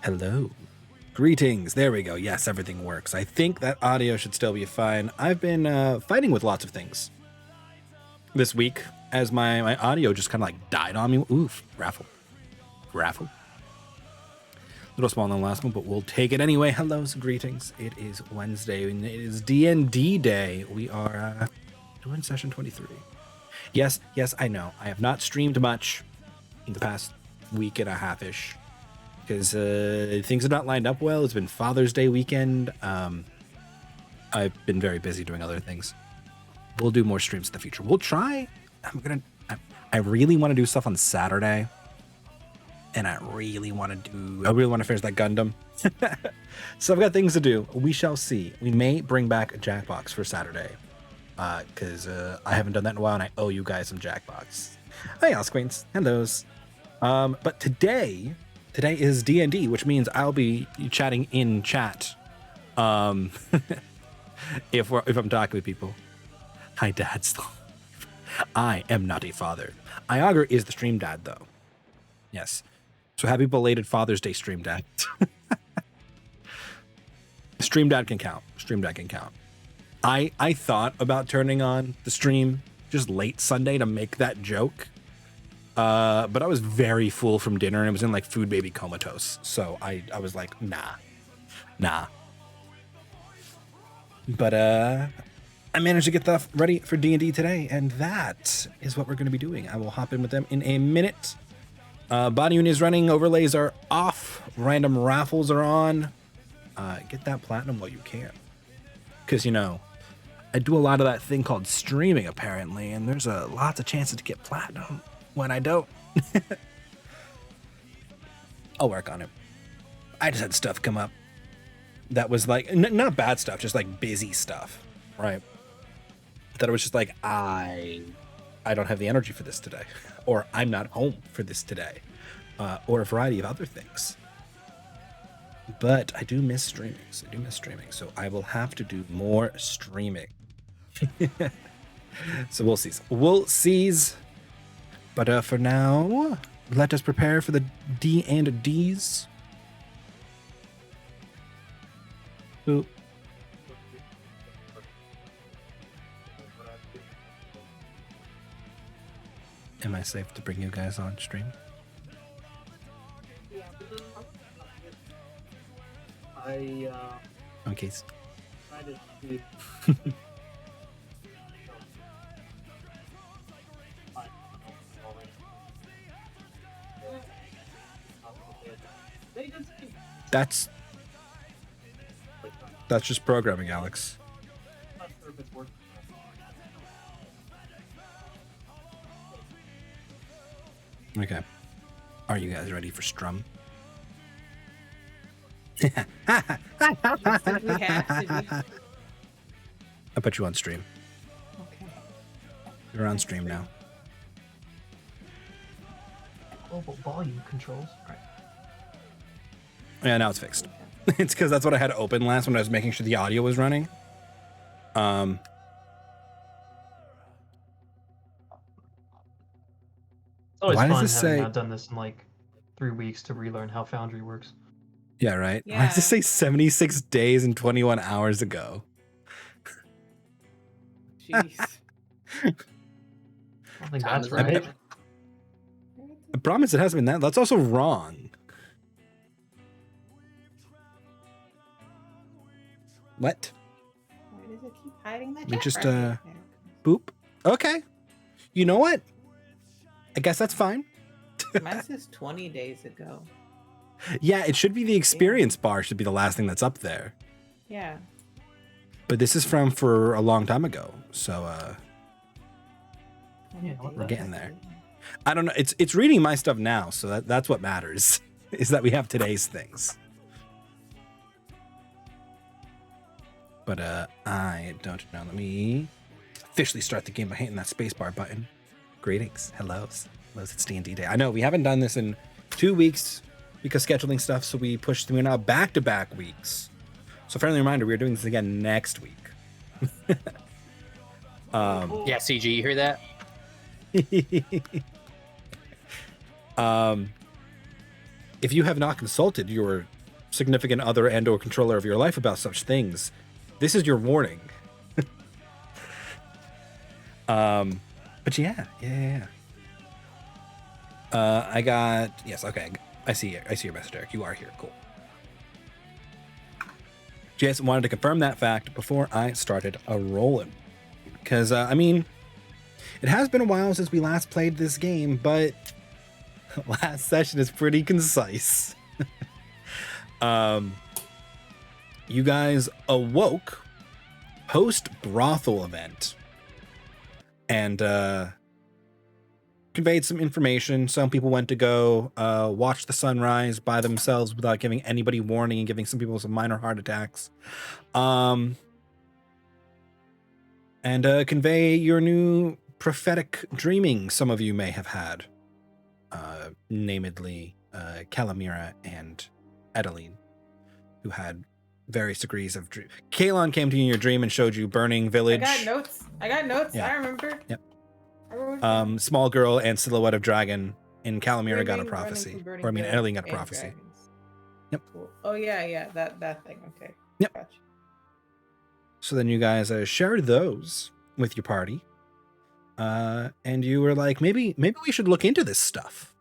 Hello. Greetings. There we go. Yes, everything works. I think that audio should still be fine. I've been fighting with lots of things this week as my audio just kind of like died on me. Oof. Raffle. A little small than the last one, but we'll take it anyway. Hellos, greetings. It is Wednesday and it is D&D day. We are doing session 23. Yes, I know. I have not streamed much in the past week and a half-ish because things have not lined up well. It's been Father's Day weekend. I've been very busy doing other things. We'll do more streams in the future. We'll try. I really want to do stuff on Saturday. And I really want to finish that Gundam. So I've got things to do. We shall see. We may bring back a Jackbox for Saturday. Because I haven't done that in a while and I owe you guys some Jackbox. Hey, House Queens. Hellos. But today is D&D, which means I'll be chatting in chat. If I'm talking with people. Hi, Dad. I am not a father. Iagar is the stream dad, though. Yes. So happy belated Father's Day, Stream Dad. Stream Dad can count. I thought about turning on the stream just late Sunday to make that joke. But I was very full from dinner and it was in like food baby comatose. So I was like, nah. But I managed to get stuff ready for D&D today, and that is what we're going to be doing. I will hop in with them in a minute. Botiun is running, overlays are off, random raffles are on. Get that platinum while you can. Because, I do a lot of that thing called streaming, apparently, and there's lots of chances to get platinum when I don't. I'll work on it. I just had stuff come up that was like, not bad stuff, just like busy stuff, right? That it was just like, I don't have the energy for this today. Or I'm not home for this today, or a variety of other things. But I do miss streaming, so I will have to do more streaming. So we'll see. But for now, let us prepare for the D&Ds. Ooh. Am I safe to bring you guys on stream? Okay. That's just programming, Alex. Okay. Are you guys ready for Strum? I put you on stream. Okay. You're on stream now. Global volume controls. Right. Yeah, now it's fixed. It's because that's what I had open last when I was making sure the audio was running. It's always Why does fun this having say- not done this in like 3 weeks to relearn how Foundry works. Yeah, right? Yeah. Why does it say 76 days and 21 hours ago? Jeez. I don't think that's right. I promise it hasn't been that. That's also wrong. What? Why does it keep hiding that? We just, Boop. Okay. You know what? I guess that's fine. Mine says 20 days ago. Yeah, it should be the experience bar should be the last thing that's up there. Yeah. But this is for a long time ago. So Yeah, what we're the getting heck? there. I don't know. It's reading my stuff now, so that's what matters. Is that we have today's things. But I don't know. Let me officially start the game by hitting that spacebar button. Greetings. Hellos. It's D&D day. I know we haven't done this in 2 weeks because scheduling stuff, so we pushed through now back-to-back weeks. So friendly reminder, we're doing this again next week. Yeah, CG, you hear that? If you have not consulted your significant other and or controller of your life about such things, this is your warning. But yeah. Okay. I see your message, Eric. You are here. Cool. Just wanted to confirm that fact before I started a rolling. Because, it has been a while since we last played this game, but last session is pretty concise. You guys awoke post-brothel event and conveyed some information. Some people went to go watch the sunrise by themselves without giving anybody warning and giving some people some minor heart attacks. And convey your new prophetic dreaming some of you may have had. Namely, Calamira and Adeline, who had various degrees of dream. Kalon came to you in your dream and showed you burning village. I got notes. Yeah. I remember. Yep. I remember. Small girl and silhouette of dragon. And Calamira got a Burning prophecy. from Or burning Adeline got a and prophecy. dragons. Yep. Cool. Oh yeah, that thing. Okay. Yep. Gotcha. So then you guys shared those with your party. And you were like, maybe we should look into this stuff.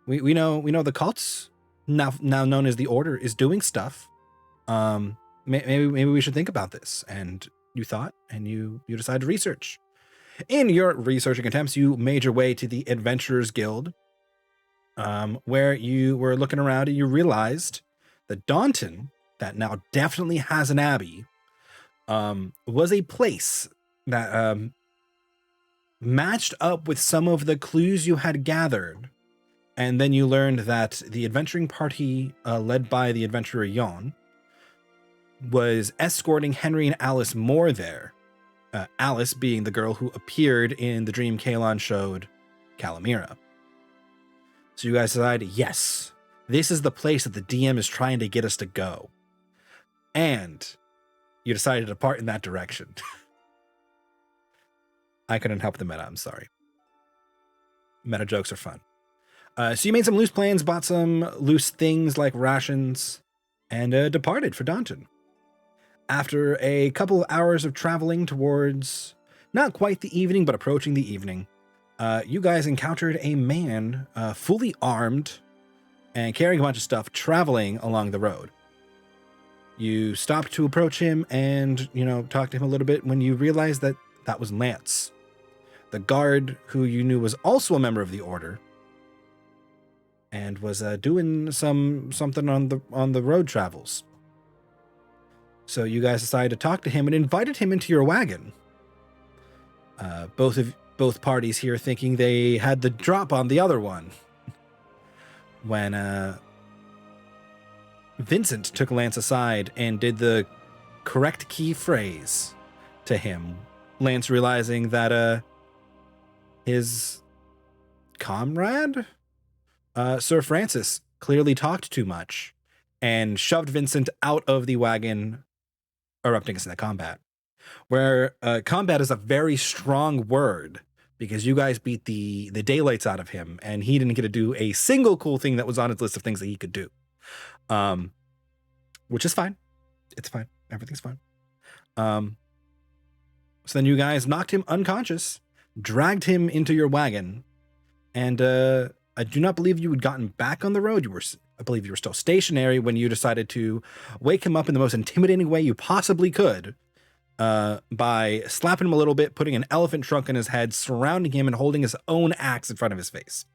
We know the cults, now known as the Order, is doing stuff. Maybe we should think about this. And you thought, and you decided to research. In your researching attempts, you made your way to the Adventurers Guild, where you were looking around and you realized that Daunton, that now definitely has an abbey, was a place that matched up with some of the clues you had gathered. And then you learned that the adventuring party, led by the adventurer Yon, was escorting Henry and Alice Moore there. Alice being the girl who appeared in the dream Kalon showed Calamira. So you guys decided, yes, this is the place that the DM is trying to get us to go. And you decided to depart in that direction. I couldn't help the meta, I'm sorry. Meta jokes are fun. So you made some loose plans, bought some loose things like rations, and departed for Daunton. After a couple of hours of traveling towards not quite the evening, but approaching the evening, you guys encountered a man fully armed and carrying a bunch of stuff traveling along the road. You stopped to approach him and, talk to him a little bit when you realized that was Lance, the guard who you knew was also a member of the Order and was doing something on the road travels. So you guys decided to talk to him and invited him into your wagon. Both parties here thinking they had the drop on the other one. When Vincent took Lance aside and did the correct key phrase to him, Lance realizing that his comrade, Sir Francis, clearly talked too much and shoved Vincent out of the wagon, erupting us into combat. Where combat is a very strong word, because you guys beat the daylights out of him, and he didn't get to do a single cool thing that was on his list of things that he could do. Which is fine. It's fine. Everything's fine. So then you guys knocked him unconscious, dragged him into your wagon, and I do not believe you had gotten back on the road. I believe you were still stationary when you decided to wake him up in the most intimidating way you possibly could, by slapping him a little bit, putting an elephant trunk on his head, surrounding him, and holding his own axe in front of his face.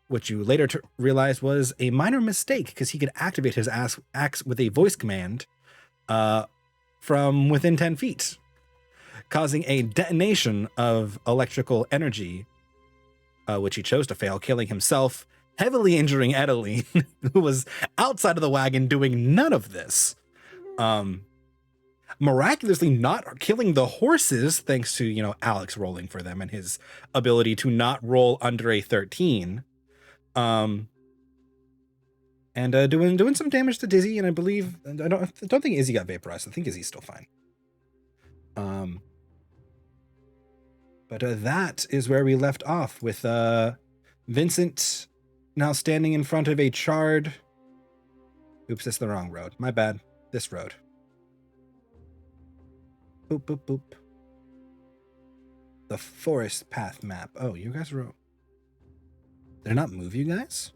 Which you later realized was a minor mistake, because he could activate his axe with a voice command from within 10 feet, causing a detonation of electrical energy, which he chose to fail, killing himself, heavily injuring Adeline, who was outside of the wagon doing none of this. Miraculously not killing the horses, thanks to, Alex rolling for them and his ability to not roll under a 13. And doing some damage to Dizzy, and I believe I don't think Izzy got vaporized. I think Izzy's still fine. But that is where we left off with Vincent now standing in front of a charred Oops, this is the wrong road. My bad. This road. Boop, boop, boop. The forest path map. Oh, you guys wrote. Did I not move you guys?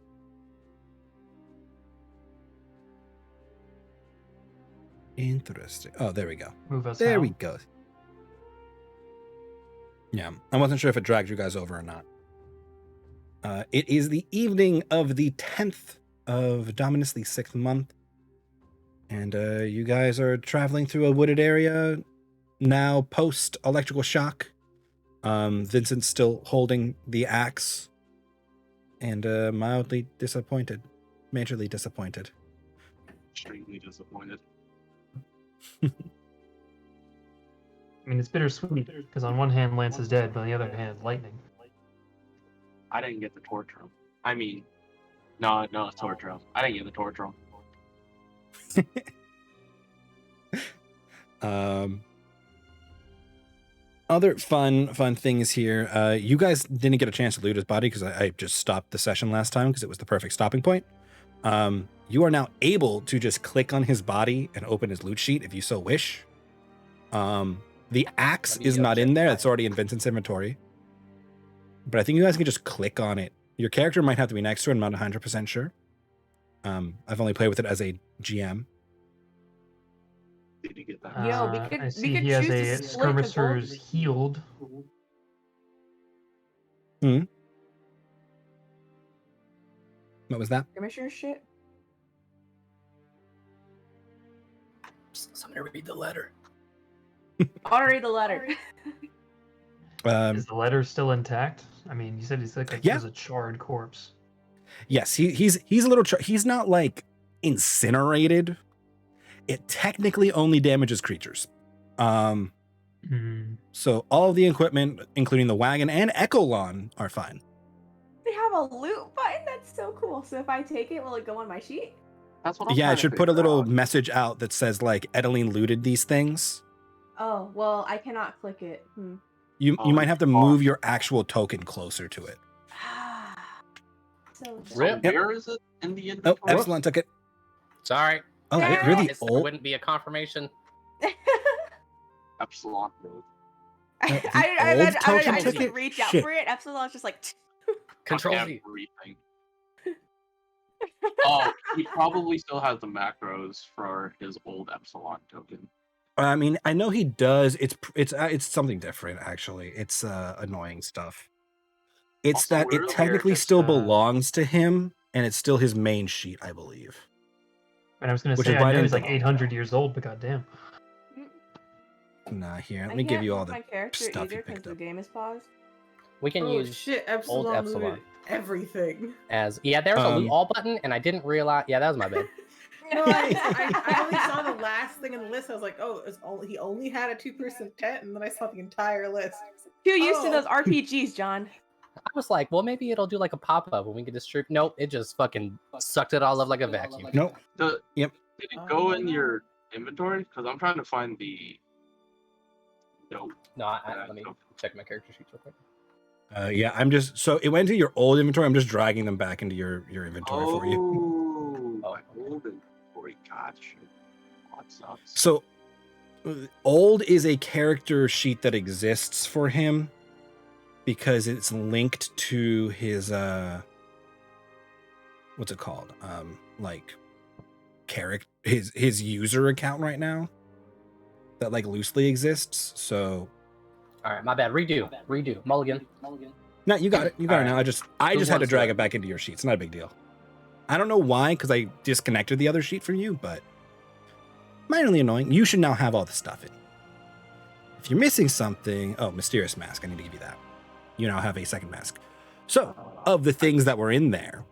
Interesting. Oh, there we go. Move us There out. we go. Yeah, I wasn't sure if it dragged you guys over or not. It is the evening of the 10th of Dominus, the 6th month. And you guys are traveling through a wooded area now post electrical shock. Vincent's still holding the axe and mildly disappointed. Majorly disappointed. Extremely disappointed. I mean, it's bittersweet because on one hand, Lance is dead, but on the other hand, lightning. I didn't get the torch room. I mean, no, torch room. I didn't get the torch room. Other fun things here. You guys didn't get a chance to loot his body because I just stopped the session last time because it was the perfect stopping point. You are now able to just click on his body and open his loot sheet if you so wish. The axe is not in there. It's already in Vincent's inventory. But I think you guys can just click on it. Your character might have to be next to it. I'm not 100% sure. I've only played with it as a GM. Did you get that? Yo, I see he has a skirmisher's healed. What was that? Commissioner shit. Somebody read the letter. I want to read the letter. Is the letter still intact? I mean, you said he's like Yeah. a charred corpse. Yes, he's a little. He's not like incinerated. It technically only damages creatures. So all of the equipment, including the wagon and Echolon, are fine. They have a loot button? That's so cool. So if I take it, will it go on my sheet? That's what I'm Yeah, trying it to should put a figure little out. message out that says like Edeline looted these things. Oh, well, I cannot click it. You Oh, might have to move your actual token closer to it. So So Rip. where is it in the Oh, inventory? Epsilon took it. Sorry. Oh, There you're it the It old. wouldn't be a confirmation. Epsilon mode. I token just took like it? reach out Shit. for it. Epsilon's just like, Control Fuck Z. everything. Oh, he probably still has the macros for his old Epsilon token. I mean, I know he does. It's something different actually. It's annoying stuff. It's Also, that where it is technically just, still belongs to him, and it's still his main sheet, I believe. And I was going to Which say, is why I I know didn't he's like think- 800 years old, but goddamn. Nah, here, let I me give can't you all move the my character stuff either you because picked the up. game is paused. We can Oh use shit, old Epsilon Epsilon looted everything. as there's a loot all button, and I didn't realize. Yeah, that was my bad. No, I only saw the last thing in the list. I was like, oh, he only had a 2-person tent, and then I saw the entire list. Too used to Oh. those RPGs, John. I was like, well, maybe it'll do like a pop up when we can distribute. Nope, it just fucking sucked it all up like a vacuum. Nope. Yep. Did it go in your inventory? Because I'm trying to find the note. No, let me check my character sheets real quick. Yeah, I'm just so it went to your old inventory. I'm just dragging them back into your inventory for you. Oh, my old inventory. Gotcha. Oh, that sucks. So old is a character sheet that exists for him because it's linked to his what's it called? Like character his user account right now that like loosely exists. So All right, my bad. Redo. Mulligan. no, you got it. You got it now. I just Who had to wants drag that? it back into your sheet. It's not a big deal. I don't know why, because I disconnected the other sheet from you, but minorly annoying. You should now have all the stuff in. If you're missing something, oh, mysterious mask. I need to give you that. You now have a second mask. So, of the things that were in there,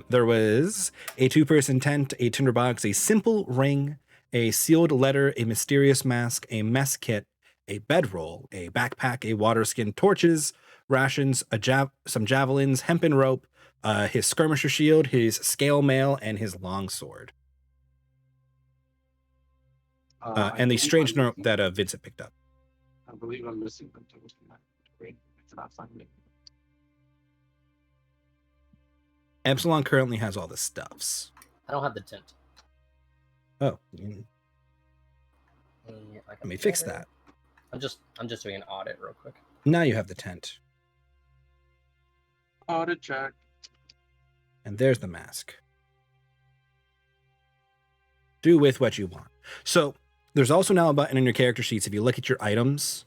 there was a 2-person tent, a tinderbox, a simple ring, a sealed letter, a mysterious mask, a mess kit, a bedroll, a backpack, a water skin, torches, rations, some javelins, hempen rope, his skirmisher shield, his scale mail, and his longsword. I And the believe strange I'm note missing- that Vincent picked up. I believe I'm missing the token. Great. It's not finding it. Epsilon currently has all the stuffs. I don't have the tint. Oh, Yeah, let me fix that. I'm just doing an audit real quick. Now you have the tent. Audit check. And there's the mask. Do with what you want. So there's also now a button in your character sheets. If you look at your items,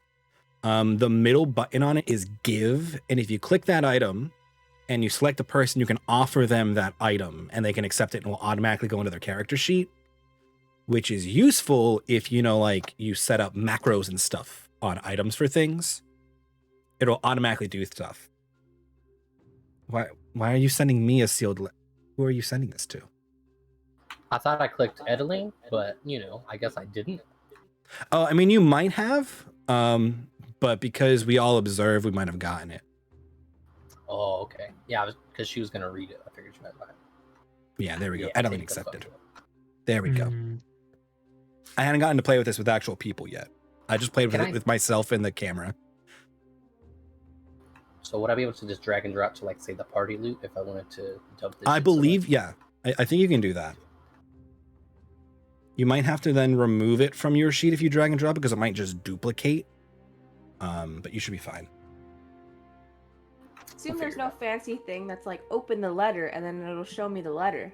the middle button on it is give. And if you click that item and you select a person, you can offer them that item and they can accept it and will automatically go into their character sheet, which is useful if, like you set up macros and stuff on items for things. It'll automatically do stuff. Why are you sending me a sealed Who are you sending this to? I thought I clicked Edeline, but I guess I didn't. Oh, I mean, you might have, but because we all observe, we might have gotten it. Oh, okay. Yeah, because she was gonna read it. I figured you meant that. Yeah, there we go. Yeah, Edeline take the accepted. photo. There we go. I hadn't gotten to play with this with actual people yet. I just played with it with myself and the camera. So would I be able to just drag and drop to, like, say, the party loot if I wanted to dump this? I believe, yeah. I think you can do that. You might have to then remove it from your sheet if you drag and drop because it might just duplicate. But you should be fine. Assume there's no fancy thing that's like open the letter and then it'll show me the letter.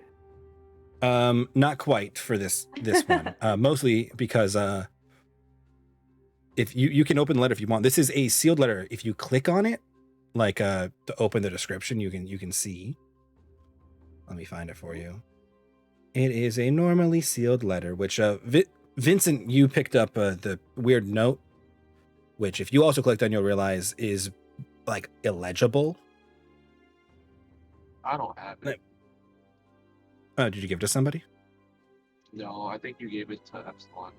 Not quite for this one. Mostly because if you can open the letter if you want. This is a sealed letter. If you click on it, like to open the description, you can see. Let me find it for you. It is a normally sealed letter, which Vincent, you picked up the weird note, which if you also clicked on, you'll realize is like illegible. I don't have it. Oh, did you give it to somebody? No, I think you gave it to Epsilon.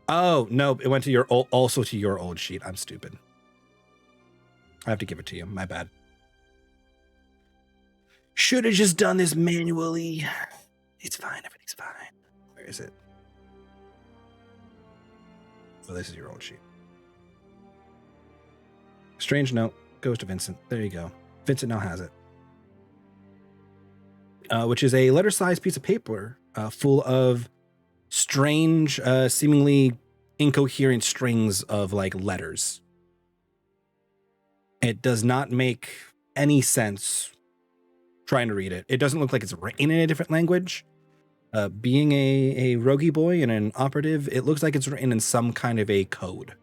Oh no, it went to your also to your old sheet. I'm stupid. I have to give it to you. My bad. Should have just done this manually. It's fine. Everything's fine. Where is it? Oh, this is your old sheet. Strange note goes to Vincent. There you go. Vincent now has it. Which is a letter-sized piece of paper full of strange, seemingly incoherent strings of like letters. It does not make any sense trying to read it. It doesn't look like it's written in a different language. Being a roguey boy and an operative, it looks like it's written in some kind of a code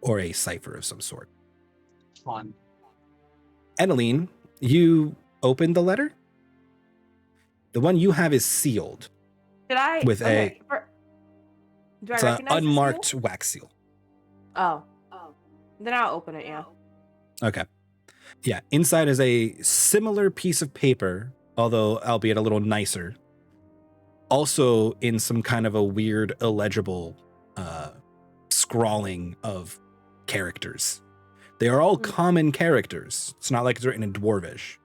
or a cipher of some sort. Fun. Edeline, you opened the letter? The one you have is sealed. Did I? With do I it's an recognize unmarked the wax seal. seal? Oh. Then I'll open it, yeah. Okay. Yeah, inside is a similar piece of paper, although albeit a little nicer. Also in some kind of a weird, illegible scrawling of characters. They are all common characters. It's not like it's written in Dwarvish.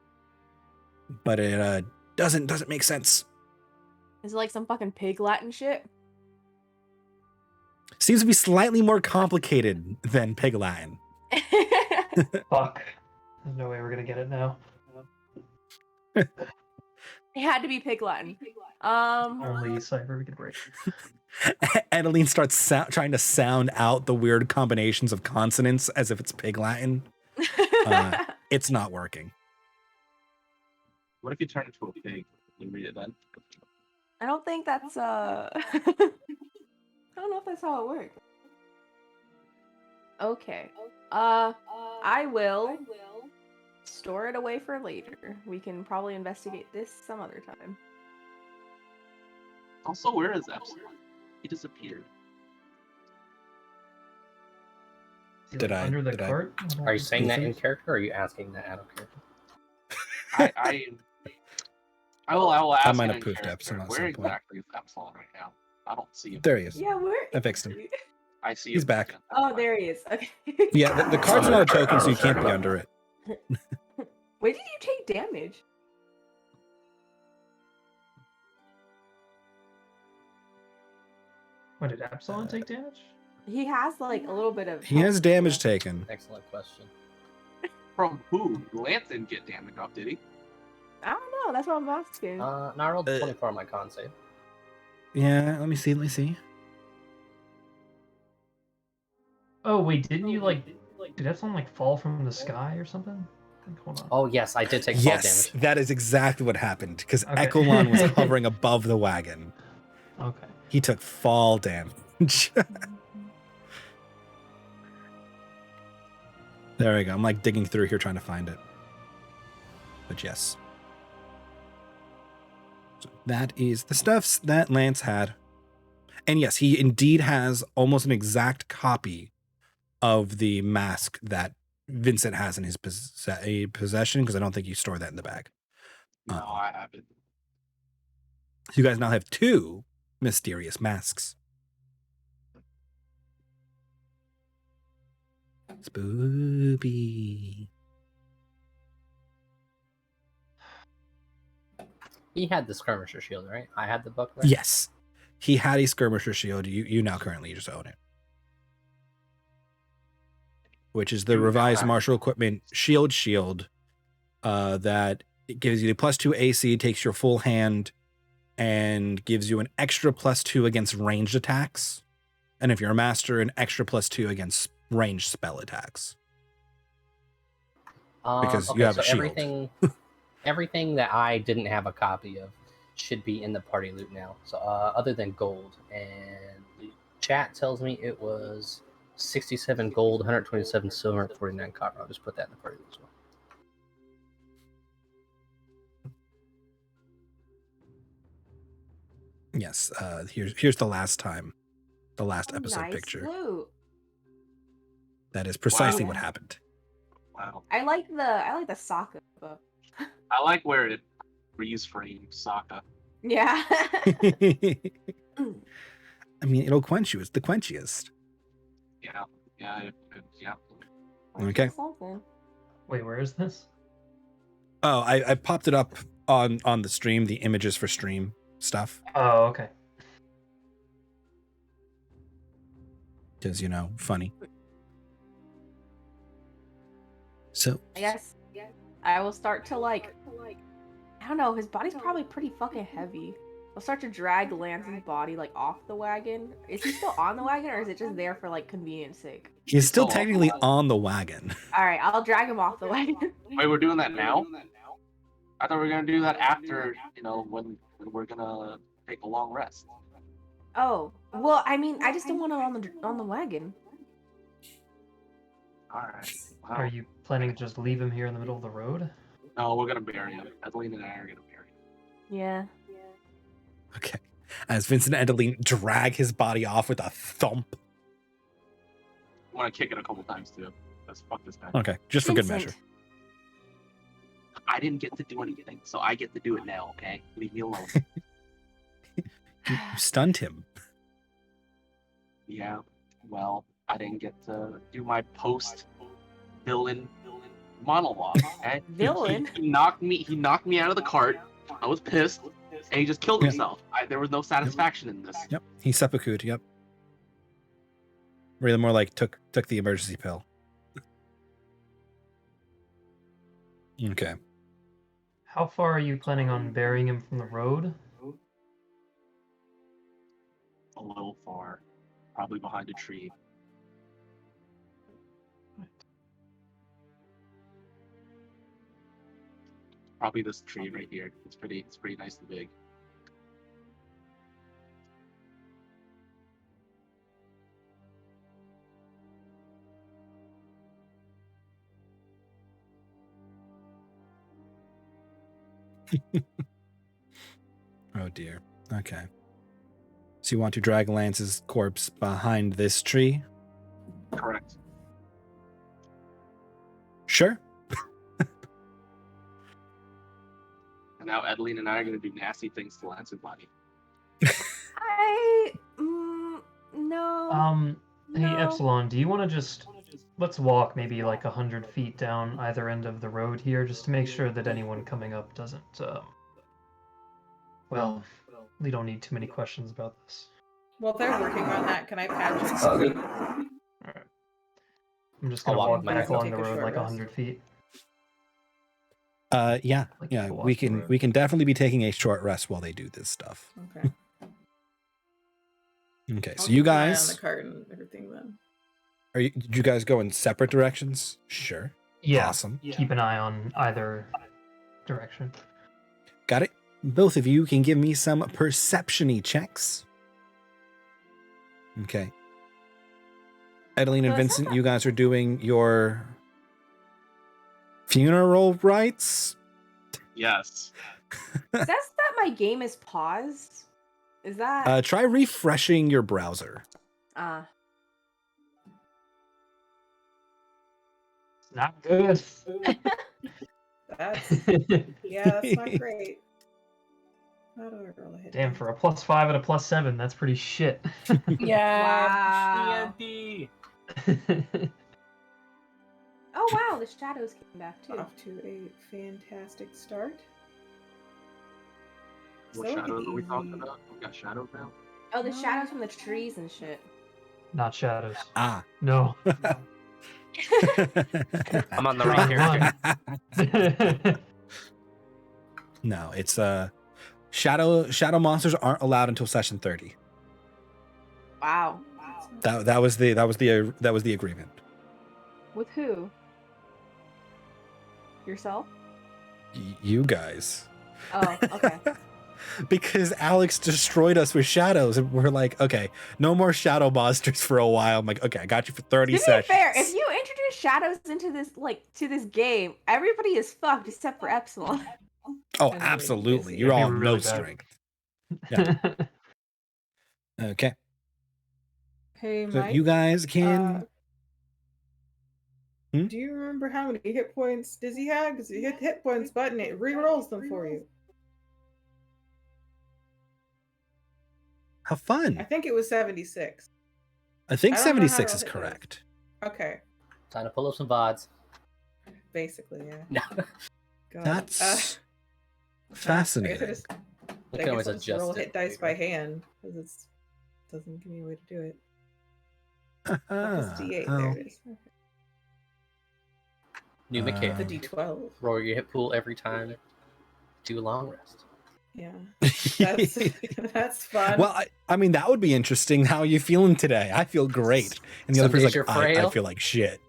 But it doesn't make sense. Is it like some fucking pig Latin shit? Seems to be slightly more complicated than Pig Latin. Fuck. There's no way we're gonna get it now. It had to be pig Latin. Only cipher we could break. Edeline starts trying to sound out the weird combinations of consonants as if it's Pig Latin. It's not working. What if you turn into a pig and read it then? I don't think that's I don't know if that's how it works. Okay. I will store it away for later. We can probably investigate this some other time. Also, where is Epsilon? He disappeared. Is he, Did like, I- under the did I- cart? Are you saying that in character, or are you asking that out of character? I will ask might him have in poofed character, Epsilon at where some point. exactly is Epsilon right now? I don't see him. There he is. Yeah, where? I fixed him. I see He's him. back. Oh, there he is. Okay. Yeah, the card's not a token, so you can't be under it. Where did you take damage? When did Epsilon take damage? He has like a little bit of. He has damage taken. Excellent question. From who? Lance didn't get damage off, did he? I don't know. That's what I'm asking. Now I rolled 24 on my con save. Yeah, let me see. Oh wait, didn't you did that someone fall from the sky or something? Hold on. Oh yes, I did take fall Yes, damage. that is exactly what happened because Okay. Ekelon was hovering above the wagon. Okay. He took fall damage. There we go. I'm like digging through here trying to find it. But yes. So that is the stuffs that Lance had. And yes, he indeed has almost an exact copy of the mask that Vincent has in his possession, because I don't think you store that in the bag. No, I haven't. So you guys now have 2 mysterious masks. Spoopy. He had the skirmisher shield, right? I had the buckler. Yes. He had a skirmisher shield. You now currently just own it. Which is the revised martial equipment shield that it gives you a +2 AC, takes your full hand, and gives you an extra +2 against ranged attacks. And if you're a master, an extra +2 against ranged spell attacks. Because you have a shield. Everything that I didn't have a copy of should be in the party loot now. So other than gold, and the chat tells me it was 67 gold, 127 silver, and 49 copper. I'll just put that in the party loot as well. Yes, here's the last time. The last episode nice picture. Loot. That is precisely Wow. what happened. Wow. I like the Sokka book. I like where it freeze frame Sokka. Yeah. I mean, it'll quench you. It's the quenchiest. Yeah. Okay. Something. Wait, where is this? Oh, I popped it up on the stream, the images for stream stuff. Oh, okay. Because, funny. So I guess I will start to I don't know, his body's probably pretty fucking heavy. I'll start to drag Lance's body off the wagon. Is he still on the wagon, or is it just there for convenience sake? he's still technically on the wagon. Alright, I'll drag him off the wagon. Wait, we're doing that now? I thought we were gonna do that after, when we're gonna take a long rest. Oh. Well, I mean, I just don't want him on the wagon. Alright. Wow. Are you planning to just leave him here in the middle of the road? No, we're gonna bury him. Adeline and I are gonna bury him. Yeah. Okay. As Vincent and Adeline drag his body off with a thump. I want to kick it a couple times too. Let's fuck this guy. Okay, just for good Vincent. measure. I didn't get to do anything, so I get to do it now, okay? Leave me alone. You stunned him. Yeah, well, I didn't get to do my post-villain monologue. Okay? Villain? He knocked me out of the cart. I was pissed, and he just killed Yep. himself. There was no satisfaction in this. Yep, he seppuku'd, yep. Really more like took the emergency pill. Okay. How far are you planning on burying him from the road? A little far, probably behind a tree. Probably this tree right here. It's pretty nice and big. Oh dear. Okay. So you want to drag Lance's corpse behind this tree? Correct. Sure. And now Adeline and I are gonna do nasty things to Lance's body. No. Hey, No. Epsilon, do you want to let's walk maybe 100 feet down either end of the road here, just to make sure that anyone coming up doesn't, well, we don't need too many questions about this. Well, if they're working on that, can I patch it? Alright. I'm just gonna I'll walk walk back back. along Take the a road short rest. 100 feet. Yeah. Like Yeah, people we off the can road. we can definitely be taking a short rest while they do this stuff. Okay. Okay, so I'll you keep an eye on guys the cart and everything then. did you guys go in separate directions? Sure. Yeah. Awesome. Keep an eye on either direction. Got it. Both of you can give me some perception-y checks. Okay. Adeline and So it's not Vincent, that- you guys are doing your funeral rites? Yes. Says that my game is paused. Is that Try refreshing your browser. Not good. That's that's not great. How do I roll a hit? Damn, die? for a +5 and a +7, that's pretty shit. Yeah. Wow. D&D. Oh wow, the shadows came back too. Off to a fantastic start. What So shadows are we talking easy. about? We got shadows now? Oh, the shadows from the trees and shit. Not shadows. Ah. No. I'm on the right character. No, it's shadow monsters aren't allowed until session 30. Wow. That was the agreement. With who? Yourself? You guys. Oh, okay. Because Alex destroyed us with shadows, and we're like, okay, no more shadow monsters for a while. I'm like, okay, I got you for 30 To be sessions. fair, if you introduce shadows into this game, everybody is fucked except for Epsilon. Oh, And absolutely. really You're busy. all It'd be no really bad. strength. Yeah. Okay. Hey, So Mike. you guys can. Hmm? Do you remember how many hit points Dizzy had? Because you hit the hit points button, it re-rolls them for you. Have fun. I think it was 76. I think I don't know how 76 to is hit those. correct. Okay, Time to pull up some VODs. basically, yeah. No. God. That's I guess I fascinating. just, We I can always guess I'll just adjust roll it hit dice later. by hand because it doesn't give me a way to do it. Ah, Plus D8, oh. there it is. Okay. New mechanic. The D12. Roll your hit pool every time. Do a long rest. Yeah, that's that's fun. Well, I mean, that would be interesting. How are you feeling today? I feel great. And the Some other person's days like, you're I frail. feel like shit.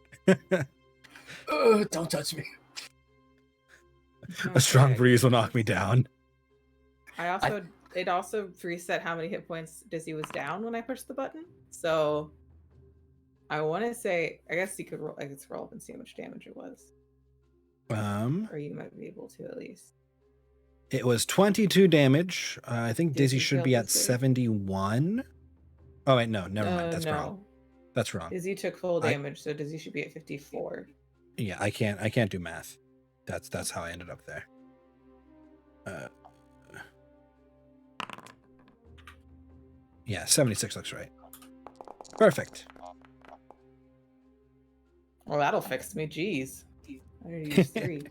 Don't touch me. A strong Okay. breeze will knock me down. It also reset how many hit points Dizzy was down when I pushed the button. So I want to say, I guess you could roll. I could roll up and see how much damage it was, or you might be able to at least. It was 22 damage. I think Dizzy Dizzy should failed be to at save. 71. Oh wait, no, never mind. That's no. wrong. That's wrong. Dizzy took full I- damage, so Dizzy should be at 54. Yeah, I can't do math. That's how I ended up there. Yeah, 76 looks right. Perfect. Well, that'll fix me. Jeez, I already used 3.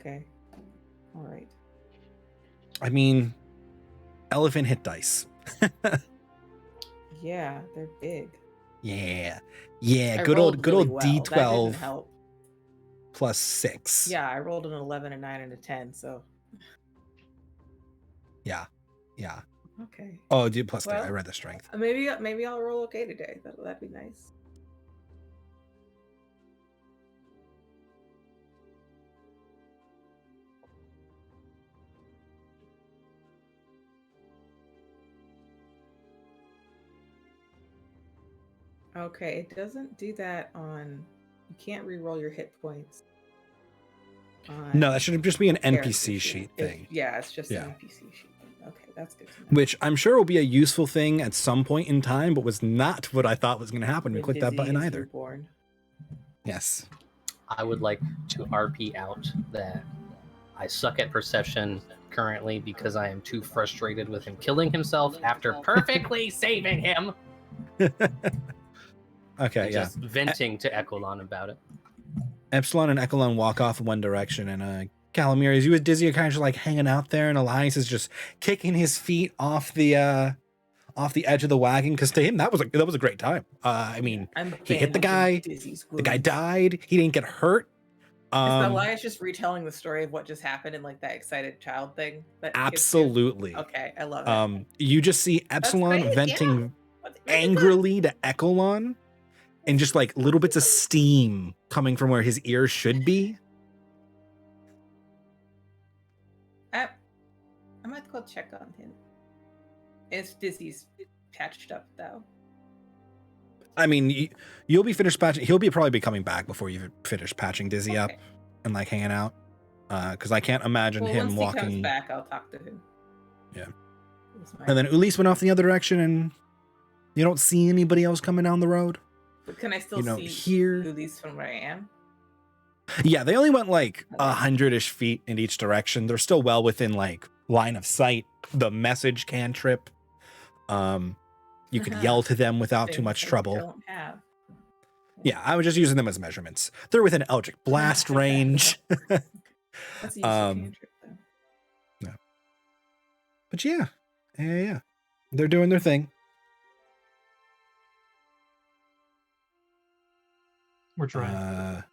Okay, all right. I mean, elephant hit dice. Yeah, they're big. Yeah. I Good rolled old really well. That didn't D12 help. plus 6. Yeah, I rolled an 11, a 9, and a 10. So Yeah. okay. Oh, D plus 3. I Well, read the strength. Maybe I'll roll okay today. That'd be nice. Okay, it doesn't do that on. You can't re-roll your hit points. No, that should just be an character NPC sheet thing. Yeah, it's just Yeah. an NPC sheet. Okay, that's good to know. Which I'm sure will be a useful thing at some point in time, but was not what I thought was going to happen when we When clicked that Dizzy button is either. reborn. Yes. I would like to RP out that I suck at perception currently because I am too frustrated with him killing himself after perfectly saving him. Okay, And yeah. just venting to Equilon about it. Epsilon and Echelon walk off in one direction, and Calamir, as you and Dizzy are kind of just like hanging out there, and Elias is just kicking his feet off the edge of the wagon, because to him that was a great time. I mean, I'm he hit the bandaging guy, Dizzy's the guy wounds. died, he didn't get hurt. Is Elias just retelling the story of what just happened in like that excited child thing? That kids do? Absolutely. Okay, I love it. You just see Epsilon great, venting yeah. That's angrily to Echelon, and just like little bits of steam coming from where his ears should be. I might go check on him. If Dizzy's patched up though. I mean, you'll be finished patching. He'll probably be coming back before you finish patching Dizzy up and like hanging out. Because I can't imagine him once walking. he comes back, I'll talk to him. Yeah. And then Ulysse went off the other direction, and you don't see anybody else coming down the road. But can I still see here? Ulysse from where I am? Yeah, they only went like 100-ish feet in each direction. They're still well within like line of sight. The message cantrip. You could yell to them without too much trouble. Don't have. Yeah, I was just using them as measurements. They're within Eldritch Blast range. That's a useful cantrip, though. Yeah. But yeah. They're doing their thing. We're trying.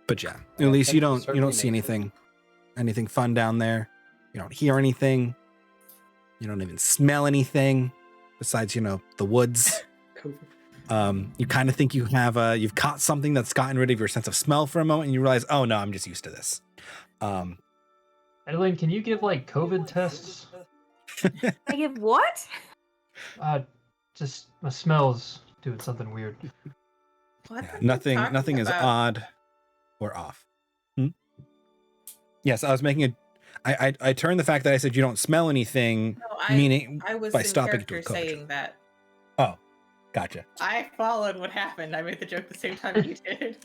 But yeah, at least you don't see anything fun down there. You don't hear anything. You don't even smell anything besides, the woods. You kind of think you've caught something that's gotten rid of your sense of smell for a moment, and you realize, oh no, I'm just used to this. Adeline, can you give like COVID tests? I give what? Just my smell's doing something weird. What? Yeah, nothing is odd or off. Yes, I was making I turned the fact that I said you don't smell anything, meaning I was by in stopping character to saying that. Oh, gotcha. I followed what happened. I made the joke the same time you did.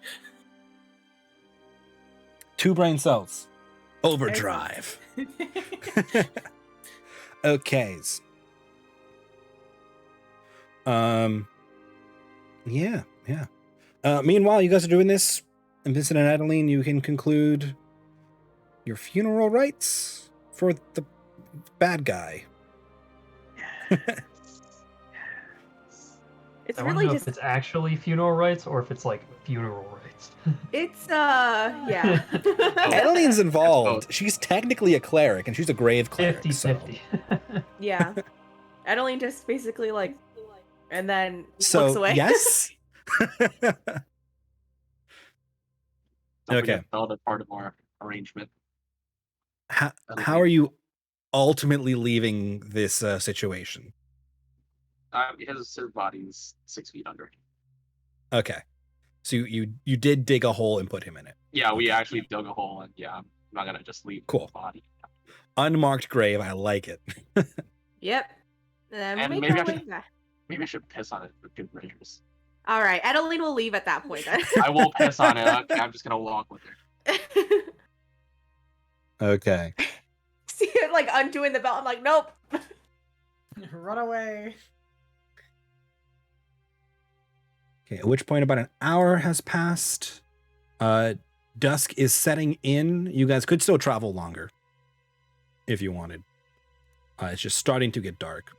2 brain cells. Overdrive. Okay. Yeah. Meanwhile, you guys are doing this, and Vincent and Adeline, you can conclude your funeral rites for the bad guy. It's I really know just if it's actually funeral rites or if it's like funeral rites. it's yeah. Adeline's involved. She's technically a cleric, and she's a grave cleric. 50-50. Yeah. Adeline just basically like, and then So looks away. yes. Okay. All that part of our arrangement. How are you ultimately leaving this situation? His body is 6 feet under. Okay. So you did dig a hole and put him in it. Yeah, we actually dug a hole, and I'm not gonna just leave Cool. the body. Unmarked grave. I like it. Yep. And And make maybe our I way should- back. Maybe I should piss on it for good measures. All right, Adeline will leave at that point then. I will piss on it. I'm just gonna walk with her. Okay. See it like undoing the belt. I'm like, nope. Run away. Okay. At which point, about an hour has passed. Dusk is setting in. You guys could still travel longer if you wanted. It's just starting to get dark.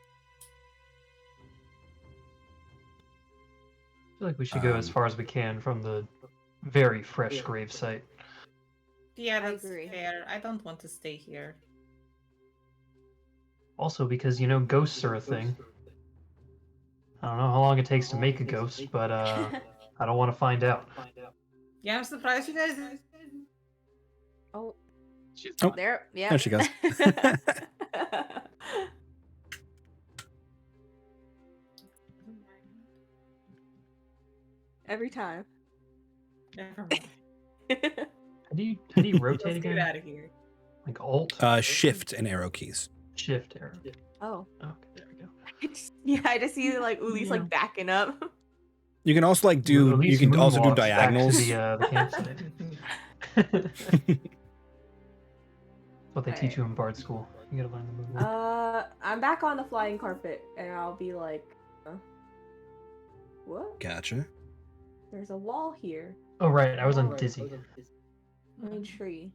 I feel like we should go as far as we can from the very fresh grave site. Yeah, I that's agree. fair. I don't want to stay here. Also because, ghosts are a thing. I don't know how long it takes to make a ghost, but I don't want to find out. Yeah, I'm surprised you guys. Oh, She's Oh. there. Yeah. There she goes. Every time. Never mind. How do you rotate Let's get again? out of here. Like Alt? Shift and arrow keys. Shift arrow. Oh. Okay, there we go. I just see like Ulysse like backing up. You can also like do. At You least can also do moonwalks back to diagonals. the campsite. What they teach you in Bard School. You gotta learn the moonwalk. I'm back on the flying carpet, and I'll be like, what? Gotcha. There's a wall here. Oh right, I was on Dizzy. A tree.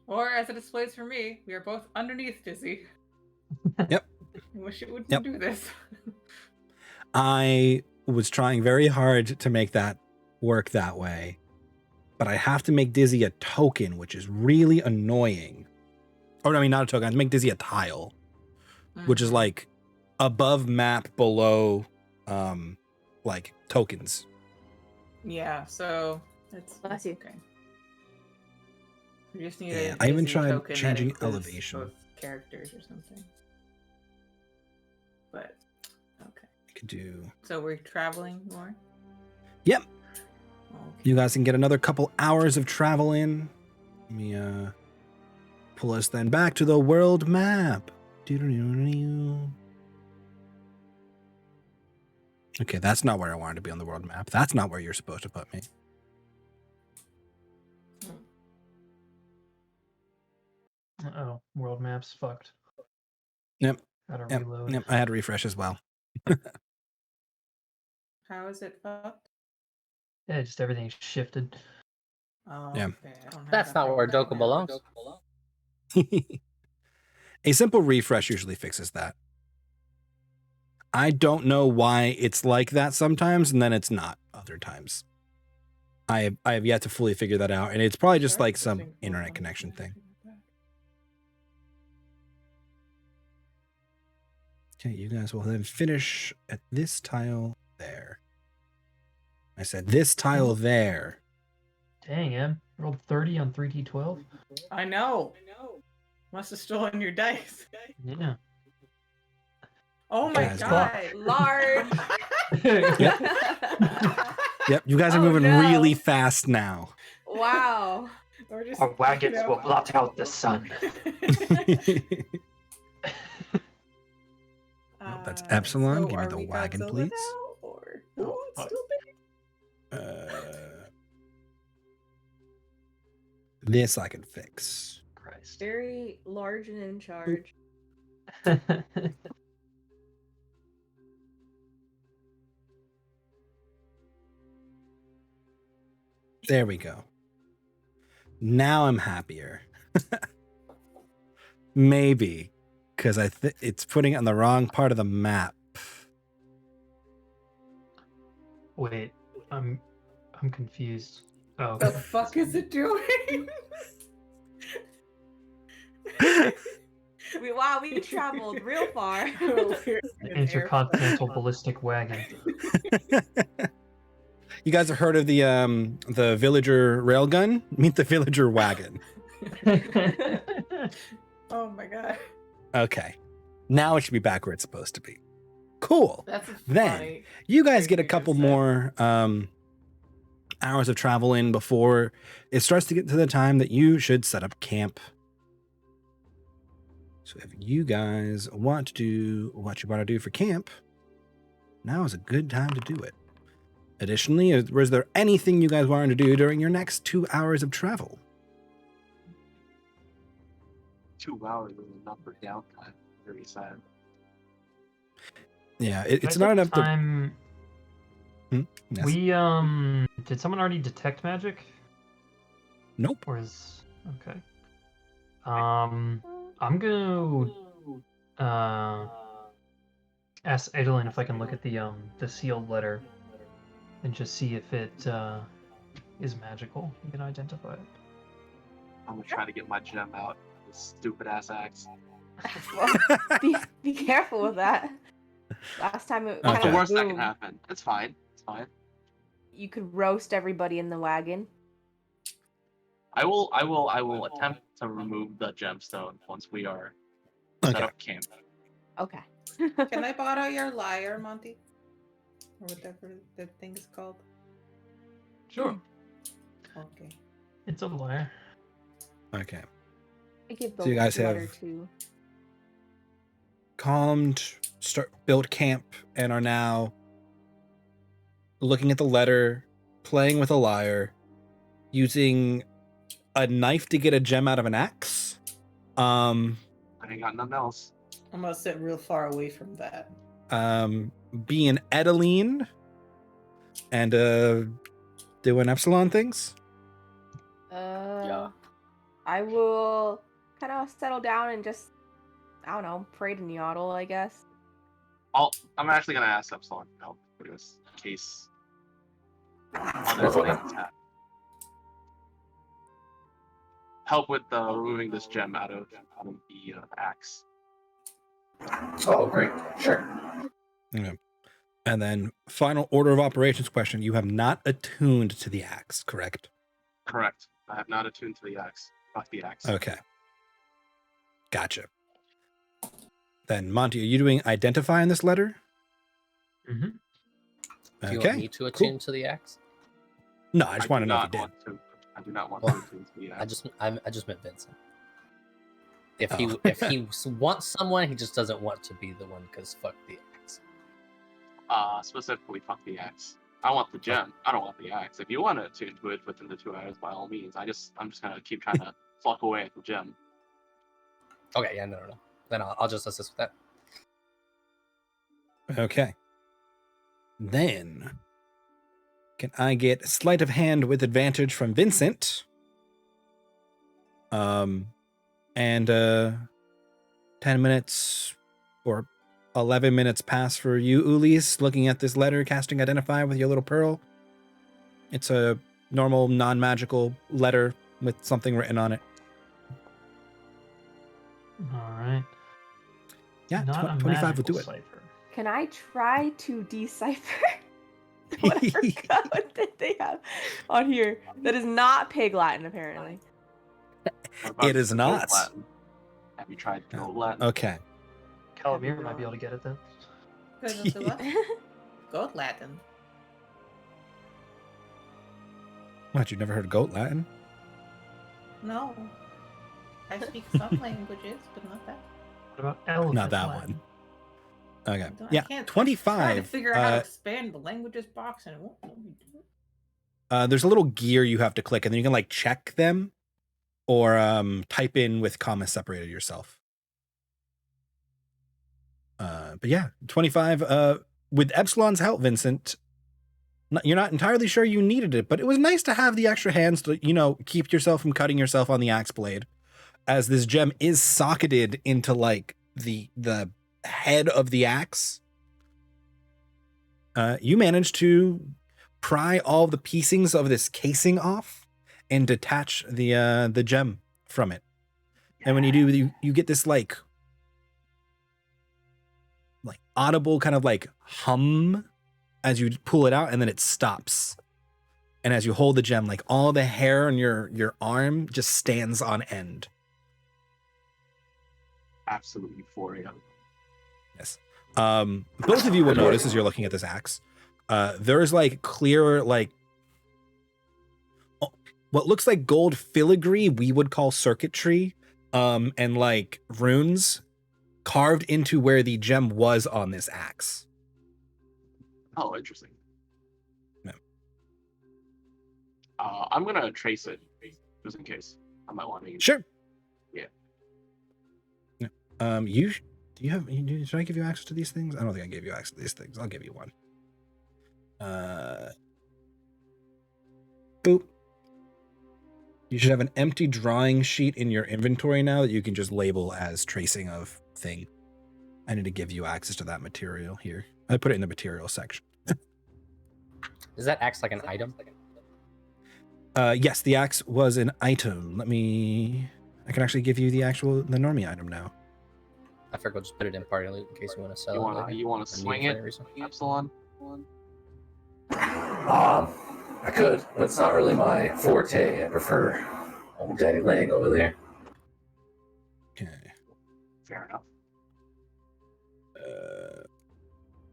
Or as it displays for me, we are both underneath Dizzy. wish it wouldn't Yep. do this. I was trying very hard to make that work that way, but I have to make Dizzy a token, which is really annoying. Or I mean, not a token. I have to make Dizzy a tile, which is Mhm. like above map, below, like tokens. Yeah, so Bless that's you. okay. We just need Yeah, a I even Dizzy tried token that changing includes elevation. both characters or something. But okay. I could do. So we're traveling more? Yep. Okay. You guys can get another couple hours of travel in. Let me pull us then back to the world map. Okay, that's not where I wanted to be on the world map. That's not where you're supposed to put me. Oh, world map's fucked. Yep. Gotta Yep. reload. Yep. I had to refresh as well. How is it fucked? Yeah, just everything's shifted. Oh, Yeah. okay. I don't have That's that not where right Doko now. belongs. A simple refresh usually fixes that. I don't know why it's like that sometimes, and then it's not other times. I have yet to fully figure that out, and it's probably just Sure, like some interesting. internet Well, connection I'm thing. looking at that. Okay, you guys will then finish at this tile there. I said this tile there. Dang, Em. Rolled 30 on 3d12. I know. Must have stolen your dice. Yeah. Oh my Guys, god. Large. Yep, you guys are Oh, moving no. really fast now. Wow. Or just, Our wagons you know. will blot out the sun. That's Epsilon. Give me are the we wagon, Godzilla please. now, or Oh, it's fuck. still big. This I can fix. Christ. Very large and in charge. There we go. Now I'm happier. Maybe, because it's putting it on the wrong part of the map. Wait, I'm confused. Oh, The okay. fuck is it doing? We traveled real far. The intercontinental ballistic wagon. You guys have heard of the villager railgun? Meet the villager wagon. Oh my god. Okay. Now it should be back where it's supposed to be. Cool. That's Then, funny. You guys thing get a you just couple said. more hours of travel in before it starts to get to the time that you should set up camp. So if you guys want to do what you want to do for camp, now is a good time to do it. Additionally, was there anything you guys wanted to do during your next 2 hours of travel? 2 hours is enough for downtime. Very sad. Yeah, it's I not took enough to. time. Yes. We did someone already detect magic? Nope. Or is okay. I'm gonna ask Adeline if I can look at the sealed letter and just see if it is magical. You can identify it. I'm gonna try to get my gem out. This stupid ass axe. be careful with that. Last time it Okay. What's the kind of worst that can happen? It's fine. It's fine. You could roast everybody in the wagon. I will attempt to remove the gemstone once we are set Okay. up camp. Okay. Can I borrow your lyre, Monty? Or whatever the thing is called. Sure. Okay. It's a liar. Okay. I give So you guys the letter have- to. Calmed, built camp, and are now looking at the letter, playing with a lyre, using a knife to get a gem out of an axe. I ain't got nothing else. I'm gonna sit real far away from that. Being Edeline and doing Epsilon things. I will kind of settle down and just I don't know, pray to Neotl, I guess. I'm actually gonna ask Epsilon for help for this in case other things happen. Help with removing this gem out of the axe. Oh, great. Sure. Okay. And then final order of operations question. You have not attuned to the axe, correct? Correct. I have not attuned to the axe. Fuck the axe. Okay. Gotcha. Then, Monty, are you doing identify in this letter? Mm-hmm. Do you want me to attune to the axe? No, I just want to know if you did. I do not want to attune to the axe. I just meant Vincent. If he wants someone, he just doesn't want to be the one because fuck the axe. Specifically, fuck the axe. I want the gem. I don't want the axe. If you want to attune to it within the 2 hours, by all means. I'm just gonna keep trying to fuck away at the gem. Okay, yeah, no. Then I'll just assist with that. Okay. Then, can I get sleight of hand with advantage from Vincent? And 10 minutes or 11 minutes pass for you, Ulis, looking at this letter, casting identify with your little pearl. It's a normal, non-magical letter with something written on it. All right. Yeah, Not a 25 will do magical it. cipher. Can I try to decipher whatever code that they have on here that is not Pig Latin, apparently? It is Gold not. Latin. Have you tried Gold Latin? Okay. Calamir might be able to get it then. Because of the what? Goat Latin. What, you've never heard Goat Latin? No. I speak some languages, but not that. What about elephant Not that Latin? one. Okay. I Yeah, can't, I'm trying to 25. figure out how to expand the languages box and it won't let me do it. There's a little gear you have to click, and then you can like check them or type in with commas separated yourself. But yeah, 25. With Epsilon's help, Vincent, you're not entirely sure you needed it, but it was nice to have the extra hands to, keep yourself from cutting yourself on the axe blade, as this gem is socketed into like the head of the axe. You managed to pry all the piecings of this casing off and detach the gem from it. And when you do, you get this like audible kind of like hum as you pull it out, and then it stops. And as you hold the gem, like all the hair on your arm just stands on end. Absolute euphoria. Yes. Both of you will notice as you're looking at this axe, there's like clear, like what looks like gold filigree we would call circuitry, and like runes carved into where the gem was on this axe. Oh, interesting. Yeah. I'm gonna trace it just in case I might want to use it. Sure. Yeah. Should I give you access to these things? I don't think I gave you access to these things. I'll give you one. Boop. You should have an empty drawing sheet in your inventory now that you can just label as tracing of thing. I need to give you access to that material here. I put it in the material section. Does that axe like an item? Yes, the axe was an item. I can actually give you the normie item now. I figured we'll just put it in party loot in case you want to sell You it. want to later. swing Or it, need reason. Epsilon? I could, but it's not really my forte. I prefer old daddy laying over there. Okay. Fair enough.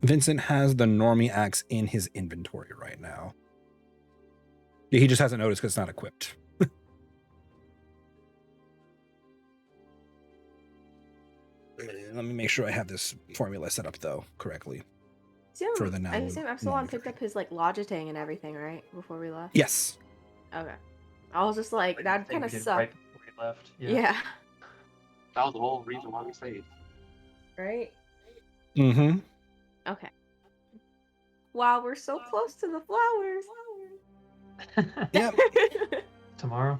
Vincent has the normie axe in his inventory right now. He just hasn't noticed because it's not equipped. Let me make sure I have this formula set up though correctly. For the I assume Epsilon non- picked up his like lodgiting and everything, right? Before we left. Yes. Okay. I was just like, that kind of sucked. Right before we left. Yeah. That was the whole reason why we stayed. Right. Mm-hmm. Okay. Wow, we're so close to the flowers. Yep. Tomorrow.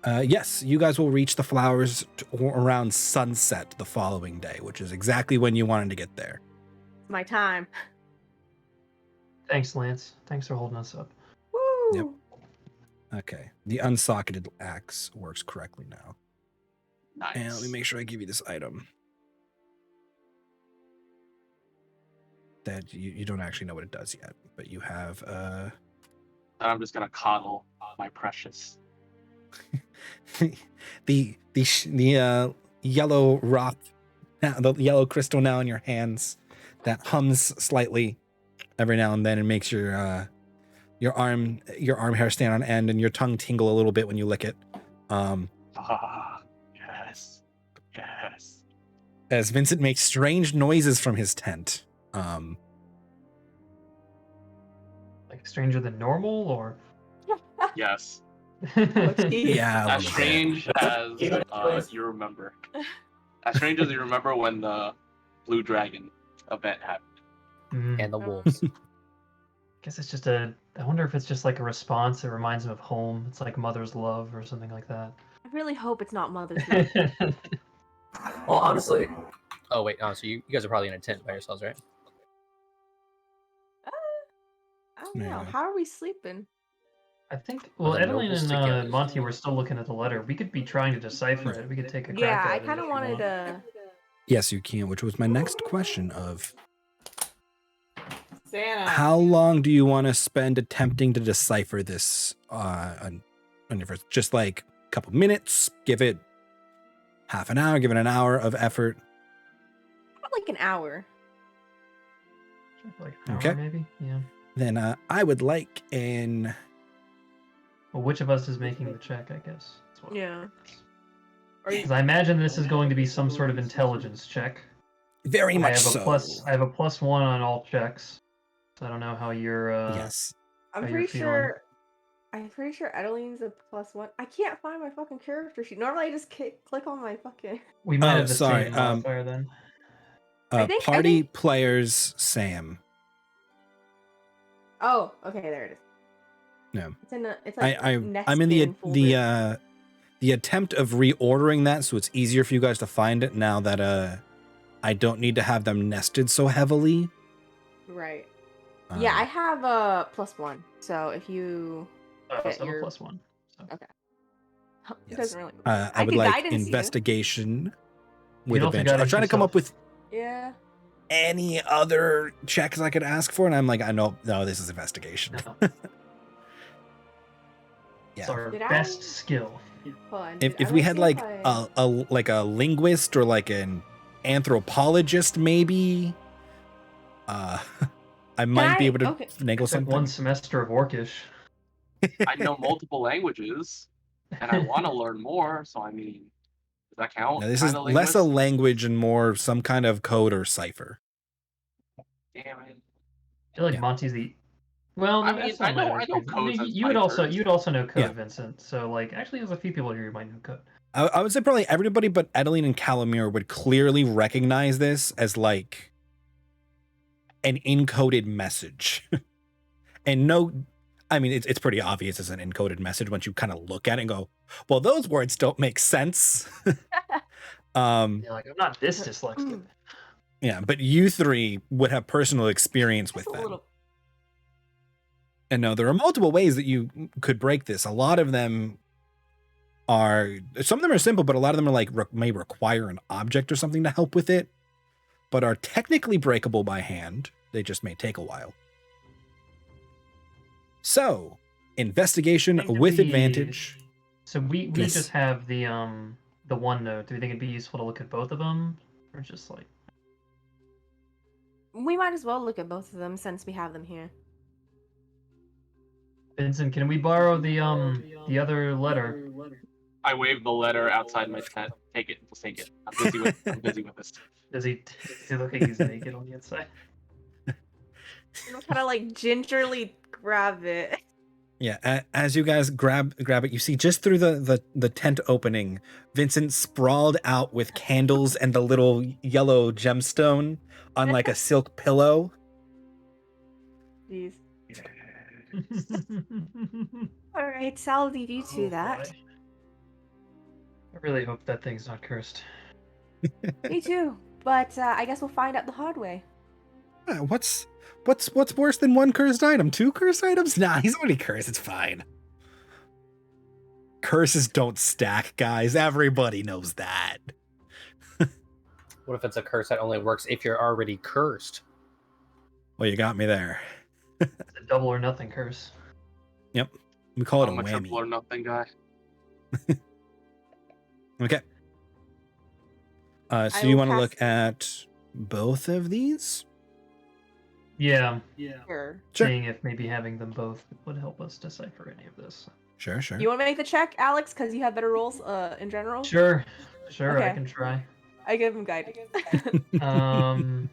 Yes, you guys will reach the flowers around sunset the following day, which is exactly when you wanted to get there. It's my time. Thanks, Lance. Thanks for holding us up. Woo! Yep. Okay, the unsocketed axe works correctly now. Nice. And let me make sure I give you this item. That you don't actually know what it does yet, but you have I'm just gonna coddle my precious. the yellow rock, the yellow crystal now in your hands that hums slightly every now and then and makes your arm hair stand on end and your tongue tingle a little bit when you lick it. Yes. As Vincent makes strange noises from his tent. Like stranger than normal, or Yes. Yeah, As strange as you remember. As strange as you remember when the Blue Dragon event happened. And the wolves. Guess it's just I wonder if it's just like a response. It reminds him of home. It's like mother's love or something like that. I really hope it's not Mother's Day. Well, honestly, Oh wait, so you guys are probably in a tent by yourselves, right? I don't know. Yeah. How are we sleeping? I think. Well, Well, the Adeline nobles and together. Monty were still looking at the letter. We could be trying to decipher it. We could take a crack Yeah, at I it. kind of if you wanted want. to. Yes, you can, which was my next question of Santa. how long do you want to spend attempting to decipher this on your first? Just like a couple minutes, give it half an hour, give it an hour of effort. Like an hour. Like an Okay. hour, maybe. Yeah. Then I would like an Well, which of us is making the check? I guess. Yeah. Because I imagine this is going to be some sort of intelligence check. very I much have so. I have a +1 on all checks. So I don't know how you're. Yes. I'm How you're pretty feeling. sure. I'm pretty sure Adeline's a +1. I can't find my fucking character sheet. Normally I just click on my fucking. We might Oh, have the sorry, same modifier then. I think- Party players Sam. Oh, okay, there it is. No. It's in the. It's like I'm in the attempt of reordering that so it's easier for you guys to find it now that I don't need to have them nested so heavily. Right. Yeah, I Um, have a +1. So if you. I get also have your- a +1. So. Okay. It Yes. doesn't really. I would could like guidance you. investigation with You also adventure. I was guidance trying to come up with Yeah. any other checks I could ask for, and I'm like, I know, no, this is investigation. No. It's Yeah. our Did I- best skill. Hold on, If dude, we I had wanna like see if a like a linguist or like an anthropologist, maybe, I might be I- able to okay. finagle It's like something. one semester of Orcish. I know multiple languages, and I want to learn more. So I mean, does that count? Now, this is Kinda less a linguist? language and more some kind of code or cipher. Damn it. I feel like Yeah. Monty's the. Well, I no, mean, that's not I know my codes and You would also ciphers. know code, Yeah. Vincent. So like, actually, there's a few people here who might know code. I would say probably everybody but Adeline and Calamir would clearly recognize this as like an encoded message. And no, I mean, it's pretty obvious as an encoded message once you kind of look at it and go, well, those words don't make sense. Yeah, like I'm not this dyslexic. Yeah, but you three would have personal experience with Just a them. little. And no, there are multiple ways that you could break this. A lot of them are, some of them are simple, but a lot of them are like may require an object or something to help with it, but are technically breakable by hand. They just may take a while. So, investigation And do with we- advantage. So we Yes. just have the one note. Do we think it'd be useful to look at both of them, or just like? We might as well look at both of them since we have them here. Vincent, can we borrow the other letter? I wave the letter outside my tent. Take it. Just take it. I'm busy with this. Does he look like he's naked on the inside? Kind of like gingerly grab it. Yeah, as you guys grab it, you see just through the tent opening, Vincent sprawled out with candles and the little yellow gemstone on like a silk pillow. Jeez. All right, so I'll leave you to Oh, that. boy. I really hope that thing's not cursed. Me too. But I guess we'll find out the hard way. What's worse than one cursed item? 2 cursed items? Nah, he's already cursed. It's fine. Curses don't stack, guys. Everybody knows that. What if it's a curse that only works if you're already cursed? Well, you got me there. It's a double or nothing curse. Yep. We call it a I'm a triple or whammy. nothing guy. Okay. So I you will want to cast- look at both of these? Yeah. Sure. Sure. Seeing if maybe having them both would help us decipher any of this. Sure. You want to make the check, Alex, because you have better rolls in general? Sure, I Okay. can try. I give him guidance. Um,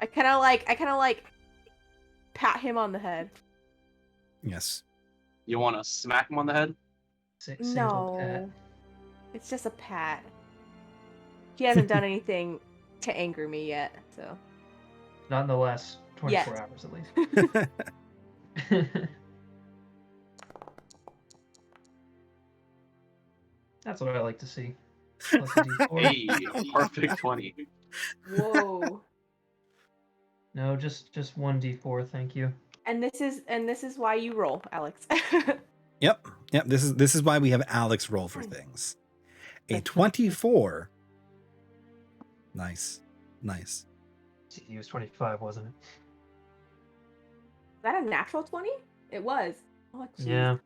I kind of like pat him on the head. Yes. You want to smack him on the head? single pat. No, it's just a pat. He hasn't done anything to anger me yet, so. Not in the last 24 Yet. hours, at least. That's what I like to see. Plus a D4. Hey, a perfect 20. Whoa. No, just 1d4, thank you. And this is why you roll, Alex. Yep. This is why we have Alex roll for things. A 24. Nice. See, he was 25, wasn't it? Is that a natural 20? It was. Oh, jeez. Yeah.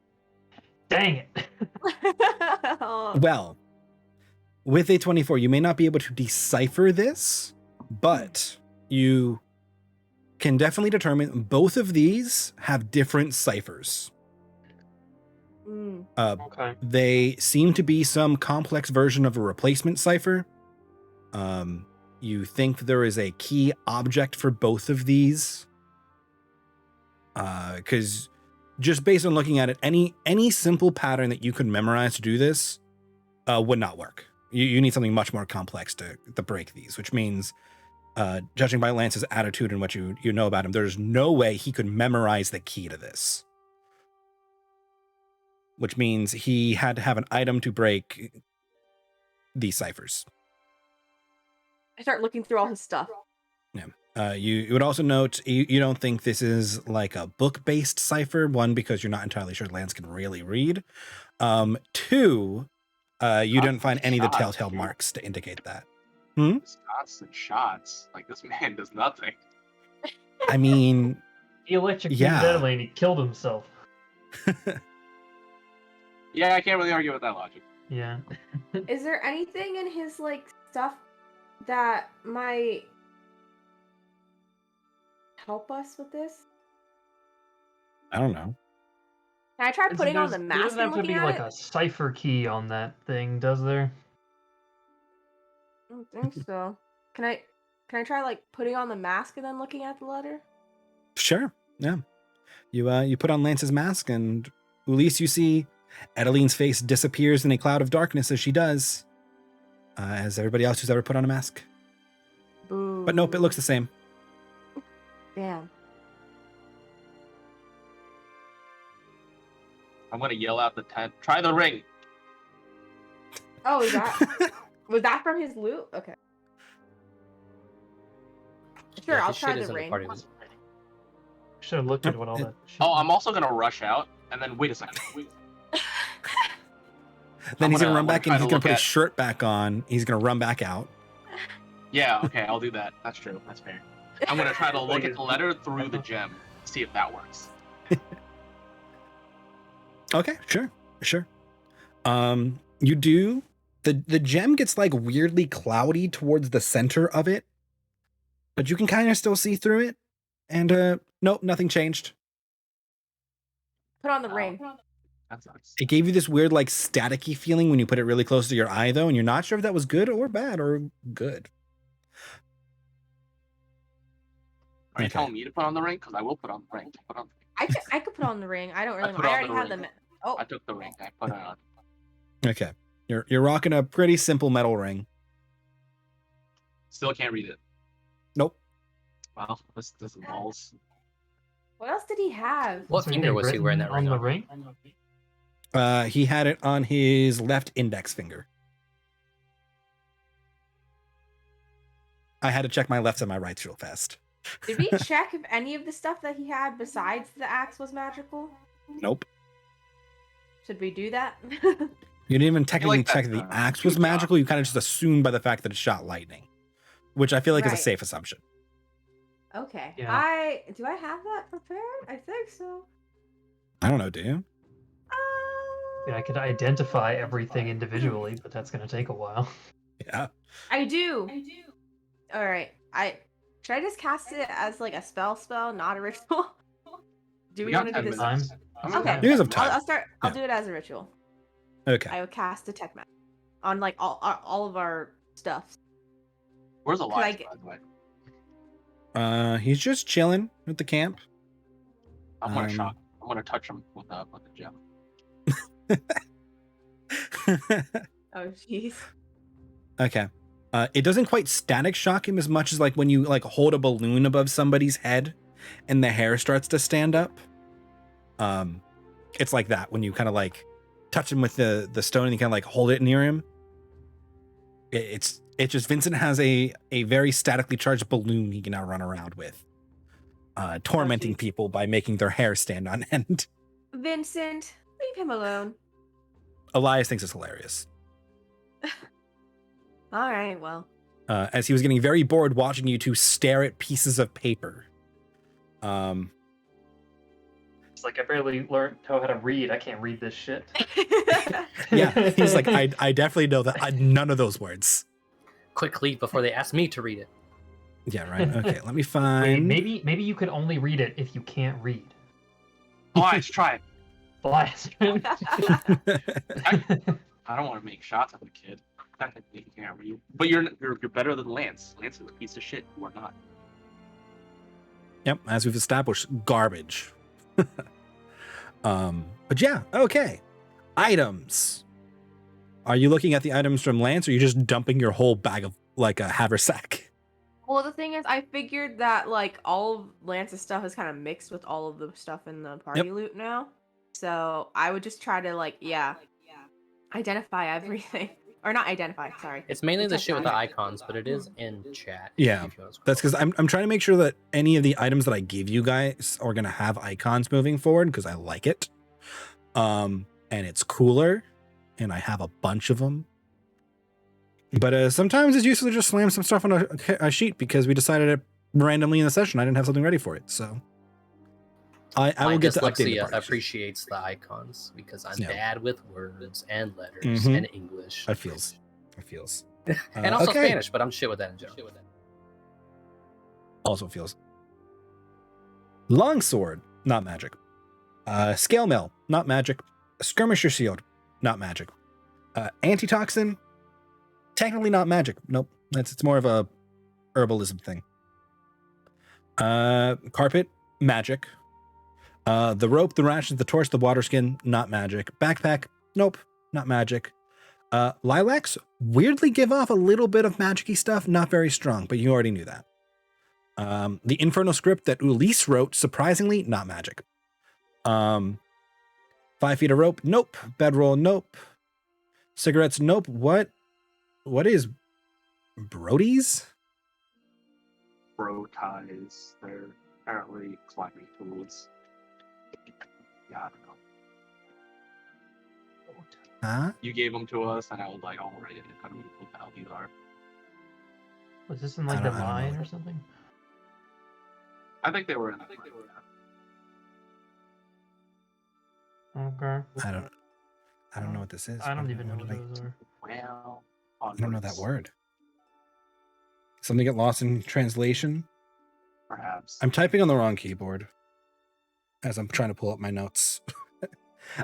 Dang it. Oh. Well, with a 24, you may not be able to decipher this, but you can definitely determine both of these have different ciphers. Mm. Okay. They seem to be some complex version of a replacement cipher. You think there is a key object for both of these. Because just based on looking at it, any simple pattern that you could memorize to do this would not work. You need something much more complex to break these, which means, judging by Lance's attitude and what you know about him, there's no way he could memorize the key to this. Which means he had to have an item to break these ciphers. I start looking through all his stuff. You would also note you don't think this is like a book-based cipher. 1, because you're not entirely sure Lance can really read. 2, you didn't find any of the telltale marks to indicate that. Just constant shots. Like, this man does nothing. I mean, He electrocuted Yeah. Adelaide and he killed himself. Yeah, I can't really argue with that logic. Yeah. Is there anything in his like stuff that might help us with this? I don't know. Can I try putting on the There mask doesn't and have to looking be at like it? a cipher key on that thing, does there? I don't think so. Can I try like putting on the mask and then looking at the letter? Sure. Yeah. You put on Lance's mask, and Ulysse, you see Adeline's face disappears in a cloud of darkness as she does, as everybody else who's ever put on a mask. Boo. But nope, it looks the same. Damn. I'm gonna yell out the tent. Try the ring. Oh, is that was that from his loot? Okay. Sure, Yeah, I'll his try shit is the in ring. party list. Should have looked at what all that shit Oh, I'm also gonna rush out, and then wait a second. Then he's gonna gonna- run back in. I'm He's gonna gonna put look his at- shirt back on. He's gonna run back out. Yeah, okay, I'll do that. That's true. That's fair. I'm gonna try to look at the letter through the gem, see if that works. Okay, sure. You do. The gem gets like weirdly cloudy towards the center of it, but you can kind of still see through it. And nope, nothing changed. Put on the ring. That sucks. It gave you this weird like staticky feeling when you put it really close to your eye, though, and you're not sure if that was good or bad or good. Are you Okay. telling me to put on the ring? Because I will put on the ring. Put on. I could put on the ring. I don't really. put I on already the have ring. them. Oh, I took the ring. I put it on. Okay, you're rocking a pretty simple metal ring. Still can't read it. Nope. Well, this is balls. what else did he have? What Is there finger anything was he wearing that written ring on on? the ring? He had it on his left index finger. I had to check my lefts and my rights real fast. Did we check if any of the stuff that he had besides the axe was magical? Nope. Should we do that? You didn't even technically like that, check the axe was good job. magical. You kind of just assumed by the fact that it shot lightning, which I feel like is a Right. safe assumption. Okay. Yeah. Do I have that prepared? I think so. I don't know, do you? Yeah, I could identify everything individually, but that's gonna take a while. Yeah. I do. All right. Should I just cast it as like a spell, not a ritual? Do we got want to do 10 this? Time. I'm Okay. You guys have time. I'll start. I'll Yeah. do it as a ritual. Okay. I will cast detect magic on like all of our stuff. Where's I Elias, get- by the way? He's just chilling at the camp. I'm gonna Um, shock. I'm gonna touch him with the gem. Oh jeez. Okay. It doesn't quite static shock him as much as like when you like hold a balloon above somebody's head and the hair starts to stand up. It's like that when you kind of like touch him with the stone and you kind of like hold it near him. It's just Vincent has a very statically charged balloon he can now run around with, tormenting geez. people by making their hair stand on end. Vincent, leave him alone. Elias thinks it's hilarious. All right. Well. As he was getting very bored watching you two stare at pieces of paper. It's like I barely know how to read. I can't read this shit. Yeah, he's like, I definitely know that. None of those words. Quick leave before they ask me to read it. Yeah, right. Okay, let me Wait, find. maybe you could only read it if you can't read. Elias, try it. Blast. I don't want to make shots at the kid. Technically, you can't read. But you're better than Lance. Lance is a piece of shit. You are not. Yep, as we've established, garbage. But yeah, okay. Items. Are you looking at the items from Lance, or are you just dumping your whole bag of like a haversack? Well, the thing is, I figured that like all of Lance's stuff is kind of mixed with all of the stuff in the party loot now. So I would just try to identify everything. Or not identify, sorry. It's mainly the Detect shit with the magic. icons, but it is in chat. Yeah, if you wanna scroll. That's because I'm trying to make sure that any of the items that I give you guys are gonna have icons moving forward because I like it. And it's cooler, and I have a bunch of them. But sometimes it's useful to just slam some stuff on a sheet because we decided it randomly in the session. I didn't have something ready for it, so I My will get to update the dyslexia party sheet. appreciates the icons because I'm Yeah. bad with words and letters Mhm. and English. It feels. And also okay. Spanish, but I'm shit with that in general. Also feels. Longsword, not magic. Scale mill, not magic. Skirmisher shield, not magic. Antitoxin, technically not magic. Nope, it's more of a herbalism thing. Carpet, magic. The rope, the rations, the torch, the water skin, not magic. Backpack, nope, not magic. Lilacs weirdly give off a little bit of magic-y stuff, not very strong, but you already knew that. The Infernal script that Ulysse wrote, surprisingly, not magic. 5 feet of rope, nope. Bedroll, nope. Cigarettes, nope. What is Brody's? Bro ties. They're apparently climbing tools. Yeah, I don't know. Huh? You gave them to us, and I was like, all right, I don't know what the hell these are. Was this in I like the don't know. mine or something? I think they were in. Okay. I don't know what this is. I don't even know What what did those are. Well, I don't know that word. Something get lost in translation. Perhaps. I'm typing on the wrong keyboard as I'm trying to pull up my notes.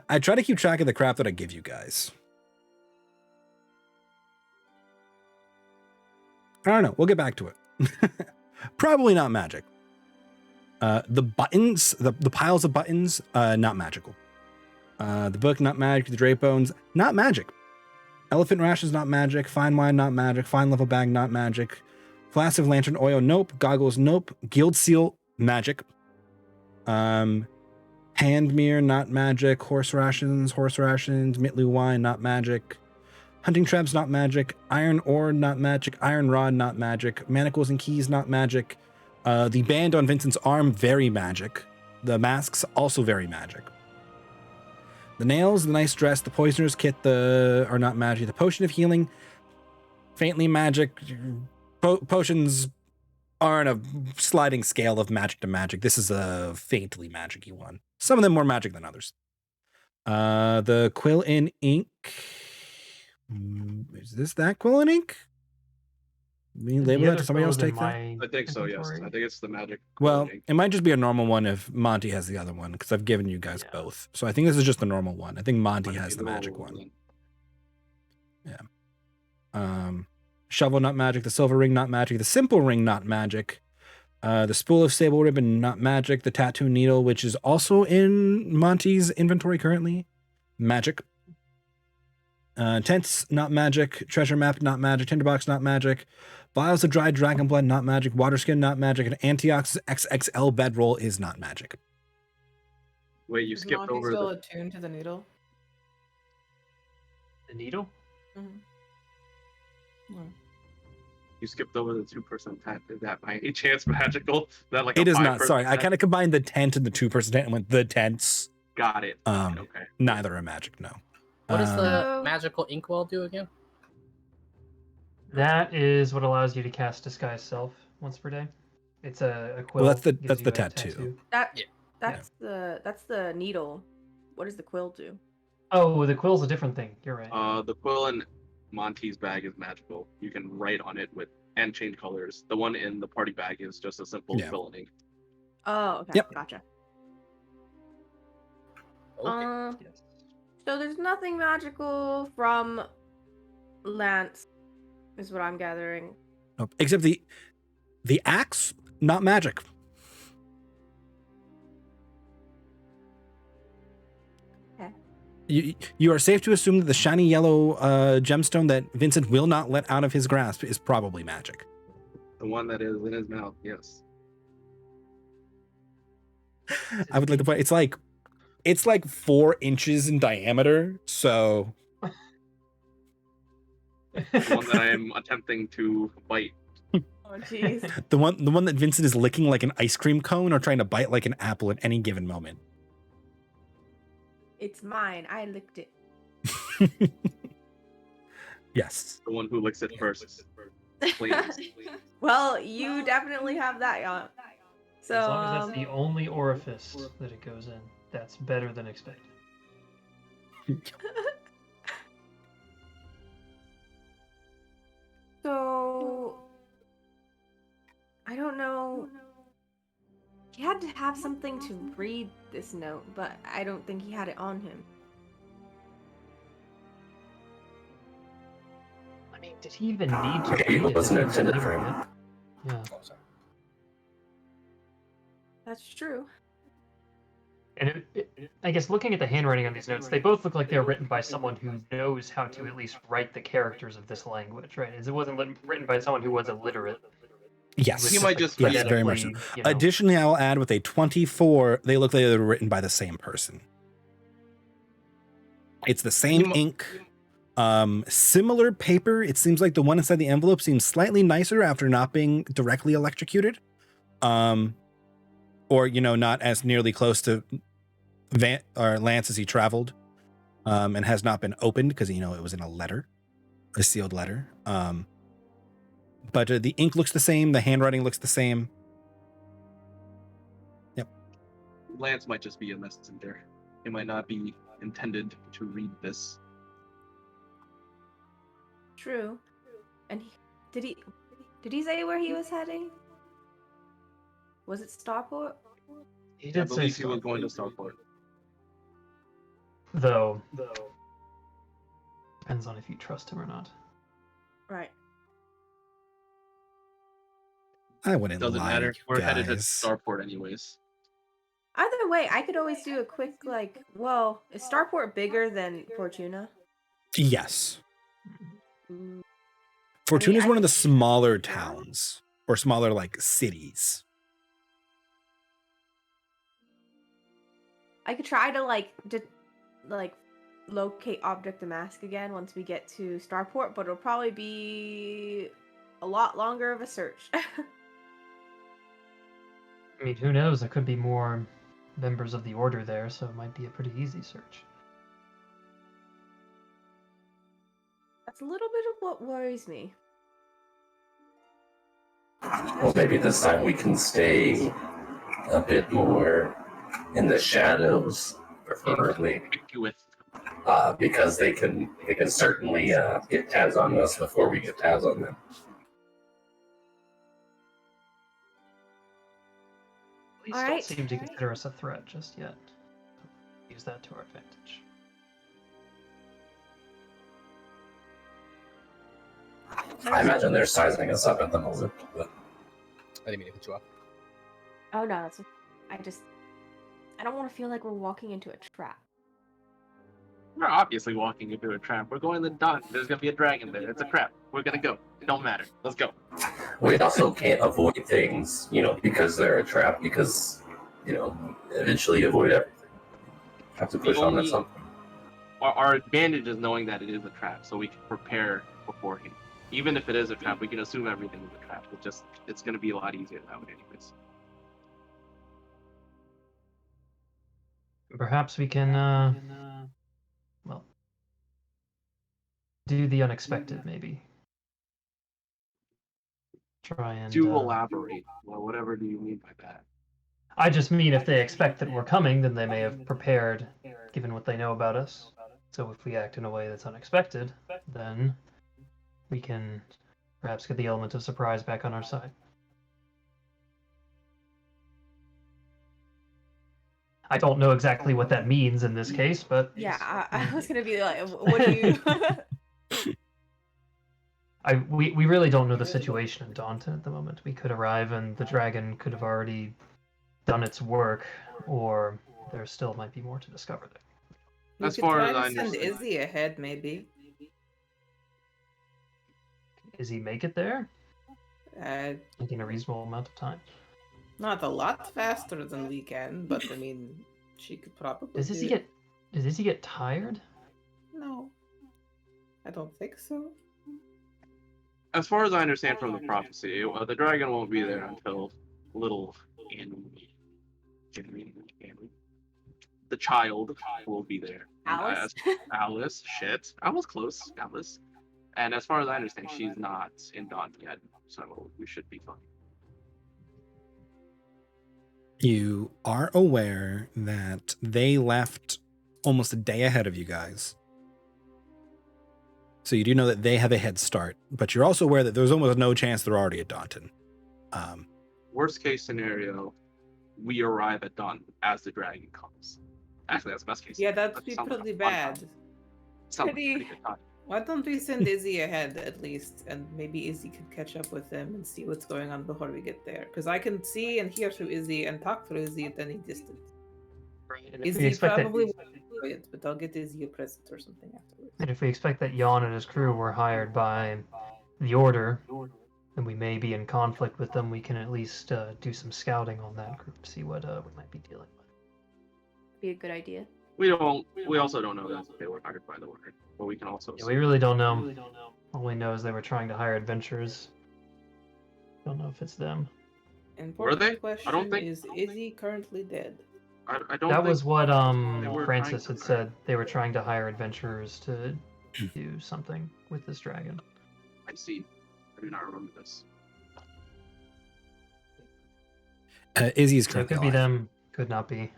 I try to keep track of the crap that I give you guys. I don't know. We'll get back to it. Probably not magic. The buttons, the piles of buttons, not magical. The book, not magic. The drape bones, not magic. Elephant rations, not magic. Fine wine, not magic. Fine level bag, not magic. Flask of lantern oil, nope. Goggles, nope. Guild seal, magic. Hand mirror, not magic. Horse rations, Mitley wine, not magic. Hunting traps, not magic. Iron ore, not magic. Iron rod, not magic. Manacles and keys, not magic. The band on Vincent's arm, very magic. The masks, also very magic. The nails, the nice dress, the poisoner's kit, are not magic. The potion of healing, faintly magic. Potions are on a sliding scale of magic to magic. This is a faintly magic-y one. Some of them more magic than others. The quill in ink. Is this that quill in ink? We label that? Did somebody else take that? I think so, yes. I think it's the magic. Well, it might just be a normal one if Monty has the other one, because I've given you guys both. So I think this is just the normal one. I think Monty has the magic one. Yeah. Shovel, not magic. The silver ring, not magic. The simple ring, not magic. The spool of sable ribbon, not magic. The tattoo needle, which is also in Monty's inventory currently, magic. Tents, not magic. Treasure map, not magic. Tinderbox, not magic. Vials of dried dragon blood, not magic. Water skin, not magic. And Antioch's XXL bedroll is not magic. Wait, you skipped Monty over still attuned to the needle? The needle? You skipped over the 2% tent. Is that by any chance magical? Is that like It a is not. 5% Sorry, I tent? kind of combined the tent and the 2% tent and went the tents. Got it. Okay. Neither are magic, no. What does the So- magical inkwell do again? That is what allows you to cast Disguise Self once per day. It's a quill. Well, that's the gives you a tattoo. That's the needle. What does the quill do? Oh, the quill's a different thing. You're right. The quill in Monty's bag is magical. You can write on it and change colors. The one in the party bag is just a simple quill and ink. Oh, okay. Yep. Gotcha. Okay. Yes. So there's nothing magical from Lance, is what I'm gathering. Nope. Except the axe, not magic. Okay. You are safe to assume that the shiny yellow gemstone that Vincent will not let out of his grasp is probably magic. The one that is in his mouth, yes. I would like to point. It's like 4 inches in diameter. So The one that I am attempting to bite. Oh, jeez. the one that Vincent is licking like an ice cream cone or trying to bite like an apple at any given moment. It's mine. I licked it. Yes. The one who licks it first. Please. Well, you definitely have that. So, as long as that's the only orifice that it goes in, that's better than expected. So, I don't know. He had to have something to read this note, but I don't think he had it on him. I mean, did he even need to He read it? wasn't He was intended for delivering him. it. Yeah. Oh, sorry. That's true. And I guess looking at the handwriting on these notes, they both look like they're written by someone who knows how to at least write the characters of this language, right? It wasn't written by someone who was illiterate. Yes. He might just Yes, very much so. you know. Additionally, I will add with a 24, they look like they were written by the same person. It's the same ink, similar paper. It seems like the one inside the envelope seems slightly nicer after not being directly electrocuted. Or, not as nearly close to Lance as he traveled, and has not been opened because, it was in a sealed letter. But the ink looks the same. The handwriting looks the same. Yep. Lance might just be a messenger. He might not be intended to read this. True. And did he say where he was heading? Was it Starport? He I did say believe he was Starport. going to Starport. Though, depends on if you trust him or not. Right. I wouldn't Doesn't lie, matter. you We're headed to guys. Starport anyways. Either way, I could always do a quick is Starport bigger than Fortuna? Yes. Mm, Fortuna is I one of the could- smaller towns or smaller cities. I could try to locate Object the Mask again once we get to Starport, but it'll probably be a lot longer of a search. I mean, who knows? There could be more members of the Order there, so it might be a pretty easy search. That's a little bit of what worries me. Well, maybe this time we can stay a bit more in the shadows, preferably, With because they can certainly get tabs on us before we get tabs on them. Police All don't right. seem to consider us a threat just yet. Use that to our advantage. I imagine they're sizing us up at the moment. But I didn't mean to cut you off. Oh no, that's. I don't want to feel like we're walking into a trap. we're obviously walking into a trap. We're going to the Dun. There's gonna be a dragon there. It's a trap. We're gonna go. It don't matter. Let's go. we also can't avoid things, because they're a trap. Because eventually avoid everything. Have to push on at something. Our advantage is knowing that it is a trap, so we can prepare beforehand. Even if it is a trap, we can assume everything is a trap. It's gonna be a lot easier that way, anyways. Perhaps we can, do the unexpected, maybe. Try and... To elaborate, well, whatever do you mean by that? I just mean if they expect that we're coming, then they may have prepared, given what they know about us. So if we act in a way that's unexpected, then we can perhaps get the element of surprise back on our side. I don't know exactly what that means in this case, but... Yeah, I was gonna be like, what do you... We really don't know the situation in Daunton at the moment. We could arrive and the dragon could have already done its work, or there still might be more to discover there. As far as I send understand. Izzy ahead, maybe. Does he make it there? Uh, In a reasonable amount of time? Not a lot faster than we can, but I mean, she could probably. Does Izzy get tired? No, I don't think so. As far as I understand from the prophecy, the dragon won't be there until little Henry. The child will be there. Alice? Alice, shit. I was close, Alice. And as far as I understand, she's not in Dawn yet, so we should be fine. You are aware that they left almost a day ahead of you guys. So you do know that they have a head start, but you're also aware that there's almost no chance they're already at Daunton. Worst case scenario, we arrive at Dawn as the dragon comes. Actually, that's best case. Yeah, scenario. that'd be sounds like pretty a fun bad. time. Sounds like a Pretty- pretty good time. Why don't we send Izzy ahead at least, and maybe Izzy could catch up with them and see what's going on before we get there? Because I can see and hear through Izzy and talk through Izzy at any distance. And if we Izzy expect probably that, won't enjoy it, but I'll get Izzy a present or something afterwards. and if we expect that Jan and his crew were hired by the Order, and we may be in conflict with them, we can at least do some scouting on that group, see what we might be dealing with. Be a good idea. We also don't know that they were hired by the Order, but we can also. Yeah, we really don't know. All we know is they were trying to hire adventurers. Don't know if it's them. Important they? I question don't think- is Izzy currently dead? I don't. That think was what they were Francis trying had to said. They were trying to hire adventurers to do something with this dragon. I see. I do not remember this. Izzy is So it currently could be alive. them, could not be.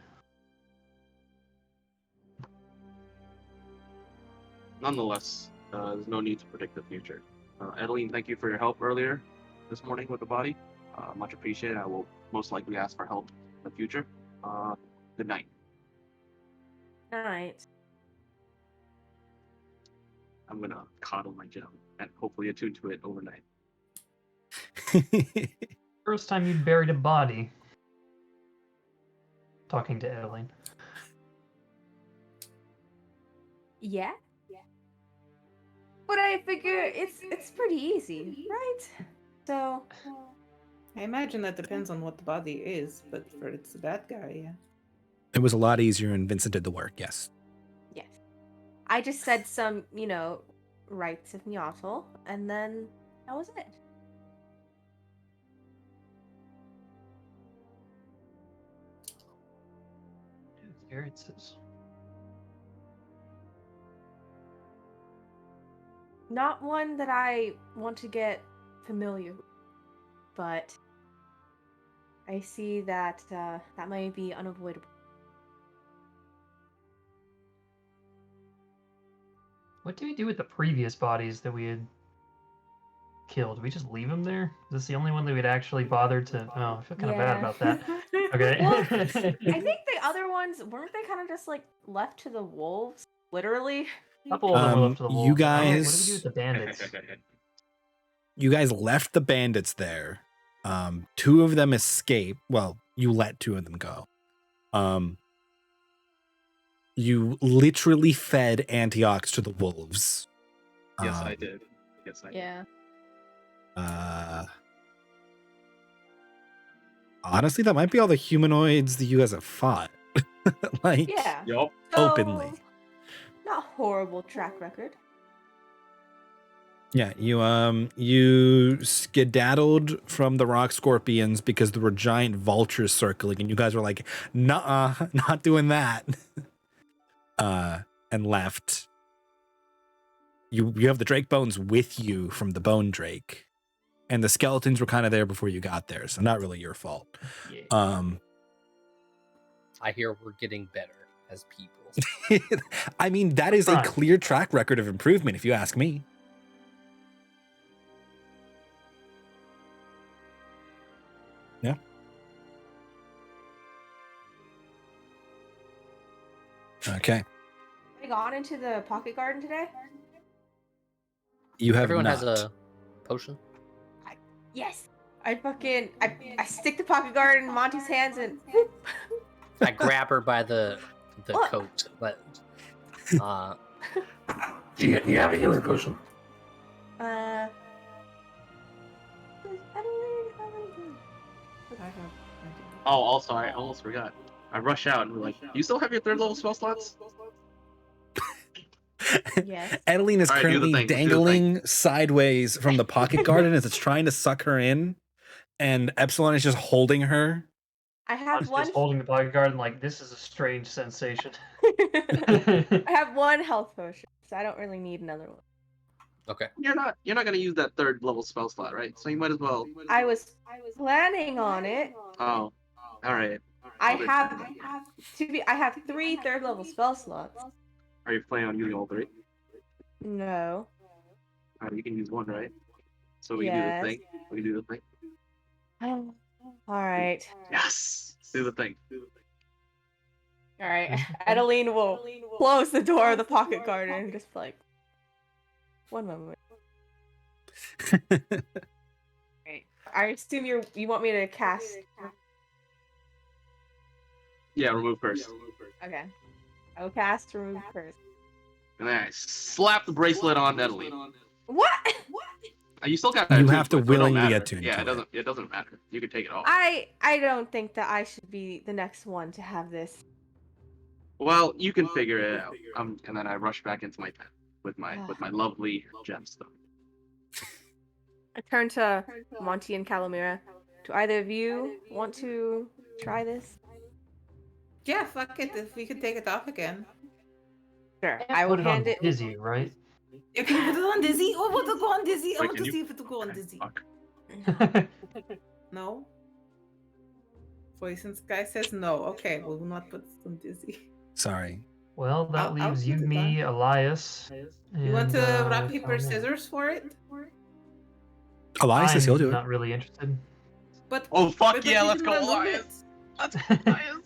Nonetheless, there's no need to predict the future. Edeline, thank you for your help earlier this morning with the body. Much appreciated. I will most likely ask for help in the future. Good night. Alright. I'm gonna coddle my gem and hopefully attune to it overnight. First time you buried a body. Talking to Edeline. Yeah? But I figure it's pretty easy, right? So I imagine that depends on what the body is, but for it's that guy, yeah. It was a lot easier and Vincent did the work, yes. yes. I just said some, rites of Nyatl, and then that was it. Experiences. Not one that I want to get familiar with, but I see that that might be unavoidable. What do we do with the previous bodies that we had killed? Do we just leave them there? Is this the only one that we'd actually bothered to... Oh, I feel kind of bad about that. Okay. Well, I think the other ones, weren't they kind of just like left to the wolves? Literally? A couple of them were left to the wolves. You What do we guys- do with the bandits? You guys left the bandits there. 2 of them escaped. Well, you let 2 of them go. You literally fed Antiochs to the wolves. Yes, I did. Yes, I did. Yeah. Honestly, that might be all the humanoids that you guys have fought. Like, Yeah. Yup. openly. So, not horrible track record. Yeah, you skedaddled from the rock scorpions because there were giant vultures circling, and you guys were like, "Nuh-uh, not doing that," and left. You have the drake bones with you from the bone drake, and the skeletons were kind of there before you got there, so not really your fault. Yeah. I hear we're getting better as people. I mean, that is a Right. clear track record of improvement, if you ask me. Yeah. Okay. Have I gone into the pocket garden today? You have Everyone not. has a potion. Yes. I stick the pocket garden in Monty's hands and whoop. I grab her by the What? coat. But, Do you have a healing potion? I Oh, also, I almost forgot. I rush out and we're like, "You still have your 3rd level spell slots?" Yes. Adeline is All right, do the currently thing, do the dangling sideways from the pocket garden as it's trying to suck her in, and Epsilon is just holding her. I I'm have just one. holding the pocket garden like, this is a strange sensation. I have one health potion, so I don't really need another one. okay. You're not gonna use that 3rd level spell slot, right? So you might as well. I was planning on it. Oh, all right. I Other- have 3 3rd level spell slots. Are you planning on using all 3? No. You can use 1, right? So we Yes. can do the thing. We can do the thing. All right. Yes. Do the thing. All right. Adeline will close the door of the pocket garden and just like, one moment. Right. I assume you want me to cast. Yeah, remove first. Okay. I will cast remove first. And then I slap the bracelet on Adeline. What? You still got. You that have to too, but it don't willingly matter. attune Yeah, to it doesn't matter. You can take it off. I don't think that I should be the next one to have this. Well, you can figure it out. And then I rush back into my tent with my lovely gemstone. I turn to Monty and Calamira. Do either of you want to try this? Yeah, fuck it. If we could take it off again. Sure. I will Put it on hand it. Dizzy, right? Yeah, can you put it on Dizzy? Oh, want to go on Dizzy? I Wait, want can to you- see if it'll go on Okay, Dizzy. fuck. No? Voice in Sky says no. Okay, we will not put it on Dizzy. Sorry. Well, that I'll leaves you, put it me, Elias. You want and, to rock, Calamira. paper, scissors for it? Elias says he'll do it. Not really interested. But Oh fuck but yeah! we Let's can go, remove Elias. it. Let's go, Elias.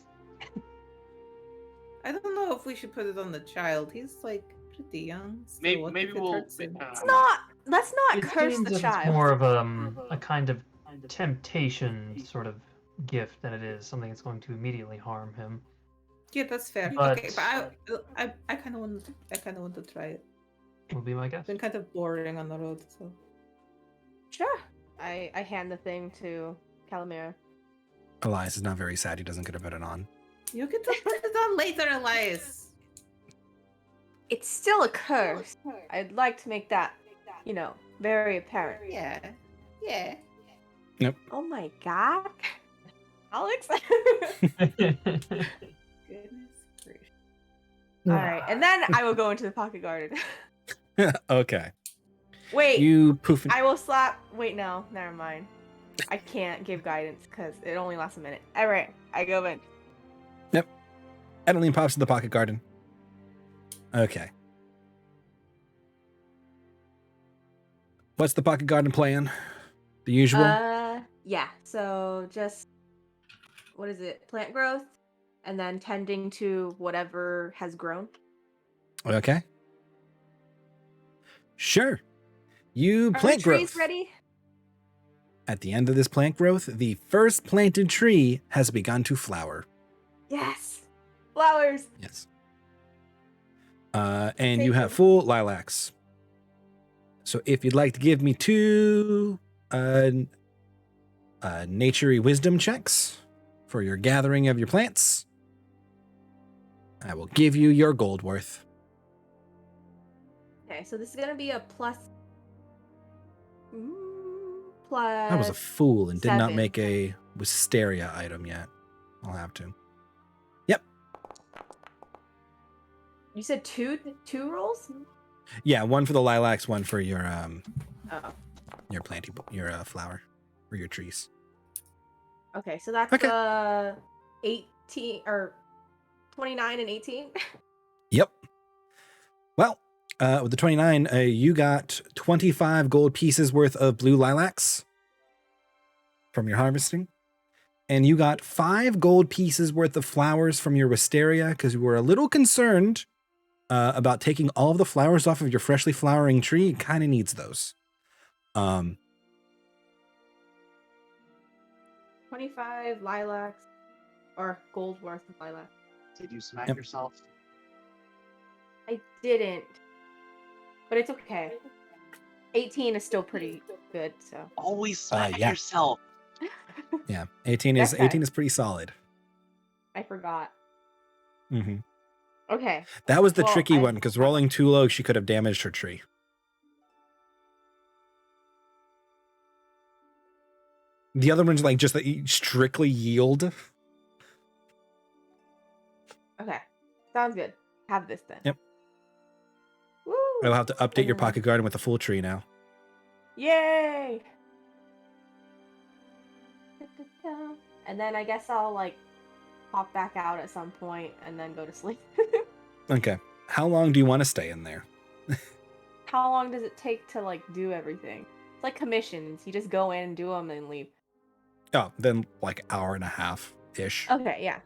I don't know if we should put it on the child. He's like pretty young. So Maybe what maybe if it we'll. hurts him? Let's not It curse seems the if child. It's more of a kind of temptation sort of gift than it is something that's going to immediately harm him. Yeah, that's fair. But- Okay, but I kind of want to try it. Will be my guess. It's been kind of boring on the road, so. Sure. I hand the thing to Calamira. Elias is not very sad he doesn't get to put it on. You get to put it on later, Elias. it's still a curse. I'd like to make that, very apparent. Yeah. Yeah. Oh my god. Alex? Goodness gracious. Alright, and then I will go into the pocket garden. Okay. Wait, You poof. I will slap. Wait, no, never mind. I can't give guidance because it only lasts a minute. Alright, I go in. Adeline pops to the pocket garden. Okay. What's the pocket garden plan? The usual? Yeah, so just, what is it? Plant growth, and then tending to whatever has grown. Okay. Sure. You Are plant the trees growth. ready? At the end of this plant growth, the first planted tree has begun to flower. Yes! Flowers! Yes. And you have full lilacs. So if you'd like to give me 2 nature-y wisdom checks for your gathering of your plants, I will give you your gold worth. Okay, so this is gonna be a plus. Plus. I was a fool and did not 7. make a wisteria item yet. I'll have to. Yep. You said two rolls? Yeah, 1 for the lilacs, 1 for your Oh. your planting, your flower, or your trees. Okay, so that's Okay. 18 or 29 and 18. Yep. Well, with the 29, you got 25 gold pieces worth of blue lilacs from your harvesting. And you got 5 gold pieces worth of flowers from your wisteria because you were a little concerned about taking all of the flowers off of your freshly flowering tree. It kind of needs those. 25 lilacs or gold worth of lilacs. Did you smack Yep. yourself? I didn't. But it's okay. 18 is still pretty good, so. Always smack yeah. yourself. Yeah, 18 is Okay. 18 is pretty solid. I forgot. Mm-hmm. Okay. That was the Well, tricky one because rolling too low, she could have damaged her tree. The other one's like just strictly yield. Okay. Sounds good. Have this then. Yep. Woo! I'll have to update your Mhm. pocket garden with a full tree now. Yay! And then I guess I'll pop back out at some point and then go to sleep. Okay. How long do you want to stay in there? How long does it take to do everything? It's like commissions. You just go in and do them and leave. Oh, then like hour and a half ish. Okay, yeah.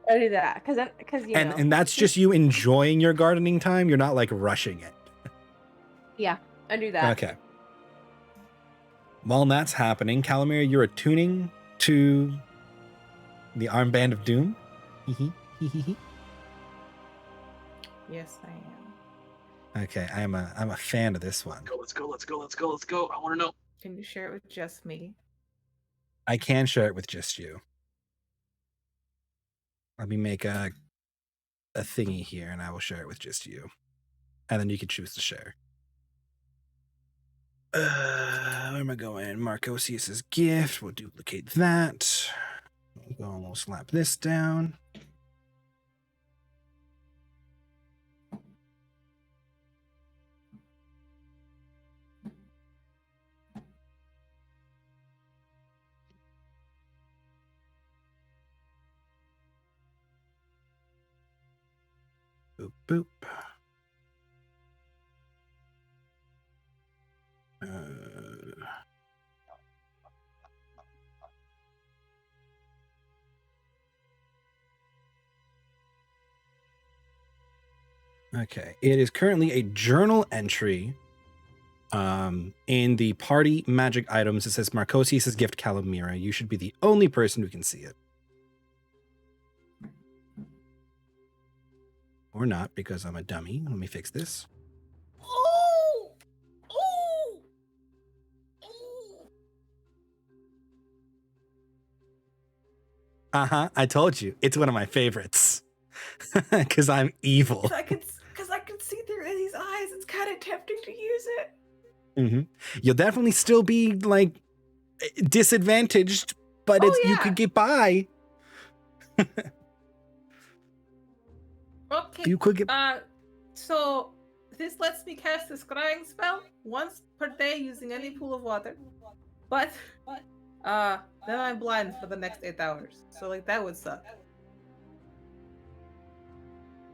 I'll do that because you know. And that's just you enjoying your gardening time. You're not like rushing it. Yeah, I do that. Okay. While that's happening, Calamir, you're attuning to the armband of doom. Yes, I am. Okay, I'm a fan of this one. Let's go. I want to know. Can you share it with just me? I can share it with just you. Let me make a thingy here, and I will share it with just you. And then you can choose to share. Where am I going? Marcosius's gift. We'll duplicate that. We'll go and we'll slap this down. Boop, boop. Okay, it is currently a journal entry in the party magic items. It says Marcosius's gift, Calamira. You should be the only person who can see it. Or not, because I'm a dummy. Let me fix this. Uh-huh, I told you. It's one of my favorites. Because I'm evil. Because to use it. You'll definitely still be like disadvantaged, but you could get by. Okay. You could get. So this lets me cast a scrying spell once per day using any pool of water. But then I'm blind for the next 8 hours. So like that would suck.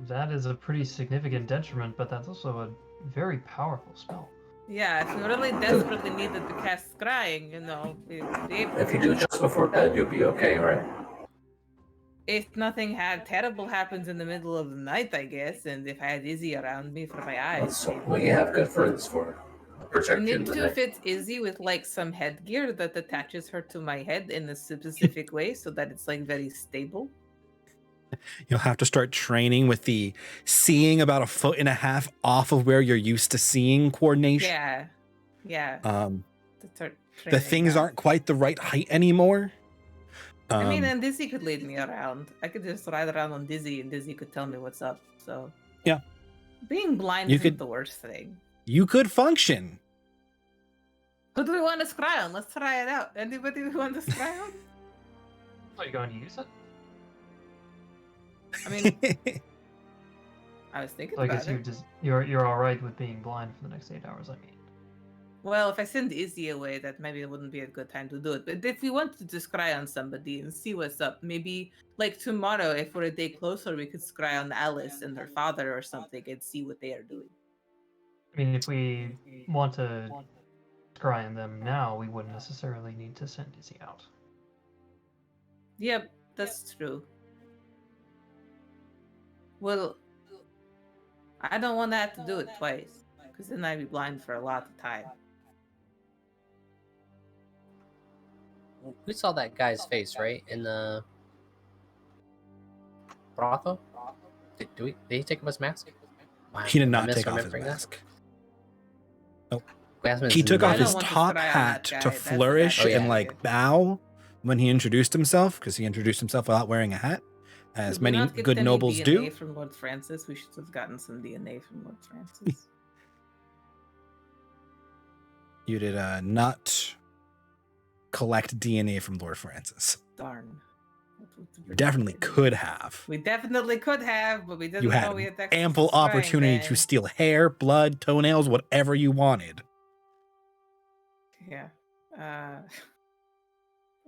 That is a pretty significant detriment, but that's also a very powerful spell. Yeah, if you really desperately needed to cast scrying, you know, we'd be able If you do it just before bed, you'll be okay, right? if nothing terrible happens in the middle of the night, I guess, and if I had Izzy around me for my eyes. That's what you have good friends for. Protect I you in need the to night. fit Izzy with like some headgear that attaches her to my head in a specific way so that it's like very stable. You'll have to start training with the seeing about 1.5 feet off of where you're used to seeing coordination. Yeah. The things aren't quite the right height anymore. I mean, and Dizzy could lead me around. I could just ride around on Dizzy, and Dizzy could tell me what's up. So yeah, being blind isn't the worst thing. You could function. Who do we want to scry on? Let's try it out. Anybody who want to scry on? Are you going to use it? I mean, I was thinking about it. I guess you're all right with being blind for the next 8 hours. I mean. Well, if I send Izzy away, that maybe it wouldn't be a good time to do it. But if we wanted to scry on somebody and see what's up, maybe like tomorrow, if we're a day closer, we could scry on Alice and her father or something and see what they are doing. I mean, if we want to scry on them now, we wouldn't necessarily need to send Izzy out. Yep, that's true. Well, I don't want to have to do it twice, because then I'd be blind for a lot of time. We saw that guy's face, right? In the brothel? Did he take off his mask? Wow, He did not take off his mask. Nope. Jasmine's He took not- off his top hat to flourish and like bow when he introduced himself, because he introduced himself without wearing a hat, as Did we many not get good any nobles DNA do. from Lord Francis? We should have gotten some DNA from Lord Francis. You did not collect DNA from Lord Francis. Darn. You definitely could have. We definitely could have, but we didn't You know had we had access ample to scrying opportunity to then. steal hair, blood, toenails, whatever you wanted. Yeah.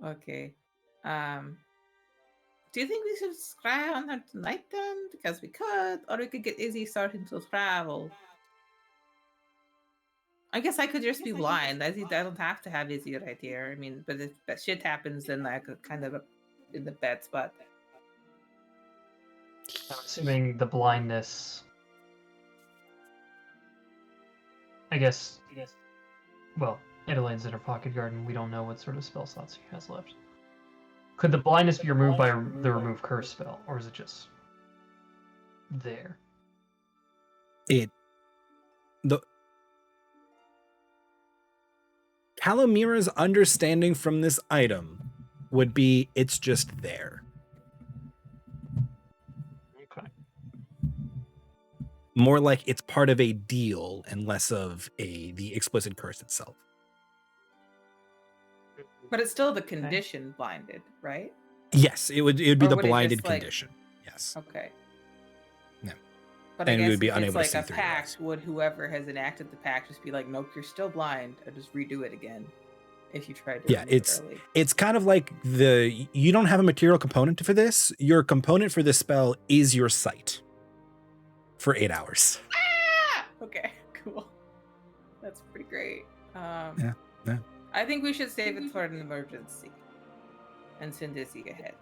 Okay. Do you think we should scry on her tonight then? Because we could, or we could get Izzy starting to travel. I guess I could just be blind. I don't have to have Izzy right here. I mean, but if that shit happens, then I could kind of in the bad spot. I'm assuming the blindness. I guess. Well, Adelaide's in her pocket garden. We don't know what sort of spell slots she has left. Could the blindness be removed by the remove curse spell, or is it just there? Calamira's understanding from this item would be it's just there. Okay. More like it's part of a deal and less of the explicit curse itself. But it's still the condition blinded, right? Yes, it would be Or the would it blinded just, like- condition. Yes. Okay. Yeah. But And I we guess would be if unable to it's see like a through your pact, eyes. would whoever has enacted the pact just be like, nope, you're still blind, or just redo it again if you try to Yeah, remove it early? it's kind of like you don't have a material component for this. Your component for this spell is your sight for 8 hours. Ah! Okay, cool. That's pretty great. Yeah. I think we should save it for an emergency and send Izzy ahead.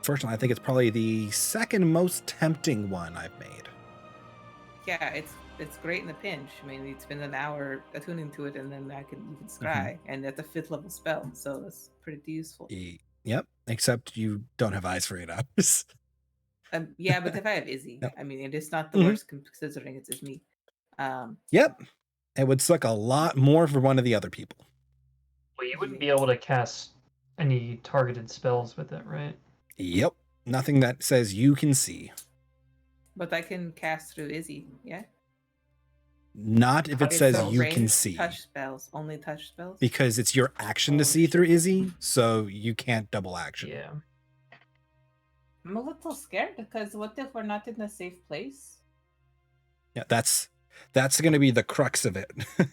Fortunately, I think it's probably the second most tempting one I've made. Yeah, it's great in a pinch. I mean, you'd spend an hour attuning to it, and then you can scry, and that's a 5th level spell, so that's pretty useful. Yep, except you don't have eyes for 8 hours. Yeah, but if I have Izzy, No. I mean, it is not the Mhm. worst considering it's just me. Yep, it would suck a lot more for one of the other people. Well, you wouldn't be able to cast any targeted spells with it, right? Yep, nothing that says you can see. But I can cast through Izzy, yeah? Not if it Okay, says so you can ranged see. touch spells, only touch spells. Because it's your action to Holy see through shit. Izzy, so you can't double action. Yeah. I'm a little scared because what if we're not in a safe place? Yeah, that's going to be the crux of it. I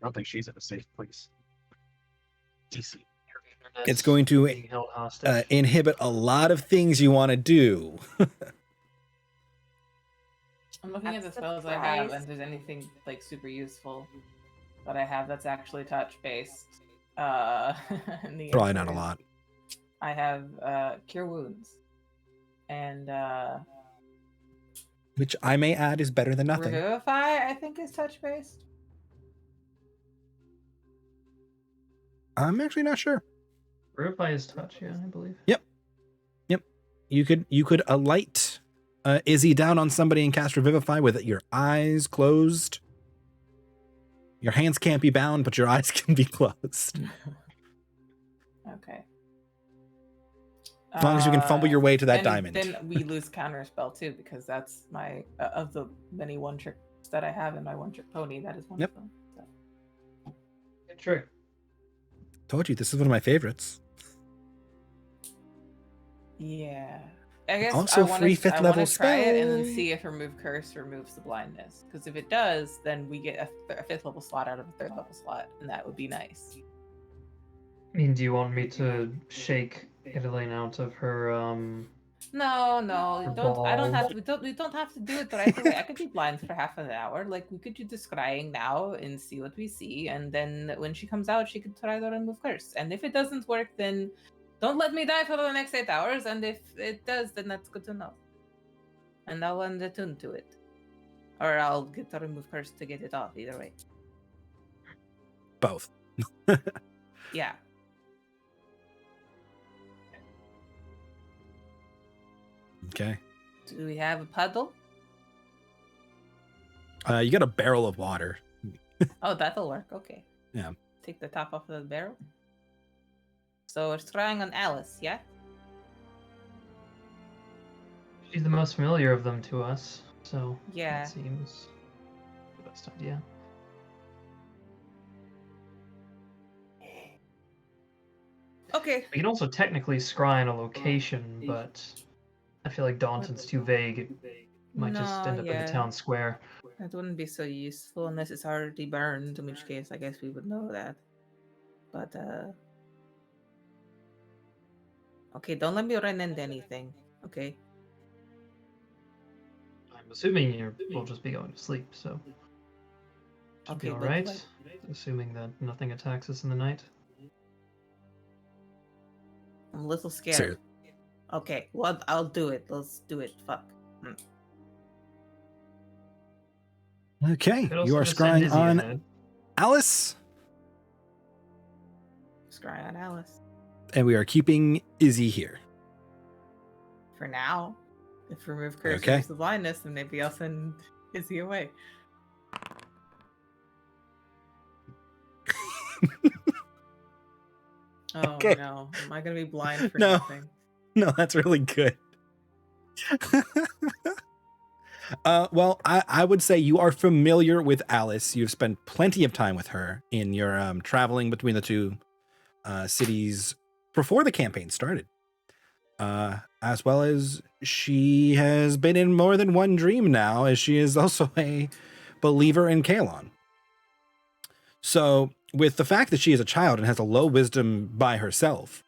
don't think she's in a safe place. DC. It's going to being held hostage. inhibit a lot of things you want to do. I'm looking at the That's spells I have, surprise. and if there's anything like super useful that I have that's actually touch based. And the Probably answer not a is lot. I have cure wounds, and Which I may add is better than nothing. revivify. I think is touch based. I'm actually not sure. Revivify is touch, yeah, I believe. Yep. You could alight Izzy down on somebody and cast Revivify with your eyes closed. Your hands can't be bound, but your eyes can be closed. Okay. As long as you can fumble your way to that diamond. Then we lose counter spell too, because that's my of the many one tricks that I have in my one trick pony. That is one Yep. of them. So. Good trick. Told you, this is one of my favorites. Yeah. I guess Also, I wanna, free fifth I level wanna try it and then spell. see if remove curse removes the blindness. Because if it does, then we get a fifth level slot out of a third level slot, and that would be nice. I mean, do you want me to shake Italy out of her No, don't. I don't Ball. have to. We don't have to do it. But I think I could be blind for half an hour. Like we could do the scrying now and see what we see, and then when she comes out, she could try to remove curse. And if it doesn't work, then don't let me die for the next 8 hours. And if it does, then that's good to know. And I'll attune to it, or I'll get to remove curse to get it off. Either way. Both. Yeah. Okay. Do we have a puddle? You got a barrel of water. Oh, that'll work. Okay. Yeah. Take the top off of the barrel. So we're scrying on Alice, yeah? She's the most familiar of them to us, so Yeah. that seems the best idea. Okay. We can also technically scry on a location, but I feel like Daunton's too vague. It might just No, end up in yeah. the town square. That wouldn't be so useful unless it's already burned, in which case I guess we would know that. But okay, don't let me run into anything. Okay. I'm assuming we'll just be going to sleep, so should Okay, be all but, right. like- Assuming that nothing attacks us in the night. I'm a little scared. Ser- Okay, well I'll do it. Let's do it. Fuck. Okay. Could also You are just send scrying Izzy on ahead. Alice, Scry on Alice. and we are keeping Izzy here. For now. If remove curse Okay. removes the blindness, then maybe I'll send Izzy away. Oh Okay. no. Am I gonna be blind for No. nothing? No, that's really good. Well, I would say you are familiar with Alice. You've spent plenty of time with her in your traveling between the two cities before the campaign started. As well as she has been in more than one dream now, as she is also a believer in Kalon. So, with the fact that she is a child and has a low wisdom by herself,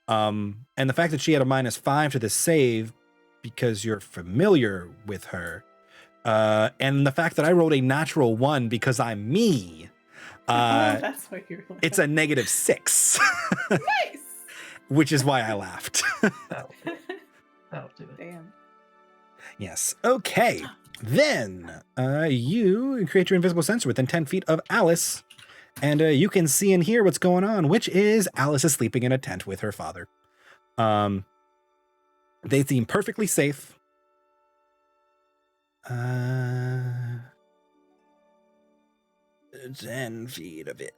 and the fact that she had a -5 to this save because you're familiar with her, and the fact that I rolled a natural 1 because I'm me, That's what you're like. it's a -6, nice. which is why I laughed. That'll do it. Damn. Yes. Okay. Then you create your invisible sensor within 10 feet of Alice, and you can see and hear what's going on, which is Alice is sleeping in a tent with her father. They seem perfectly safe. 10 feet of it.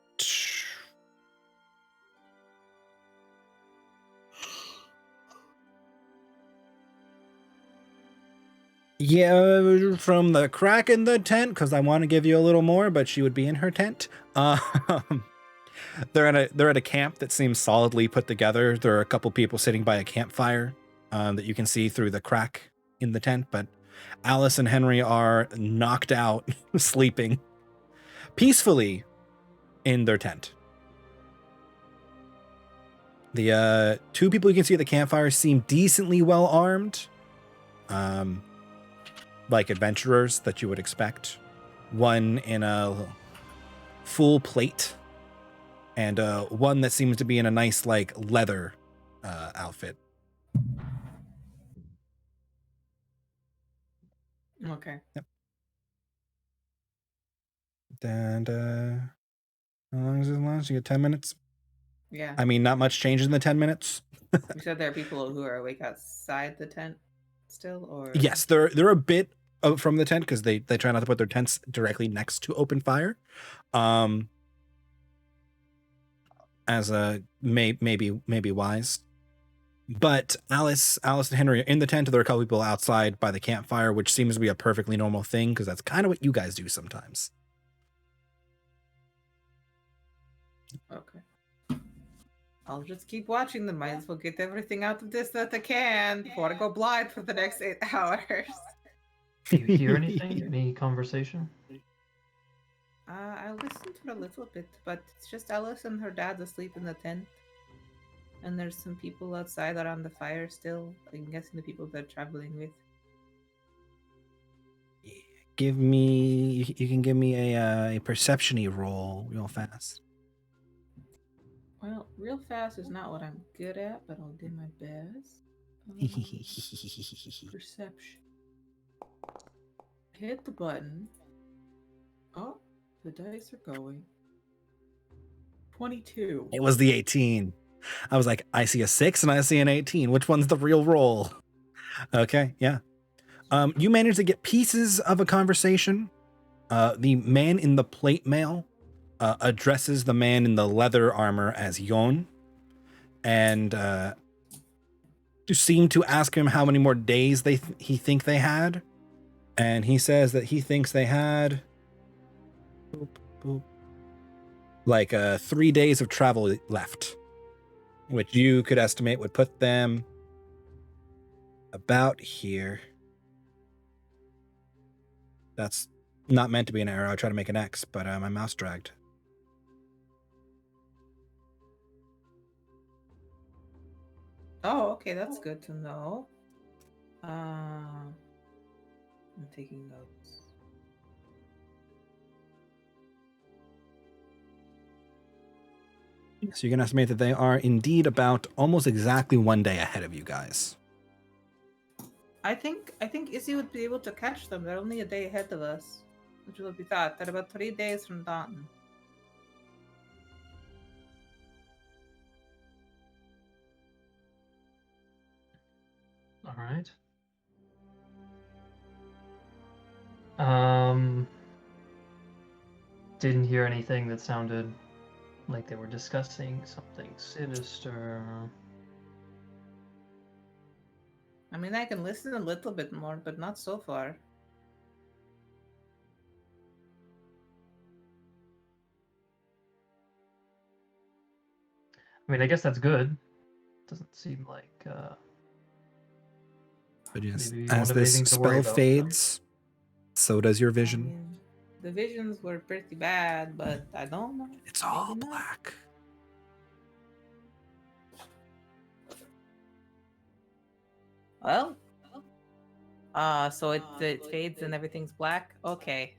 Yeah, from the crack in the tent, because I want to give you a little more, but she would be in her tent. They're at a camp that seems solidly put together. There are a couple people sitting by a campfire that you can see through the crack in the tent, but Alice and Henry are knocked out, sleeping peacefully in their tent. The two people you can see at the campfire seem decently well armed, like adventurers that you would expect. One in a full plate, and one that seems to be in a nice like leather outfit. Okay. Yep. And how long does it last? You get 10 minutes? Yeah. I mean, not much changes in the 10 minutes. You said there are people who are awake outside the tent still, or Yes, they're a bit from the tent because they try not to put their tents directly next to open fire. As a maybe wise. But Alice and Henry are in the tent. There are a couple people outside by the campfire, which seems to be a perfectly normal thing because that's kind of what you guys do sometimes. Okay. I'll just keep watching them. Might as well get everything out of this that I can before I go blind for the next 8 hours. Do you hear anything? Any conversation? I listened to a little bit, but it's just Alice and her dad asleep in the tent. And there's some people outside around the fire still. I'm guessing the people they're traveling with. You can give me a perception-y roll real fast. Well, real fast is not what I'm good at, but I'll do my best. Perception. Hit the button. Oh, the dice are going. 22. It was the 18. I was like, I see a 6 and I see an 18. Which one's the real roll? Okay, yeah. You managed to get pieces of a conversation. The man in the plate mail addresses the man in the leather armor as Yon, and seem to ask him how many more days he think they had, and he says that he thinks they had like 3 days of travel left, which you could estimate would put them about here. That's not meant to be an arrow. I tried to make an X, but my mouse dragged. Oh, okay, that's good to know. I'm taking notes. So you can estimate that they are indeed about almost exactly 1 day ahead of you guys. I think Izzy would be able to catch them. They're only a day ahead of us, which will be thought. They're about 3 days from dawn. All right. Didn't hear anything that sounded like they were discussing something sinister. I mean, I can listen a little bit more, but not so far. I mean, I guess that's good. Doesn't seem like But yes, maybe as one of this anything to worry spell about. fades, so does your I vision. mean, the visions were pretty bad, but I don't know. It's all Maybe not. black. Well, so it fades and everything's black. Okay.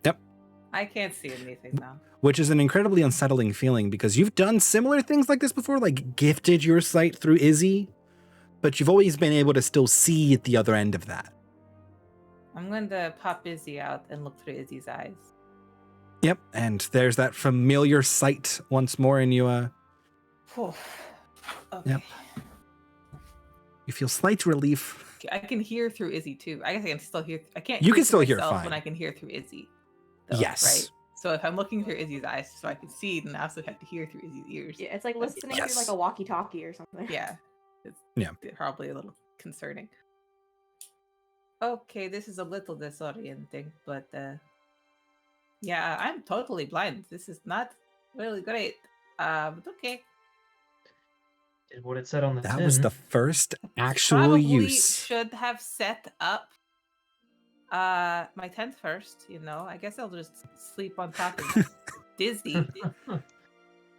Yep. I can't see anything now. Which is an incredibly unsettling feeling because you've done similar things like this before, like gifted your sight through Izzy, but you've always been able to still see at the other end of that. I'm going to pop Izzy out and look through Izzy's eyes. Yep, and there's that familiar sight once more, and you Okay. Yep. You feel slight relief. I can hear through Izzy too. I guess I can still hear. I can't. You can through still hear myself fine. when I can hear through Izzy. Though, Yes. Right. So if I'm looking through Izzy's eyes, so I can see, then I also have to hear through Izzy's ears. Yeah, it's like listening Yes. through like a walkie-talkie or something. Yeah. It's Yeah. probably a little concerning. Okay, this is a little disorienting, but yeah, I'm totally blind. This is not really great. But okay. Did what it said on the That tin. was the first actual Probably use. should have set up my tent first, you know. I guess I'll just sleep on top of Dizzy.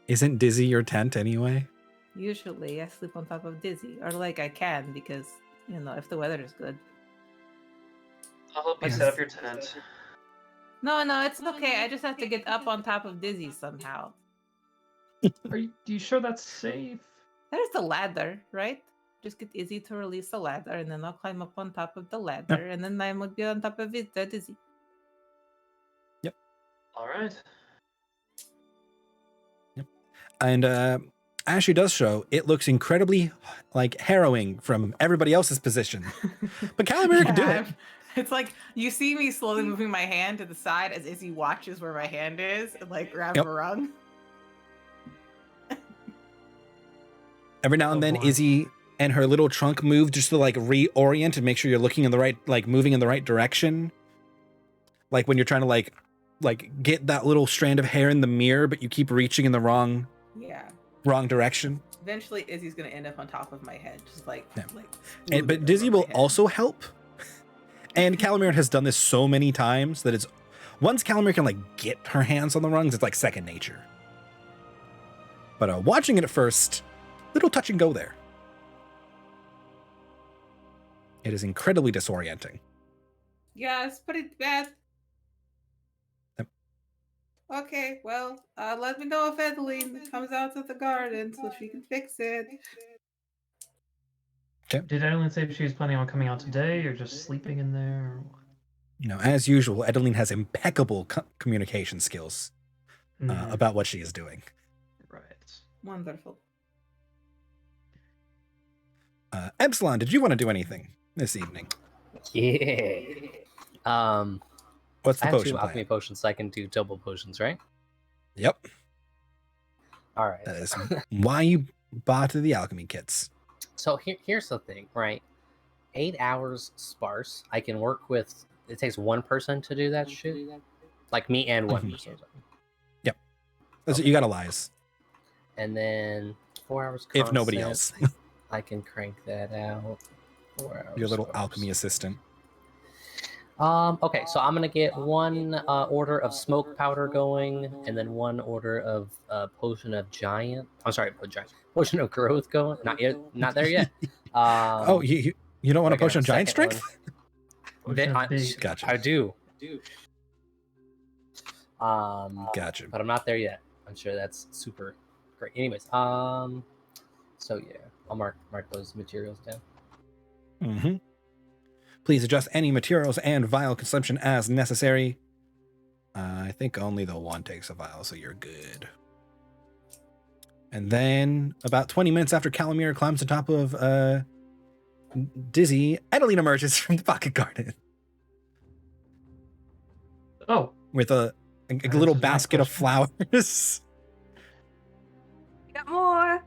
Isn't Dizzy your tent anyway? Usually I sleep on top of Dizzy. Or like I can because, you know, if the weather is good. I'll help you set up your tent. No, it's okay. I just have to get up on top of Dizzy somehow. Are you sure that's safe? There's the ladder, right? Just get Izzy to release the ladder, and then I'll climb up on top of the ladder, and then I would be on top of it, Dizzy. Yep. All right. Yep. And as she does so, it looks incredibly like harrowing from everybody else's position. But Calamari can do it. It's like you see me slowly moving my hand to the side as Izzy watches where my hand is and like grab a rung. Every now and then, Izzy and her little trunk move just to like reorient and make sure you're looking in the right, like moving in the right direction. Like when you're trying to like get that little strand of hair in the mirror, but you keep reaching in the wrong direction. Eventually, Izzy's gonna end up on top of my head, just like. But Dizzy will also help. And Calamari has done this so many times that it's once Calamari can like get her hands on the rungs, it's like second nature. But watching it at first, little touch and go there. It is incredibly disorienting. Yeah, it's pretty bad. Yep. Okay, well, let me know if Adeline comes out to the garden so she can fix it. Okay. Did Adeline say if she was planning on coming out today or just sleeping in there? Or what? You know, as usual, Adeline has impeccable communication skills about what she is doing. Right. Wonderful. Epsilon, did you want to do anything this evening? Yeah. What's the I have potion two plan? alchemy potions, so I can do double potions, right? Yep. All right. That is why you bought the alchemy kits. So here's the thing, right? 8 hours sparse. I can work with. It takes one person to do that shit. Like me and one person. Yep. So Okay. you got Elias. And then 4 hours. If nobody constant. else. I can crank that out. 4 hours. Your little sparse. alchemy assistant. Okay, so I'm gonna get one order of smoke powder going, and then one order of potion of giant. I'm sorry, potion of growth going. Not yet, not there yet. Oh, you don't want a potion of giant strength? Gotcha. I do. Gotcha. But I'm not there yet. I'm sure that's super great. Anyways, so yeah, I'll mark those materials down. Mm-hmm. Please adjust any materials and vial consumption as necessary. I think only the one takes a vial, so you're good. And then, about 20 minutes after Calamir climbs on top of Dizzy, Adeline emerges from the pocket garden. Oh. With a little basket of flowers. Got more.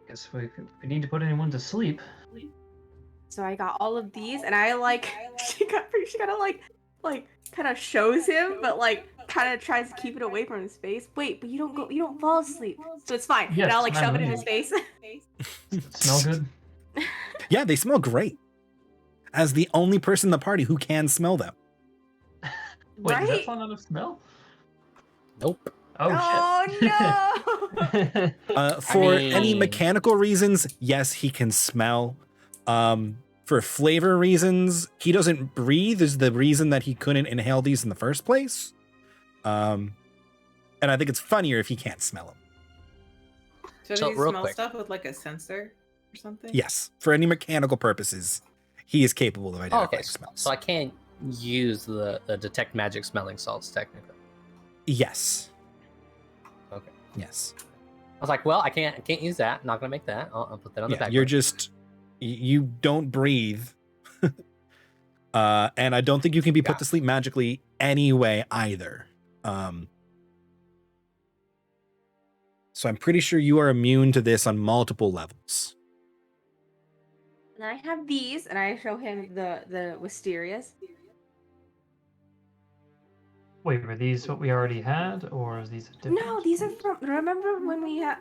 Guess we need to put anyone to sleep. So I got all of these, and I like she kind of like kind of shows him, but like kind of tries to keep it away from his face. Wait, but you don't fall asleep, so it's fine. Yes, and I'll like shove it in his face. Smell good? Yeah, they smell great. As the only person in the party who can smell them. Wait, right? does that sound out of smell? Nope. Oh no! For any mechanical reasons, yes, he can smell. For flavor reasons, he doesn't breathe is the reason that he couldn't inhale these in the first place. And I think it's funnier if he can't smell them. Should he smell stuff with like a sensor or something? Yes, for any mechanical purposes, he is capable of identifying smells. So I can't use the detect magic smelling salts technically. Yes. Okay. Yes. I was like, well, I can't use that. I'm not gonna make that. I'll put that on the back. You're just you don't breathe. And I don't think you can be put to sleep magically anyway either. So I'm pretty sure you are immune to this on multiple levels. And I have these, and I show him the wisterias. Wait, were these what we already had, or is these different? No, these are from. Remember when we had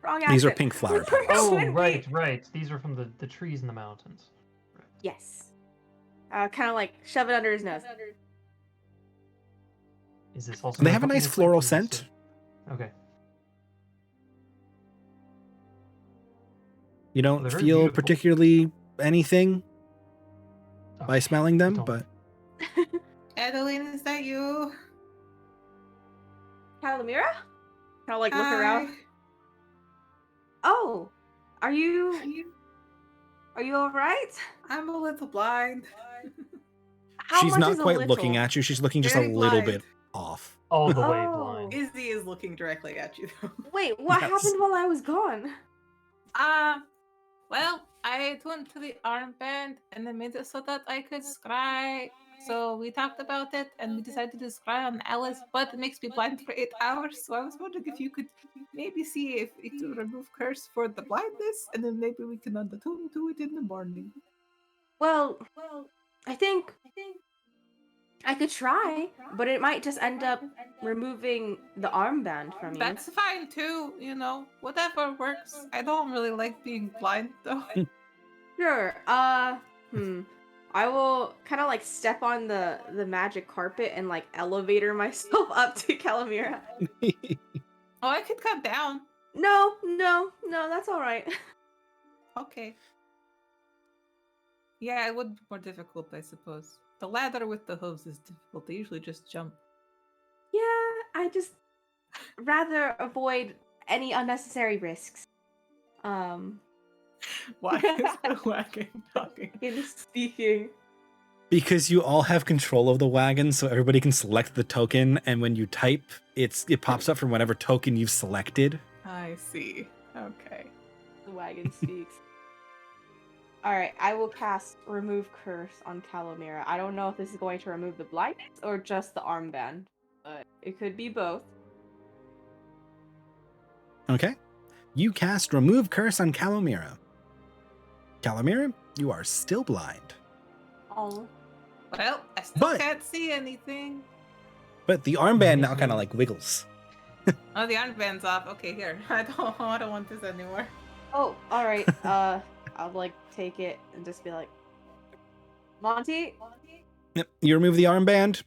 wrong accent. These are pink flower petals. Oh, When we- right. These are from the trees in the mountains. Right. Yes. Kind of like shove it under his nose. Is this also? They gonna have a put me nice to sleep, floral or is this scent. Okay. You don't They're very feel beautiful. particularly anything by Okay, smelling them, don't- but Adeline, is that you? Calamira? Kind of like look around. Oh, are you all right? I'm a little blind. How she's much not is a quite little? looking at you. She's looking just a Very little blind. bit off. All the way Oh. blind. Izzy is looking directly at you, though. Wait, what Yes. happened while I was gone? Well, I went to the armband and I made it so that I could scry. So we talked about it and we decided to scry on Alice, but it makes me blind for 8 hours. So I was wondering if you could maybe see if it could remove curse for the blindness, and then maybe we can attune to it in the morning. Well, I think I could try, but it might just end up removing the armband from you. That's fine too, whatever works. I don't really like being blind though. Sure. I will kind of like step on the magic carpet and like elevator myself up to Calamira. Oh, I could come down. No, that's all right. Okay. Yeah, it would be more difficult, I suppose. The ladder with the hooves is difficult. They usually just jump. Yeah, I just rather avoid any unnecessary risks. Why is the wagon talking? In speaking. Because you all have control of the wagon, so everybody can select the token, and when you type, it pops up from whatever token you've selected. I see. Okay. The wagon speaks. Alright, I will cast Remove Curse on Calamira. I don't know if this is going to remove the blindness or just the armband, but it could be both. Okay. You cast Remove Curse on Calamira. Calamira, you are still blind. Oh. Well, I still But- can't see anything. But the armband now kind of like wiggles. Oh, the armband's off. Okay, here. I don't want this anymore. Oh, alright. I'll like take it and just be like, Monty? Yep. You remove the armband.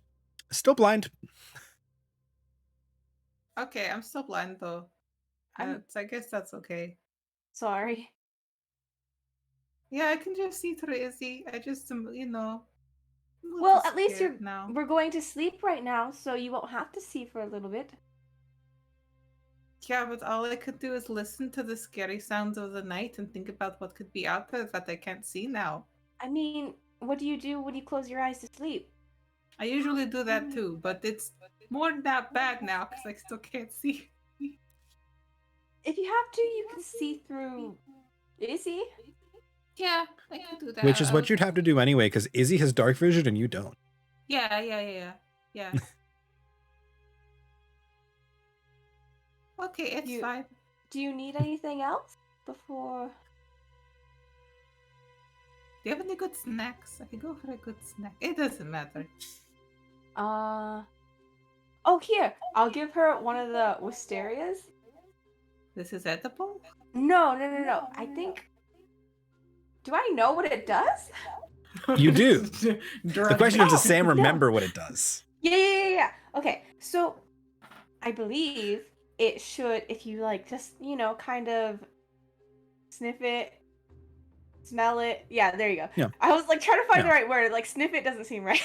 Still blind. Okay, I'm still blind though. I guess that's okay. Sorry. Yeah, I can just see through Izzy. I just, a little Well, at least scared now. we're going to sleep right now, so you won't have to see for a little bit. Yeah, but all I could do is listen to the scary sounds of the night and think about what could be out there that I can't see now. I mean, what do you do when you close your eyes to sleep? I usually do that too, but it's more not bad now because I still can't see. If you have to, you can see through Izzy. Yeah, I can do that. Which is what you'd have to do anyway, because Izzy has dark vision and you don't. Yeah. Okay, it's fine. Do you need anything else before? Do you have any good snacks? I could go for a good snack. It doesn't matter. Oh, here. I'll give her one of the wisterias. This is edible? No. I think. Do I know what it does? You do. The question is, does Sam remember what it does? Yeah. Okay, so I believe it should, if you like, just kind of sniff it, smell it. Yeah, there you go. Yeah. I was like trying to find the Yeah. right word. Like sniff it doesn't seem right.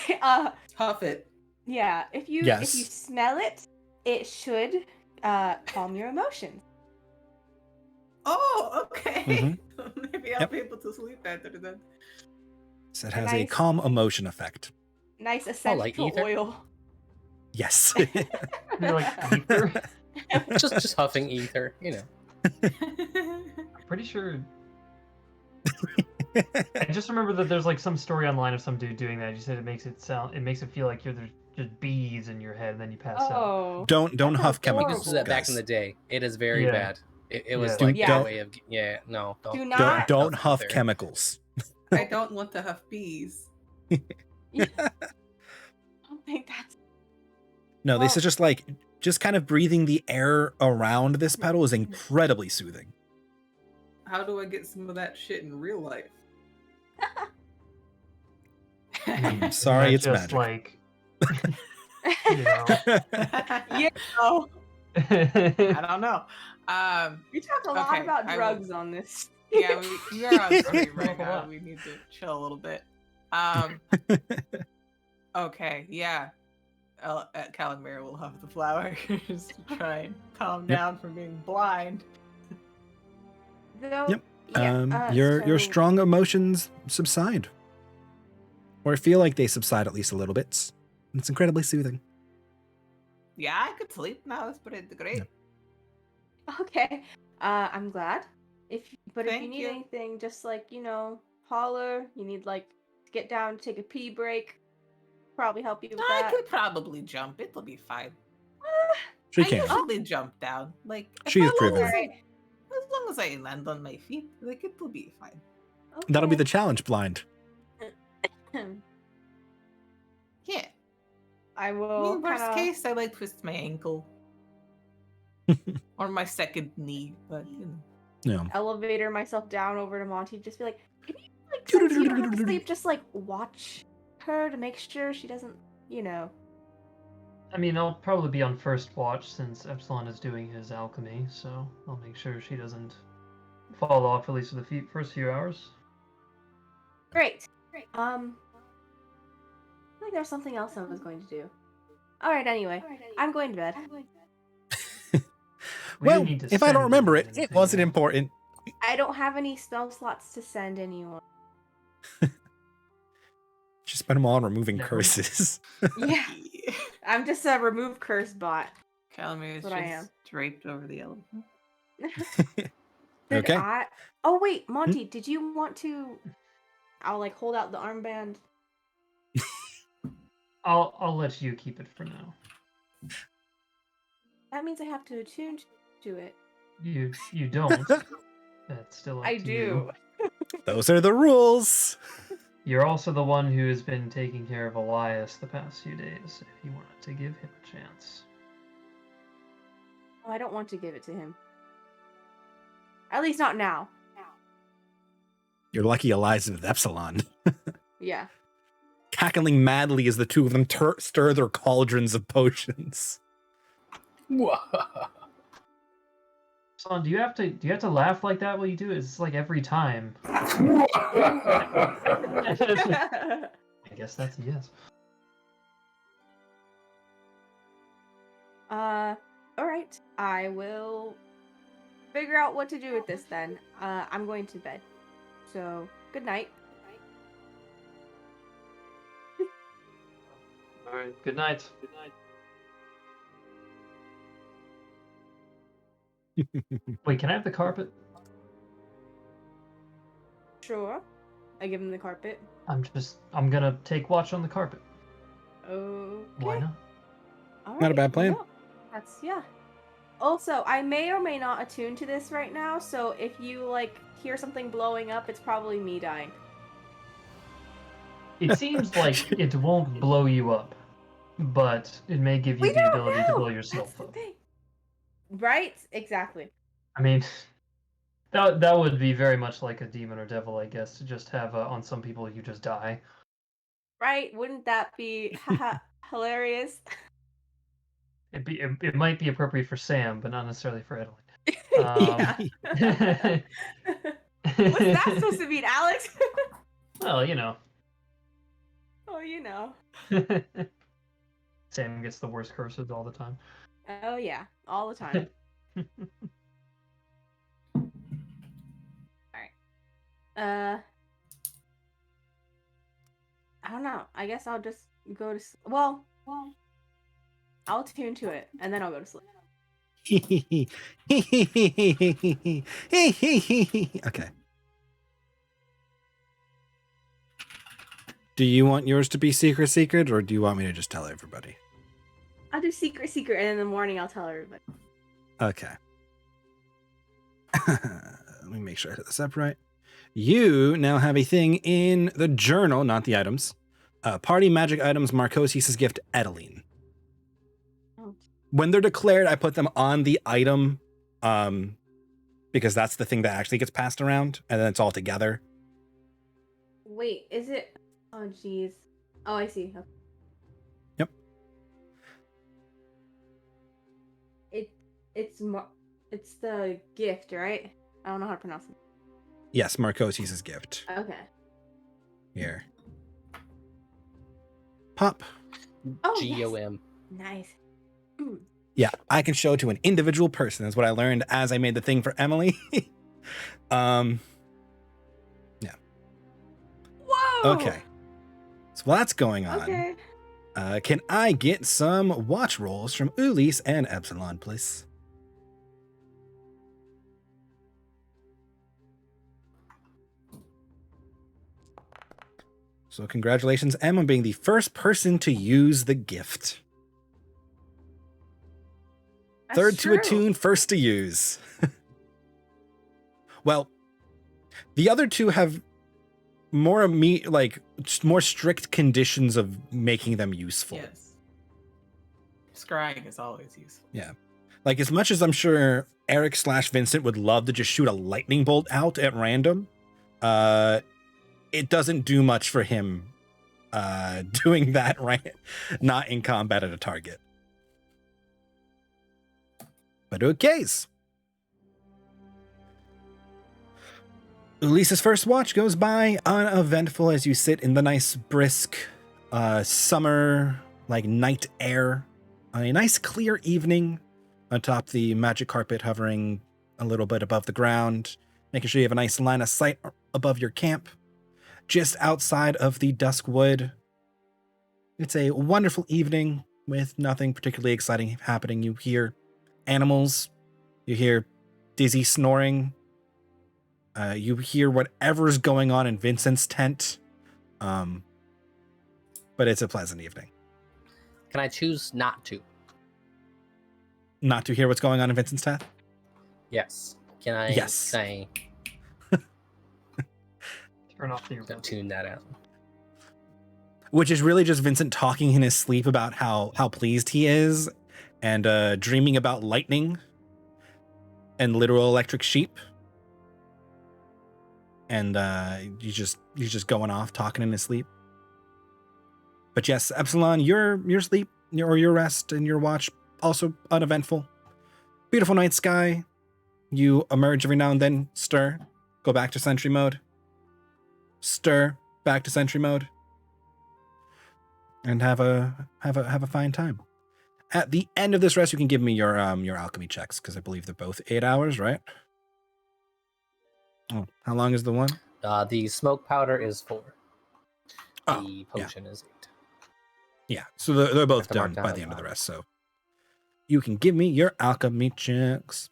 Huff it. Yeah. If you Yes. smell it, it should calm your emotions. Oh, okay. Mhm. Maybe I'll Yep. be able to sleep better then. So it has a Nice. calm emotion effect. Nice essential like ether? oil. Yes. You're like ether. just huffing ether, I'm pretty sure. I just remember that there's like some story online of some dude doing that. You said it makes it feel like there's just bees in your head, and then you pass out. Oh. don't That huff sounds chemicals. This was that back in guys. the day. It is very Yeah. bad. It was Yeah. like Yeah. a way of no. Do Don't, not- don't huff ether. chemicals. I don't want to huff bees. I don't think that's. No, Well- this is just kind of breathing the air around this pedal is incredibly soothing. How do I get some of that shit in real life? I'm sorry, it's just magic. like, you know. Yeah. Oh, I don't know. we talk a lot Okay, about I will- drugs on this. Yeah, we are on stream right Talk a now. lot. We need to chill a little bit. Okay, yeah. Calamari will huff the flower just to try and calm down from being blind. Though, Yep. yeah, Your so- strong emotions subside. Or feel like they subside at least a little bit. It's incredibly soothing. Yeah, I could sleep now. It's pretty great. Yeah. Okay. I'm glad. If you Thank need you. anything, just holler. You need to get down, take a pee break. Probably help you with I that. could probably jump. It'll be fine. She I can. usually jump down. She is as long proven. as I- As long as I land on my feet, it'll be fine. That'll be the Okay. challenge, Blind. Yeah. I I will. mean, worst kinda- case, I twist my ankle or my second knee, but Yeah. elevator myself down over to Monty. Just be like, can you since you don't have to sleep, just watch her to make sure she doesn't, I mean, I'll probably be on first watch since Epsilon is doing his alchemy, so I'll make sure she doesn't fall off at least for the first few hours. Great. I think there's something else I was going to do. All right. Anyway, I'm going to bed. We Well, didn't need to if I don't send remember it, anything, it wasn't yeah. important. I don't have any spell slots to send anyone. Just spend them all on removing Never. curses. Yeah, I'm just a remove curse bot. Calamari is That's what I am. just draped over the elephant. Did Okay. Oh wait, Monty, did you want to? I'll hold out the armband. I'll let you keep it for now. That means I have to attune to it. You don't. That's still up I to do. you. Those are the rules. You're also the one who has been taking care of Elias the past few days, if you wanted to give him a chance. Oh, I don't want to give it to him. At least not now. You're lucky Eliza with Epsilon. Yeah. Cackling madly as the two of them stir their cauldrons of potions. Son, do you have to laugh like that while you do it? It's every time. I guess that's a yes. All right. I will figure out what to do with this then. I'm going to bed. So, good night. All right. Good night. Good night. Wait, can I have the carpet? Sure. I give him the carpet. I'm gonna take watch on the carpet. Okay. Why not? All Not a bad plan. well, yeah. Also, I may or may not attune to this right now, so if you hear something blowing up, it's probably me dying. It seems like it won't blow you up, but it may give you We the don't ability to know! blow That's yourself the up. thing. Right? Exactly. I mean, that would be very much like a demon or devil, I guess, to just have on some people you just die. Right? Wouldn't that be hilarious? It might be appropriate for Sam, but not necessarily for Edelyn. Yeah. What's that supposed to mean, Alex? Well, you know. Oh, you know. Sam gets the worst curses all the time. Oh, yeah. All the time. Alright. I don't know. I guess I'll just go to well, I'll tune to it, and then I'll go to sleep. Okay. Do you want yours to be secret, or do you want me to just tell everybody? I'll do secret, and in the morning I'll tell everybody. Okay. Let me make sure I hit this up right. You now have a thing in the journal, not the items. Party magic items, Marcosius' gift, Edeline. Oh. When they're declared, I put them on the item because that's the thing that actually gets passed around, and then it's all together. Wait, is it? Oh, jeez. Oh, I see. Okay. Yep. It's the gift, right? I don't know how to pronounce it. Yes, Marcosius' gift. Okay. Here. Pop. Oh, GOM. yes. Nice. Yeah, I can show to an individual person is what I learned as I made the thing for Emily. Yeah. Whoa. Okay. So while that's going on, Okay. can I get some watch rolls from Ulysse and Epsilon, please? So congratulations, Em, on being the first person to use the gift. That's Third true. to attune, first to use. Well, the other two have more more strict conditions of making them useful. Yes. Scrying is always useful. Yeah. Like, as much as I'm sure Eric/Vincent would love to just shoot a lightning bolt out at random, it doesn't do much for him doing that right, not in combat at a target. But okay. Ulysses' first watch goes by uneventful as you sit in the nice, brisk summer, night air on a nice, clear evening atop the magic carpet hovering a little bit above the ground, making sure you have a nice line of sight above your camp, just outside of the dusk wood. It's a wonderful evening with nothing particularly exciting happening. You hear animals, you hear Dizzy snoring, you hear whatever's going on in Vincent's tent, but it's a pleasant evening. Can I choose not to? Not to hear what's going on in Vincent's tent? Yes. Can I? Yes. Can Turn off the I tune that out? Which is really just Vincent talking in his sleep about how pleased he is, and dreaming about lightning and literal electric sheep. And he's just going off talking in his sleep. But yes, Epsilon, your sleep or your rest and your watch also uneventful. Beautiful night sky. You emerge every now and then, stir, go back to sentry mode, stir, back to sentry mode, and have a fine time. At the end of this rest, you can give me your alchemy checks, because I believe they're both 8 hours, right? Oh, how long is the one? The smoke powder is 4. Oh, The potion is 8. Yeah, so they're both Have to mark done down by at the the end of the bottom. rest. So you can give me your alchemy checks.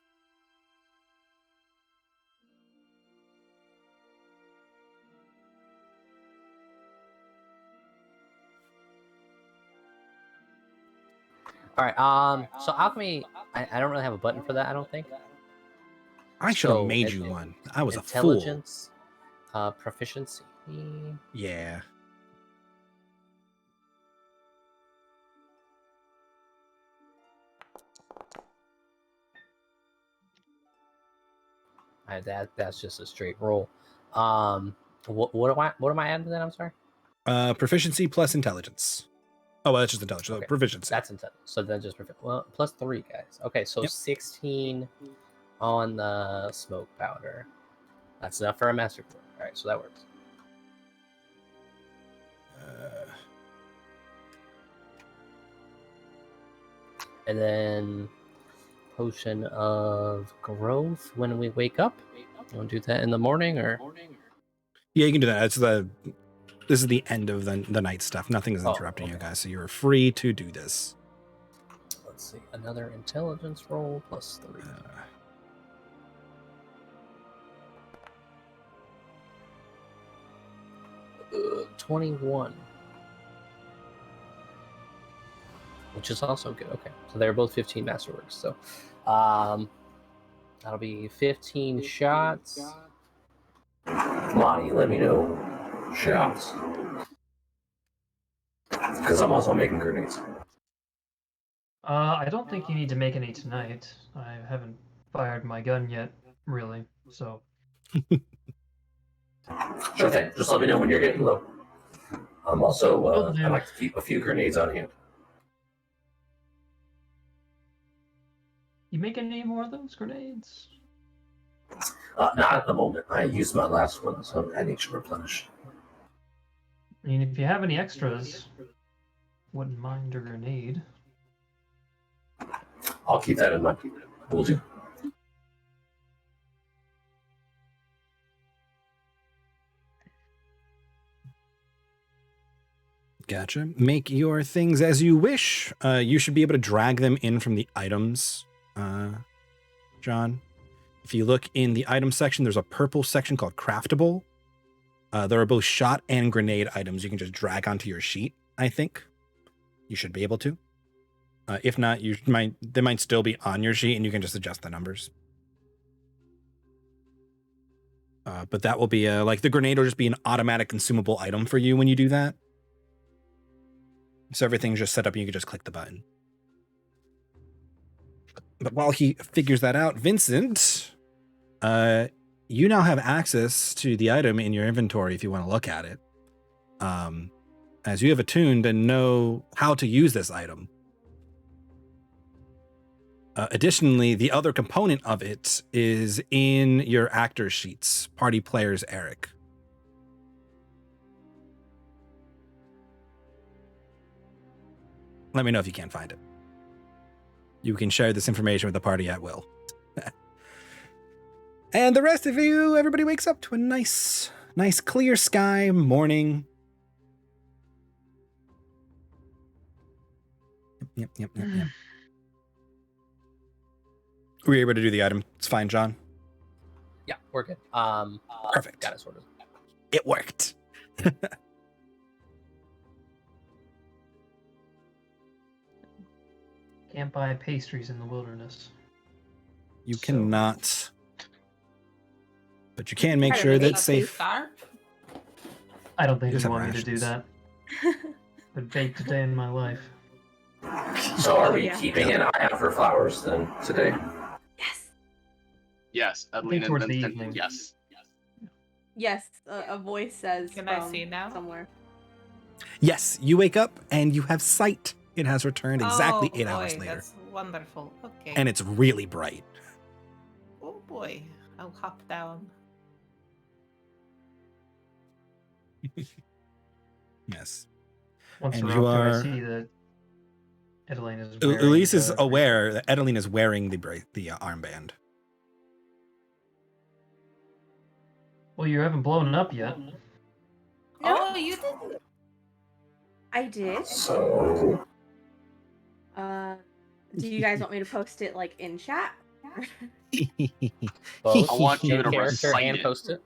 All right. So alchemy, I don't really have a button for that. I don't think. I should have So, made it- you one. I was a fool. Intelligence, proficiency. Yeah. That's just a straight roll. What am I adding to that? I'm sorry. Proficiency plus intelligence. Oh, well, that's just intelligence. Okay. So proficiency. That's intelligence. So then just well, plus 3 guys. Okay, so Yep. 16 on the smoke powder. That's enough for a master clerk. All right, so that works. And then potion of growth when we wake up. You want to do that in the morning or? Yeah, you can do that. This is the end of the night stuff. Nothing is interrupting you guys, so you're free to do this. Let's see, another intelligence roll plus 3. 21. Which is also good. Okay, so they're both 15 masterworks. So that'll be 15 shots. Monty, let me know shots. Because I'm also making grenades. I don't think you need to make any tonight. I haven't fired my gun yet, really. So Sure thing. Just let me know when you're getting low. I'm also, Will do. I like to keep a few grenades on hand. you make any more of those grenades? Not at the moment. I used my last one, so I need to replenish. I mean, if you have any extras, wouldn't mind a grenade. I'll keep that in mind. Will do. Gotcha. Make your things as you wish. You should be able to drag them in from the items, John. If you look in the item section, there's a purple section called Craftable. There are both shot and grenade items you can just drag onto your sheet, I think. You should be able to. If not, they might still be on your sheet and you can just adjust the numbers. But that will be like the grenade will just be an automatic consumable item for you when you do that. So everything's just set up and you can just click the button. But while he figures that out, Vincent, you now have access to the item in your inventory if you want to look at it. As you have attuned and know how to use this item. Additionally, the other component of it is in your actor sheets, party players Eric. Let me know if you can't find it. You can share this information with the party at will. And the rest of you, everybody wakes up to a nice clear sky morning. Yep. Were you able to do the item? It's fine, John. Yeah, we're good. Perfect. Got it sorted. It worked. Can't buy pastries in the wilderness. You cannot. But you can make sure that it's safe. Scarf? I don't think Just they have want me to do rations. that. Been baked a day in my life. So are we Yeah. keeping an eye out for flowers then today? Yes. Yes, I think Adeline towards and the Vincent. evening. Yes. Yes, a voice says Can I from see now? somewhere. Yes, you wake up and you have sight. It has returned exactly Oh, 8 hours boy, later. That's wonderful. Okay. And it's really bright. Oh boy, I'll hop down. Yes. Once And we're you up there, are- I see that Adeline is wearing Elise is the aware that Edeline is wearing the armband. Well, you haven't blown it up yet. Oh, you did. I did. So Do you guys want me to post it like in chat? Both I want you in to character recite and it. post it.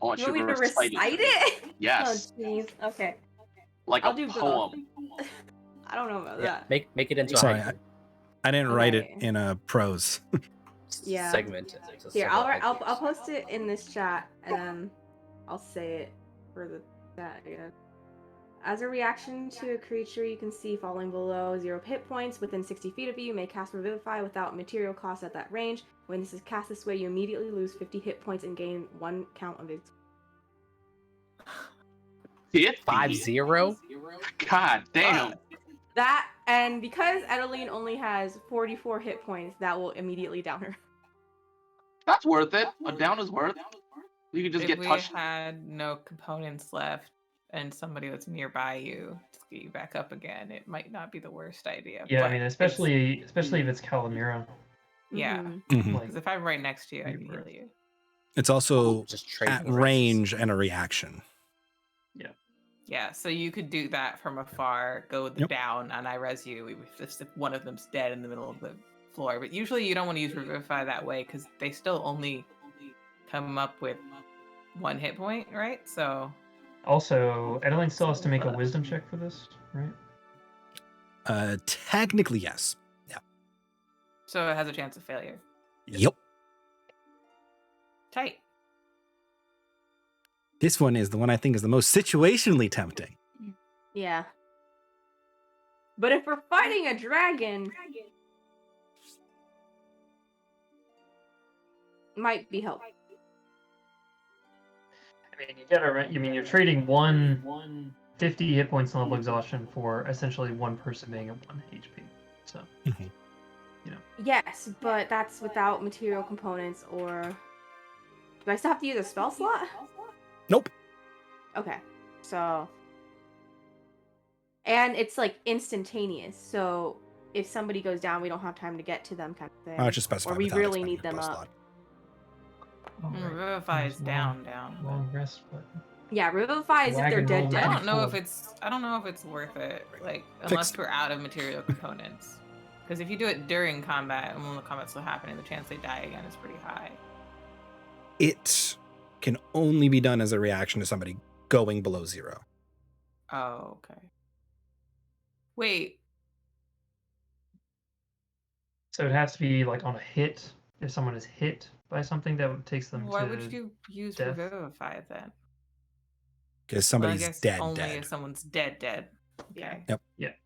I want You want you me to recite it? Yes, Oh jeez. Okay. like I'll a do both. poem. I don't know about Yeah, that. make it into Sorry, a haiku. I didn't write it Okay. in a prose. Yeah. Segment it into Here, several I'll haikus. post it in this chat and then I'll say it for the chat again. As a reaction to a creature you can see falling below 0 hit points within 60 feet of you, you may cast Revivify without material cost at that range. When this is cast this way, you immediately lose 50 hit points and gain 1 count of its. 50? 5-0? God damn. That, and because Adeline only has 44 hit points, that will immediately down her. That's worth it. A down is worth. You can just If get we touched. had no components left and somebody was nearby you to get you back up again, it might not be the worst idea. Yeah, I but mean, it's- especially if it's Calamira. Yeah. Mhm. Mhm. Like, Because if I'm right next to you, I can You're heal you. It's also Just trade at the races. range and a reaction. Yeah, so you could do that from afar, go Yep. down, and I res you if one of them's dead in the middle of the floor. But usually you don't want to use Revivify that way because they still only come up with 1 hit point, right? So also, Adeline still has to make a wisdom check for this, right? Technically, yes. it has a chance of failure. Yep. Tight. This one is the one I think is the most situationally tempting. Yeah. But if we're fighting a dragon, might be helpful. I mean, you gotta. You mean you're trading 50 hit points and level exhaustion for essentially one person being at 1 HP. So, Yes, but that's without material components or. Do I still have to use a spell slot? Nope. Okay, so. And it's like instantaneous, so if somebody goes down, we don't have time to get to them, kind of thing. I was just specifying or we without really expending need a them spell up. slot. Revivify is down. Long rest, but Yeah, revivify is if they're Wagon dead. roll Dead. I don't know if Four. it's worth it. Like unless Fixed. we're out of material components. Because if you do it during combat and when the combat's still happening, the chance they die again is pretty high. It can only be done as a reaction to somebody going below 0. Oh, okay. Wait. So it has to be like on a hit. If someone is hit by something, that takes them Why to. would you use death. Revivify then? Because Well, I somebody's guess dead. only if someone's dead. Okay. Yep.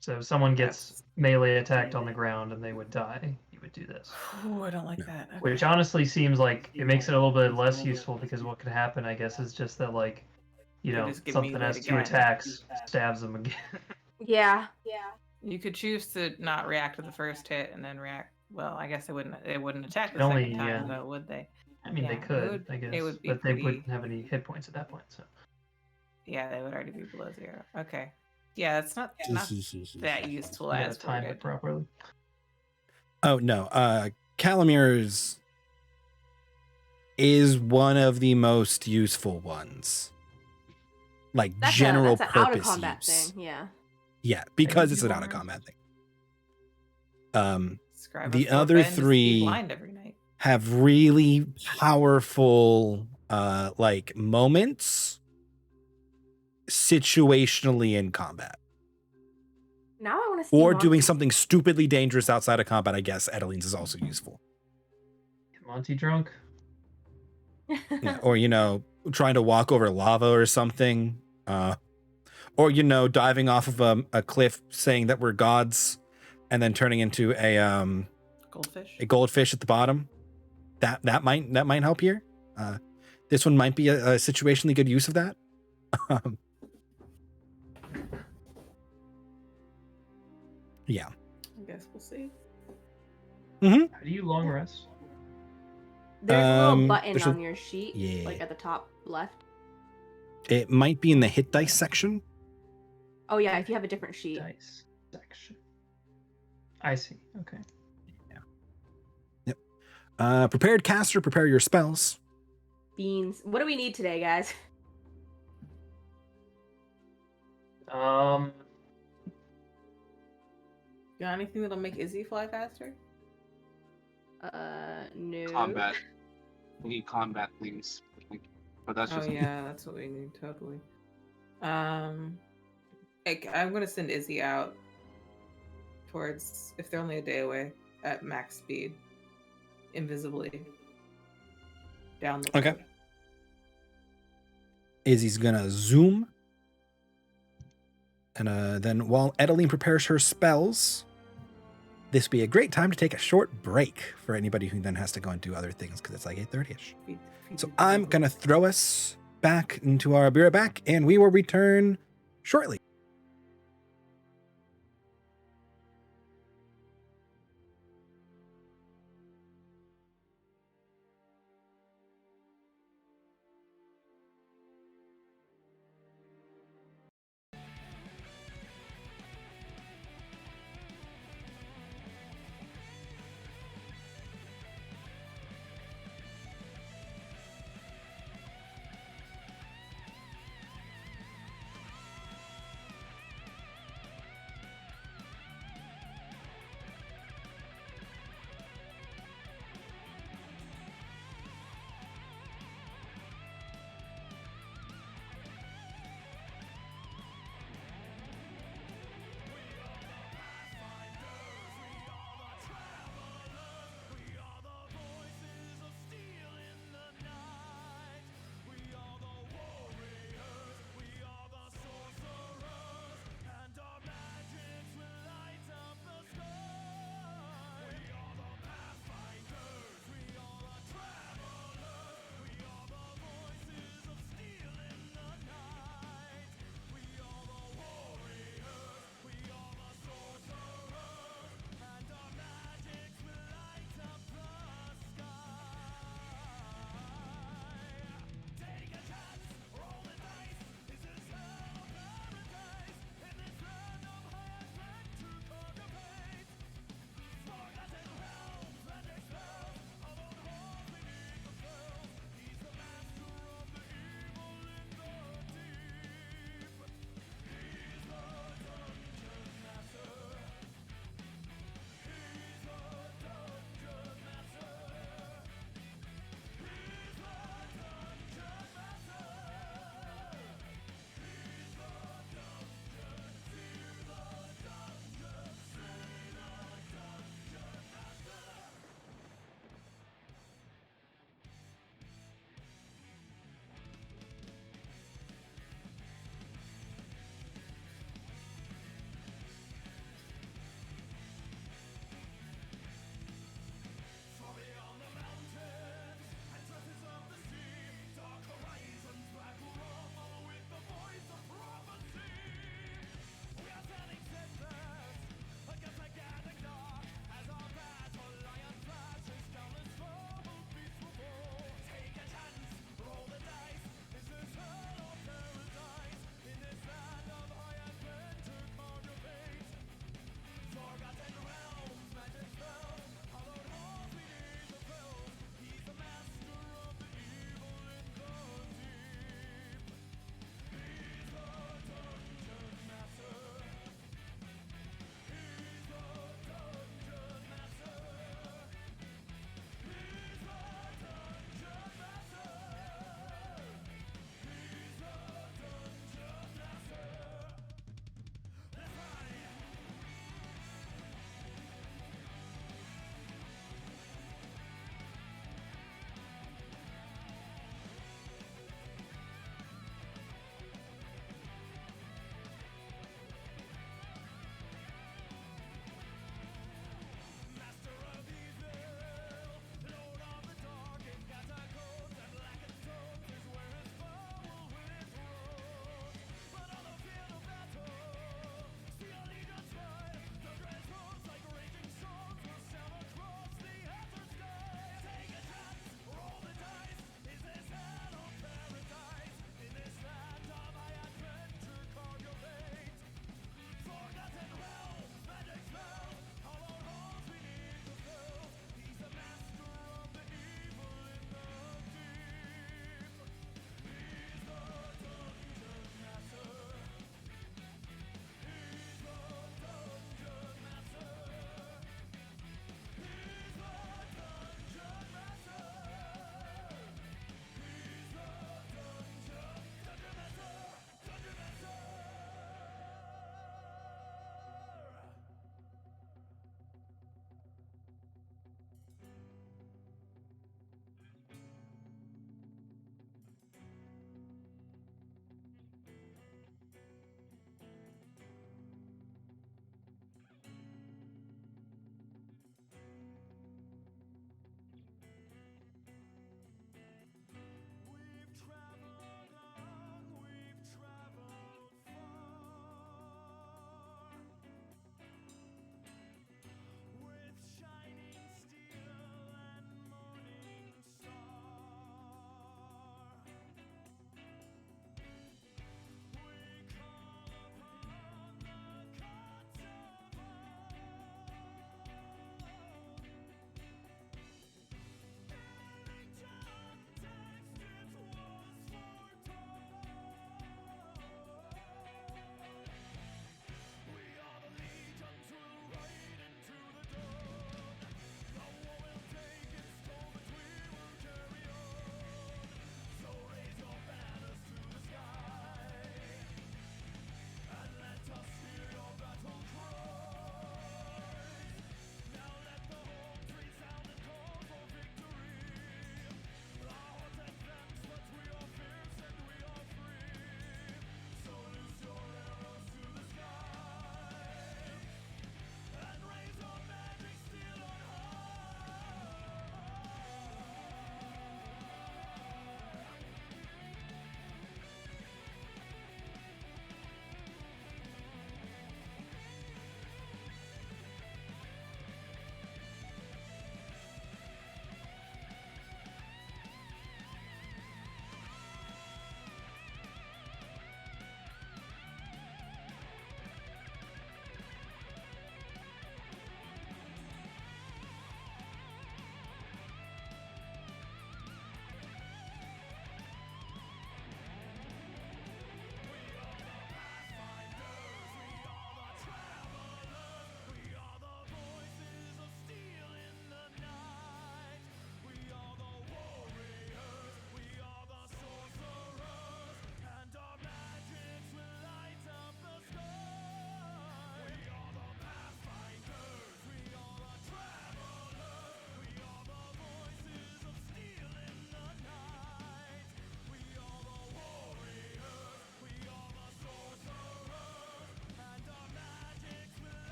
So if someone gets melee attacked on the ground and they would die, you would do this. Oh, I don't like that. Okay. Which honestly seems like it makes it a little bit less useful because what could happen, I guess, is just that like, just get something melee has 2 again. attacks, stabs them again. Yeah. You could choose to not react to the first hit and then react. Well, I guess they wouldn't attack the Only, second time, yeah. though, would they? I mean, they Yeah, it could, would- I guess, it would be but they pretty- wouldn't have any hit points at that point. So Yeah, they would already be below 0. Okay. Yeah, that's not that useful you gotta as time it worded. properly. Oh, no. Calamir's is one of the most useful ones. Like That's general that's an purpose out of combat use. thing. Yeah. Yeah, because you it's do an long out of rest? combat thing. Scribe The of Fort other Bend is to be three blind every night. have really powerful like moments situationally in combat. Now I want to see. Or Monty. doing something stupidly dangerous outside of combat, I guess Adeline's is also useful. Get Monty drunk. Yeah, or, trying to walk over lava or something. Or, diving off of a cliff saying that we're gods and then turning into a goldfish at the bottom. That might help here. This one might be a situationally good use of that. Yeah. I guess we'll see. How do you long rest? There's a little button there's on your sheet, yeah. like at the top left. It might be in the hit dice section. Oh yeah, if you have a different sheet. Dice section. I see. Okay. Yep. Prepared caster, prepare your spells. Beans. What do we need today, guys? Got anything that'll make Izzy fly faster? No. Combat. We need combat things. But that's just Yeah, that's what we need totally. I'm gonna send Izzy out towards, if they're only a day away, at max speed, invisibly down the road. Okay. Izzy's gonna zoom. And then while Adeline prepares her spells, this would be a great time to take a short break for anybody who then has to go and do other things because it's like 8:30ish. So I'm going to throw us back into our beer back and we will return shortly.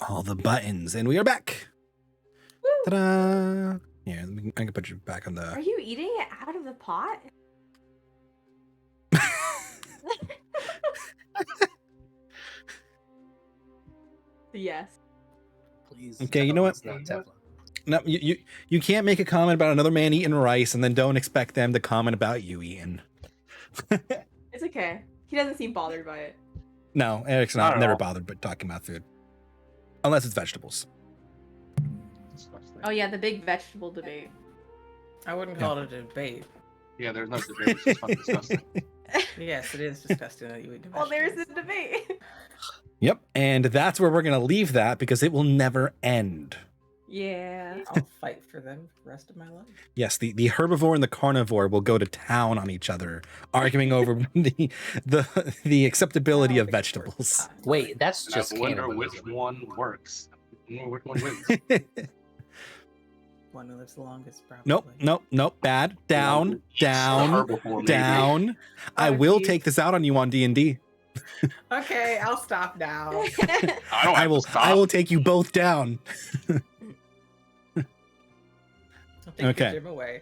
all the buttons, and we are back. Woo! Ta-da! Yeah, I can put you back on the. Are you eating it out of the pot? Yes. Please. Okay, tell you know me what? it's not Teflon. No, you can't make a comment about another man eating rice and then don't expect them to comment about you eating. It's okay. He doesn't seem bothered by it. No, Eric's Not at never all. bothered but talking about food, unless it's vegetables. Disgusting. Oh yeah, the big vegetable debate. I wouldn't call it a debate. Yeah, there's no debate. It's just fucking disgusting. Yes, it is disgusting that you eat Well, there's vegetables. the debate. Yep, and that's where we're gonna leave that because it will never end. Yeah. I'll fight for them for the rest of my life. Yes, the herbivore and the carnivore will go to town on each other, arguing over the acceptability of vegetables. Wait, that's And just I wonder which cannibalism. one works. Which one wins? One who lives the longest, probably. Nope. Bad. Down. Herbivore, maybe. Down. I Oh, will geez. take this out on you on D&D. Okay, I'll stop now. I don't I have will. to stop. I will take you both down. I'll take Okay. your gym away.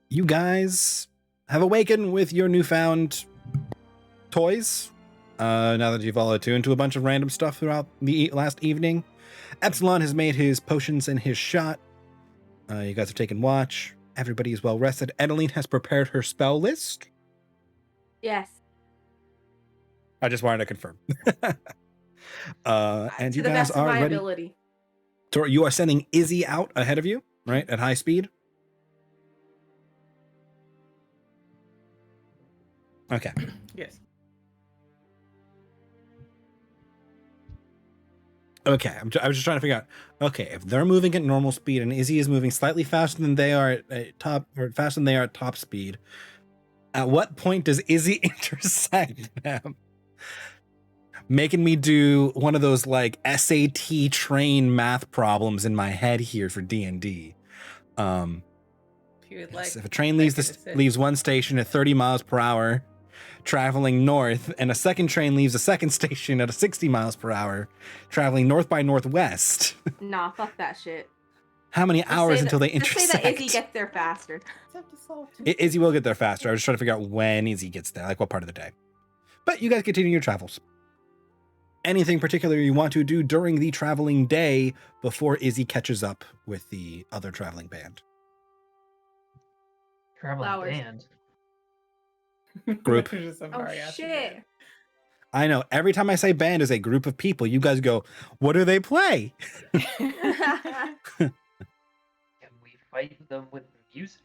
You guys have awakened with your newfound toys. Now that you've all attuned to a bunch of random stuff throughout the last evening, Epsilon has made his potions and his shot. You guys have taken watch. Everybody is well rested. Adeline has prepared her spell list. Yes. I just wanted to confirm. And To you the guys best of are my ready. ability. So you are sending Izzy out ahead of you, right, at high speed. Okay. Yes. Okay, I was just trying to figure out. Okay, if they're moving at normal speed and Izzy is moving slightly faster than they are at top, or faster than they are at top speed, at what point does Izzy intersect them? Making me do one of those like SAT train math problems in my head here for D&D. If you would like, If a train like leaves it to sit. leaves one station at 30 miles per hour, traveling north, and a second train leaves a second station at 60 miles per hour, traveling north by northwest. Nah, fuck that shit. How many Just hours say until they that, just intersect? say that Izzy gets there faster. Izzy will get there faster. I was just trying to figure out when Izzy gets there, like what part of the day. But you guys continue your travels. Anything particular you want to do during the traveling day before Izzy catches up with the other traveling band? Traveling Flowers. band. Group. Just a Oh mariachi shit. band. I know. Every time I say band is a group of people, you guys go, what do they play? Can we fight them with music?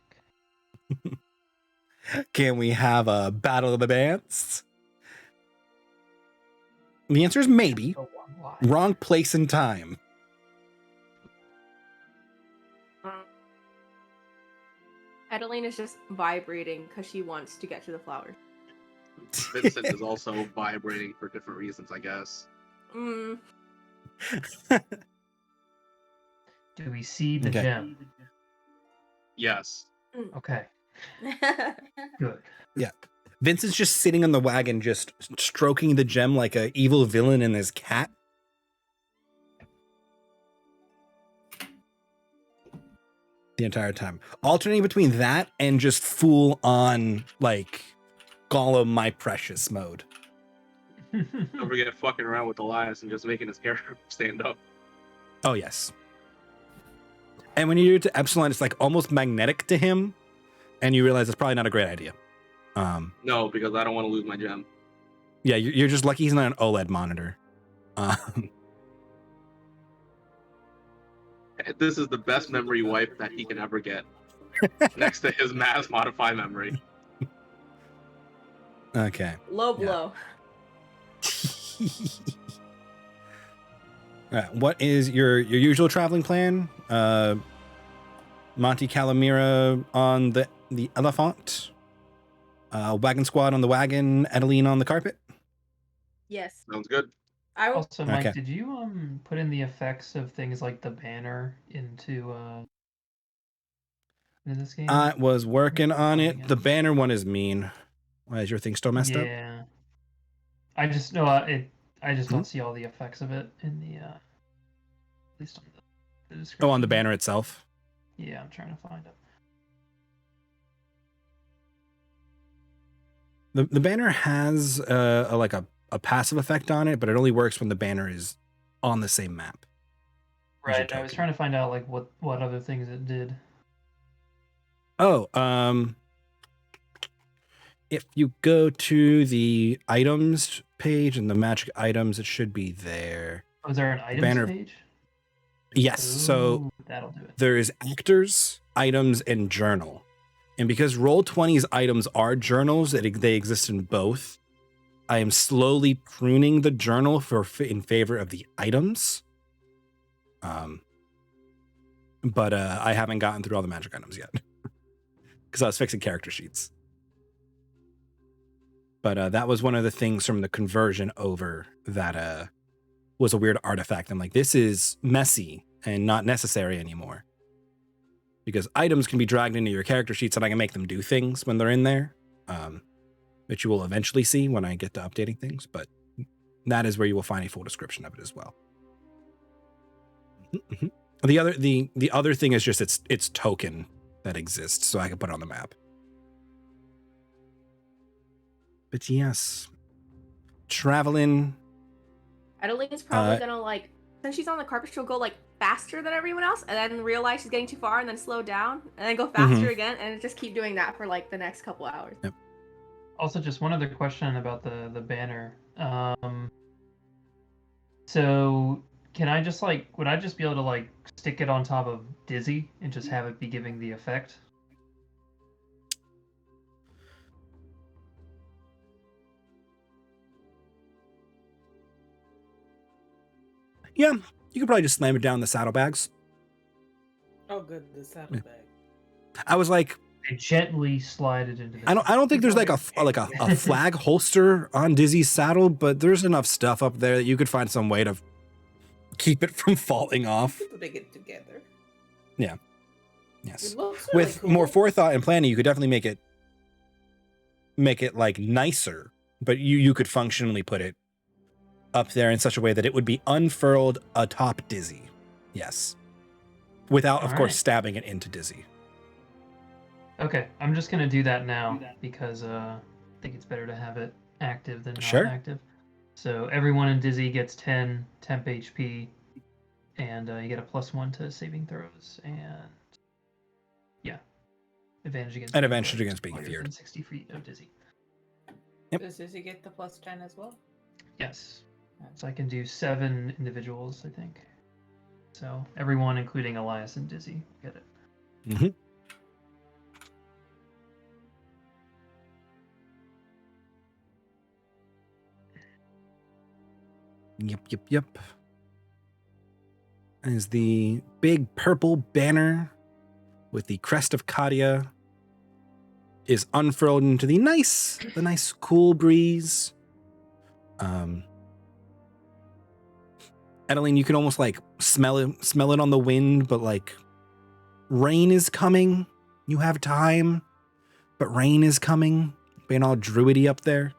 Can we have a battle of the bands? The answer is maybe. Go on, why? Wrong place and time. Adeline is just vibrating because she wants to get to the flowers. Vincent is also vibrating for different reasons, I guess. Mm. Do we see the Okay. gem? Yes. Okay, good. Vincent's just sitting on the wagon, just stroking the gem like a evil villain and his cat. The entire time. Alternating between that and just full on, like, Gollum my precious mode. Don't forget fucking around with Elias and just making his character stand up. Oh, yes. And when you do it to Epsilon, it's like almost magnetic to him, and you realize it's probably not a great idea. No, because I don't want to lose my gem. Yeah, you're just lucky he's not an OLED monitor. This is the best memory wipe that he can ever get. Next to his mass modify memory. Okay. Low Yeah. blow. All right. What is your usual traveling plan? Monty Calamira on the elephant. Wagon squad on the wagon. Adeline on the carpet. Yes. Sounds good. I will. Also, Mike, Okay. did you put in the effects of things like the banner into this game? I was working on it. The banner one is mean. Why is your thing still messed up? Yeah. I just know I just don't see all the effects of it in the at least on the description. Oh, on the banner itself. Yeah, I'm trying to find it. The banner has a passive effect on it, but it only works when the banner is on the same map. as your Right. I was token. trying to find out like what other things it did. Oh, if you go to the items page and the magic items, it should be there. Oh, is there an items banner- page? Yes. So Ooh, that'll do it. there is actors, items, and journal. And because Roll20's items are journals, they exist in both. I am slowly pruning the journal in favor of the items. But I haven't gotten through all the magic items yet because I was fixing character sheets. But that was one of the things from the conversion over that was a weird artifact. I'm like, this is messy and not necessary anymore. Because items can be dragged into your character sheets and I can make them do things when they're in there. Which you will eventually see when I get to updating things. But that is where you will find a full description of it as well. The other thing is just its token that exists, so I can put it on the map. But yes, traveling. Adeline's probably gonna like, since she's on the carpet, she'll go like faster than everyone else, and then realize she's getting too far, and then slow down, and then go faster again, and just keep doing that for like the next couple hours. Yep. Also, just one other question about the banner. So can I just like, would I just be able to like stick it on top of Dizzy and just have it be giving the effect? Yeah, you could probably just slam it down the saddlebags. Oh, good, the saddlebag. I was like, I gently slide it into the I don't think there's like a flag holster on Dizzy's saddle, but there's enough stuff up there that you could find some way to keep it from falling off. Putting it together. Yeah. Yes. It looks really With cool. more forethought and planning, you could definitely make it like nicer, but you could functionally put it up there in such a way that it would be unfurled atop Dizzy. Yes. Without, of course, stabbing it into Dizzy. Okay, I'm just gonna do that now because I think it's better to have it active than not Sure. active. So everyone in Dizzy gets 10 temp HP, and you get a +1 to saving throws, and yeah, advantage against. And advantage against being while you're feared. within 60 feet of Dizzy. Yep. Does Dizzy get the +10 as well? Yes. So I can do 7 individuals, I think. So everyone, including Elias and Dizzy, get it. Mm-hmm. Yep. As the big purple banner with the crest of Kadia is unfurled into the nice cool breeze. Adeline, you can almost like smell it on the wind, but like rain is coming. You have time, but rain is coming. Being all druidy up there.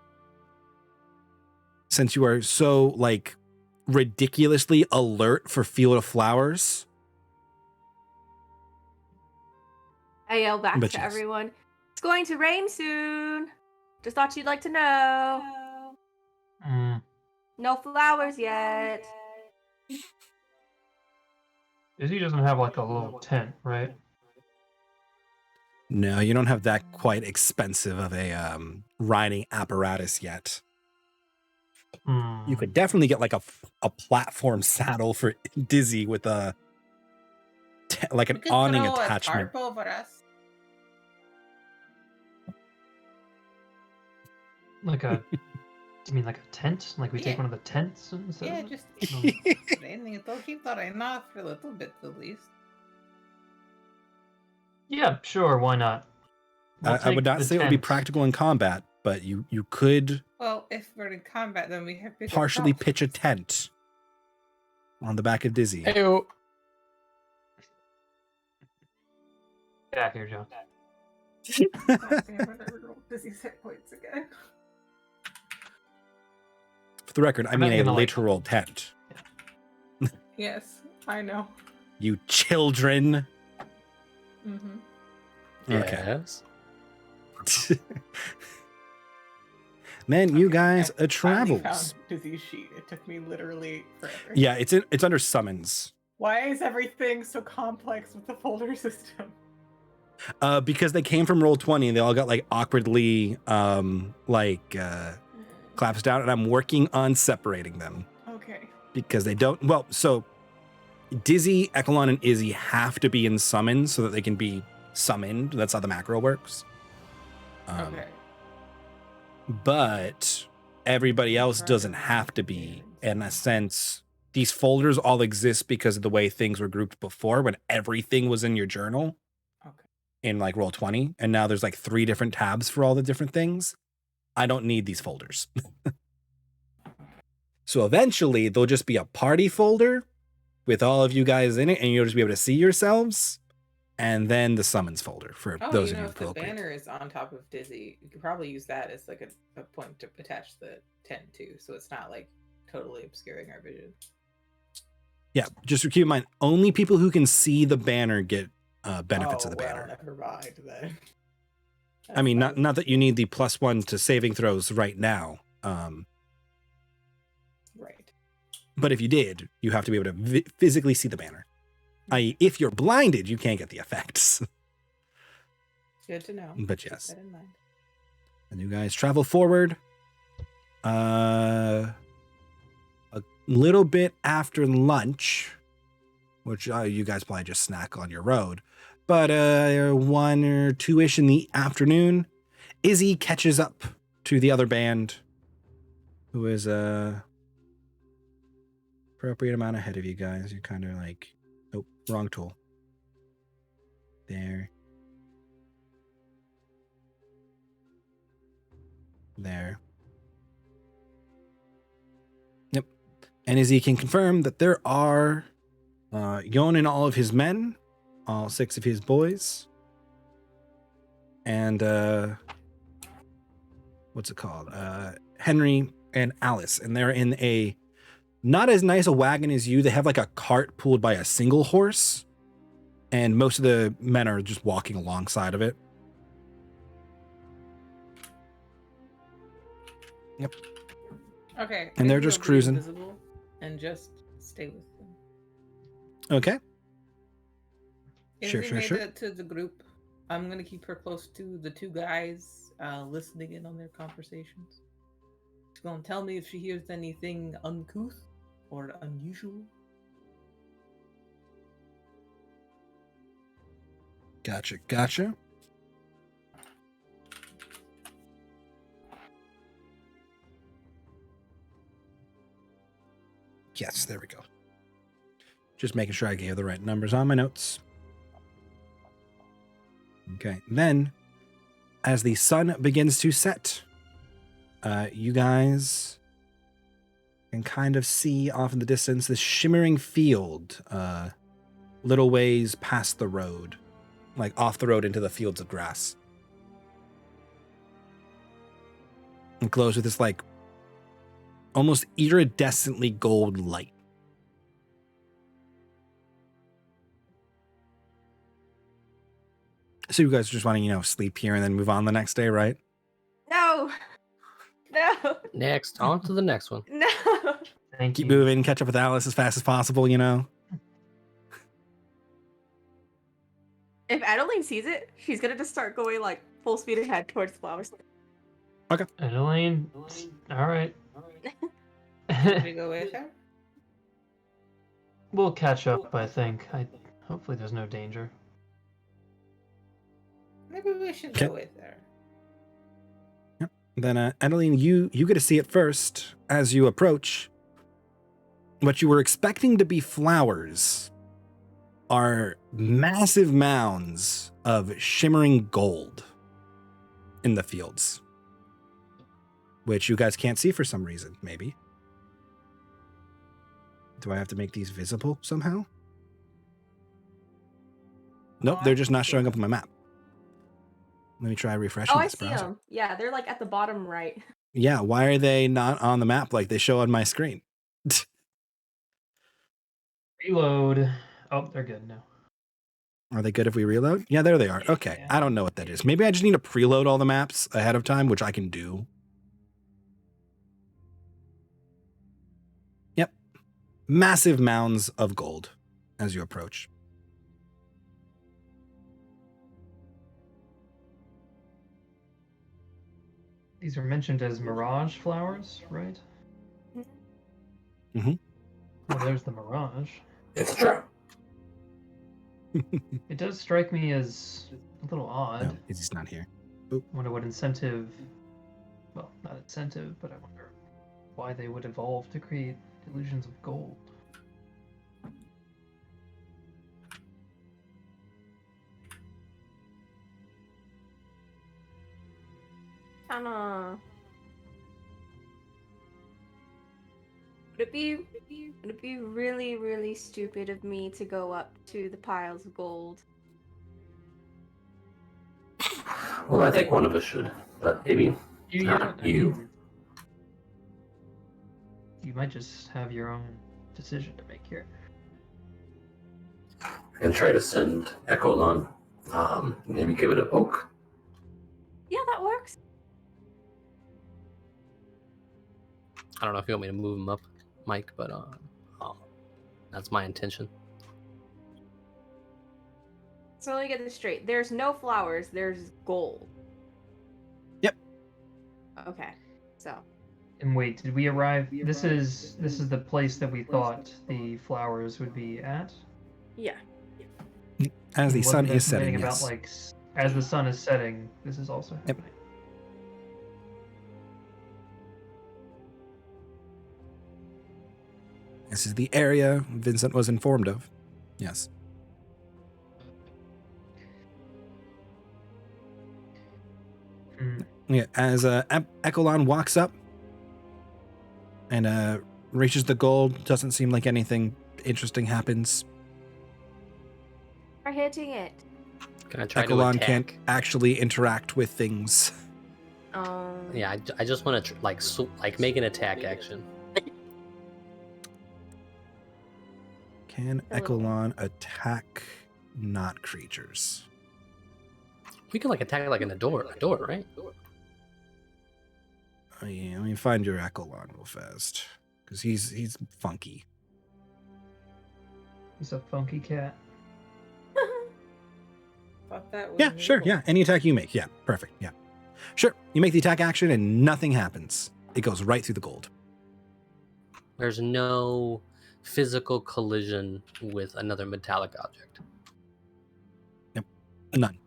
Since you are so like ridiculously alert for Field of Flowers. I yell back But to yes. everyone, it's going to rain soon. Just thought you'd like to know. No flowers yet. Dizzy doesn't have like a little tent, right? No, you don't have that quite expensive of a riding apparatus yet. You could definitely get like a platform saddle for Dizzy with a like an awning attachment. A tarp over us. Like a, you mean like a tent? Like we take one of the tents instead Yeah, of it? just raining. It'll keep the rain off for a little bit at least. Yeah, sure, why not? We'll I would take not the say it would be tent. practical in combat, but you could Well, if we're in combat, then we have bigger partially props. pitch a tent on the back of Dizzy. Heyo. Get back here, John. God damn it, I rolled Dizzy's hit points again. For the record, I I'm mean not a gonna, like- literal tent. Yes, I know. You children. Mm-hmm. Okay. Yes. Man, you guys I finally travels. found Dizzy's sheet. It took me literally forever. Yeah, it's under summons. Why is everything so complex with the folder system? Because they came from Roll20 and they all got like awkwardly claps down, and I'm working on separating them Okay. because they don't. Well, so Dizzy, Echelon, and Izzy have to be in summons so that they can be summoned. That's how the macro works. Okay. But everybody else doesn't have to be. In a sense, these folders all exist because of the way things were grouped before, when everything was in your journal. Okay. In like Roll20, and now there's like 3 different tabs for all the different things. I don't need these folders. So eventually there'll just be a party folder with all of you guys in it, and you'll just be able to see yourselves, and then the summons folder for those of you if the appropriate. banner is on top of Dizzy, you could probably use that as like a point to attach the tent to, so it's not like totally obscuring our vision. Yeah, just keep in mind, only people who can see the banner get benefits of the banner. Never mind then. I mean, not that you need the +1 to saving throws right now. Right. But if you did, you have to be able to physically see the banner. I.e., if you're blinded, you can't get the effects. Good to know. But Keep yes. that in mind. And you guys travel forward. A little bit after lunch, which you guys probably just snack on your road. But 1 or 2-ish in the afternoon, Izzy catches up to the other band, who is appropriate amount ahead of you guys. You're kind of like, nope, wrong tool. There. There. Yep. And Izzy can confirm that there are Yon and all of his men, all 6 of his boys, and what's it called? Henry and Alice, and they're in a not as nice a wagon as you. They have like a cart pulled by a single horse, and most of the men are just walking alongside of it. Yep. Okay. And they're maybe just they'll be cruising. invisible and just stay with them. Okay. If Sure, we sure, made sure. it to the group, I'm gonna keep her close to the 2 guys, listening in on their conversations. She's gonna tell me if she hears anything uncouth or unusual. Gotcha. Yes, there we go. Just making sure I gave the right numbers on my notes. Okay, then, as the sun begins to set, you guys can kind of see off in the distance this shimmering field, little ways past the road, like off the road into the fields of grass. It glows with this like almost iridescently gold light. So you guys just want to, sleep here and then move on the next day, right? No. Next, on to the next one. No. Thank Keep you. moving, catch up with Alice as fast as possible, If Adeline sees it, she's gonna just start going like full speed ahead towards the flowers. Adeline, all right. Should we go with her? We'll catch up, I think. Hopefully there's no danger. Maybe we should Okay. go with her. Then, Adeline, you get to see it first as you approach. What you were expecting to be flowers are massive mounds of shimmering gold in the fields, which you guys can't see for some reason, maybe. Do I have to make these visible somehow? Nope, I they're can just not see showing them. up on my map. Let me try refreshing Oh, I this see browser. them. Yeah, they're like at the bottom right. Yeah, why are they not on the map like they show on my screen? Reload. Oh, they're good now. Are they good if we reload? Yeah, there they are. Okay, Yeah. I don't know what that is. Maybe I just need to preload all the maps ahead of time, which I can do. Yep. Massive mounds of gold as you approach. These are mentioned as mirage flowers, right? Mhm. Well, there's the mirage. It's a trap. It does strike me as a little odd. No, he's not here. I wonder what incentive, well, not incentive, but I wonder why they would evolve to create illusions of gold. Kinda. Would it be really, really stupid of me to go up to the piles of gold? Well, I think one of us should, but maybe You, not I you. mean, you might just have your own decision to make here. And try to send Echolon. Maybe give it a poke. Yeah, that works. I don't know if you want me to move him up, Mike, but that's my intention. So let me get this straight. There's no flowers, there's gold. Yep. Okay. So. And wait, did we arrive? This is the place that we thought the flowers would be at. Yeah. As the And sun wasn't is there setting, something yes. about like as the sun is setting, this is also Yep. happening. This is the area Vincent was informed of. Yes. Yeah, as Echolon walks up and reaches the gold, doesn't seem like anything interesting happens. We're hitting it. Can I try to Echolon attack? can't actually interact with things. Yeah, I just want to like make an attack action. Can A little. Echolon attack not creatures? We can like attack like in a door, right? Oh, yeah, let me find your Echolon real fast. Because he's funky. He's a funky cat. Thought that was Yeah, sure, legal. yeah. Any attack you make. Yeah, perfect, yeah. Sure, you make the attack action and nothing happens. It goes right through the gold. There's no physical collision with another metallic object. None.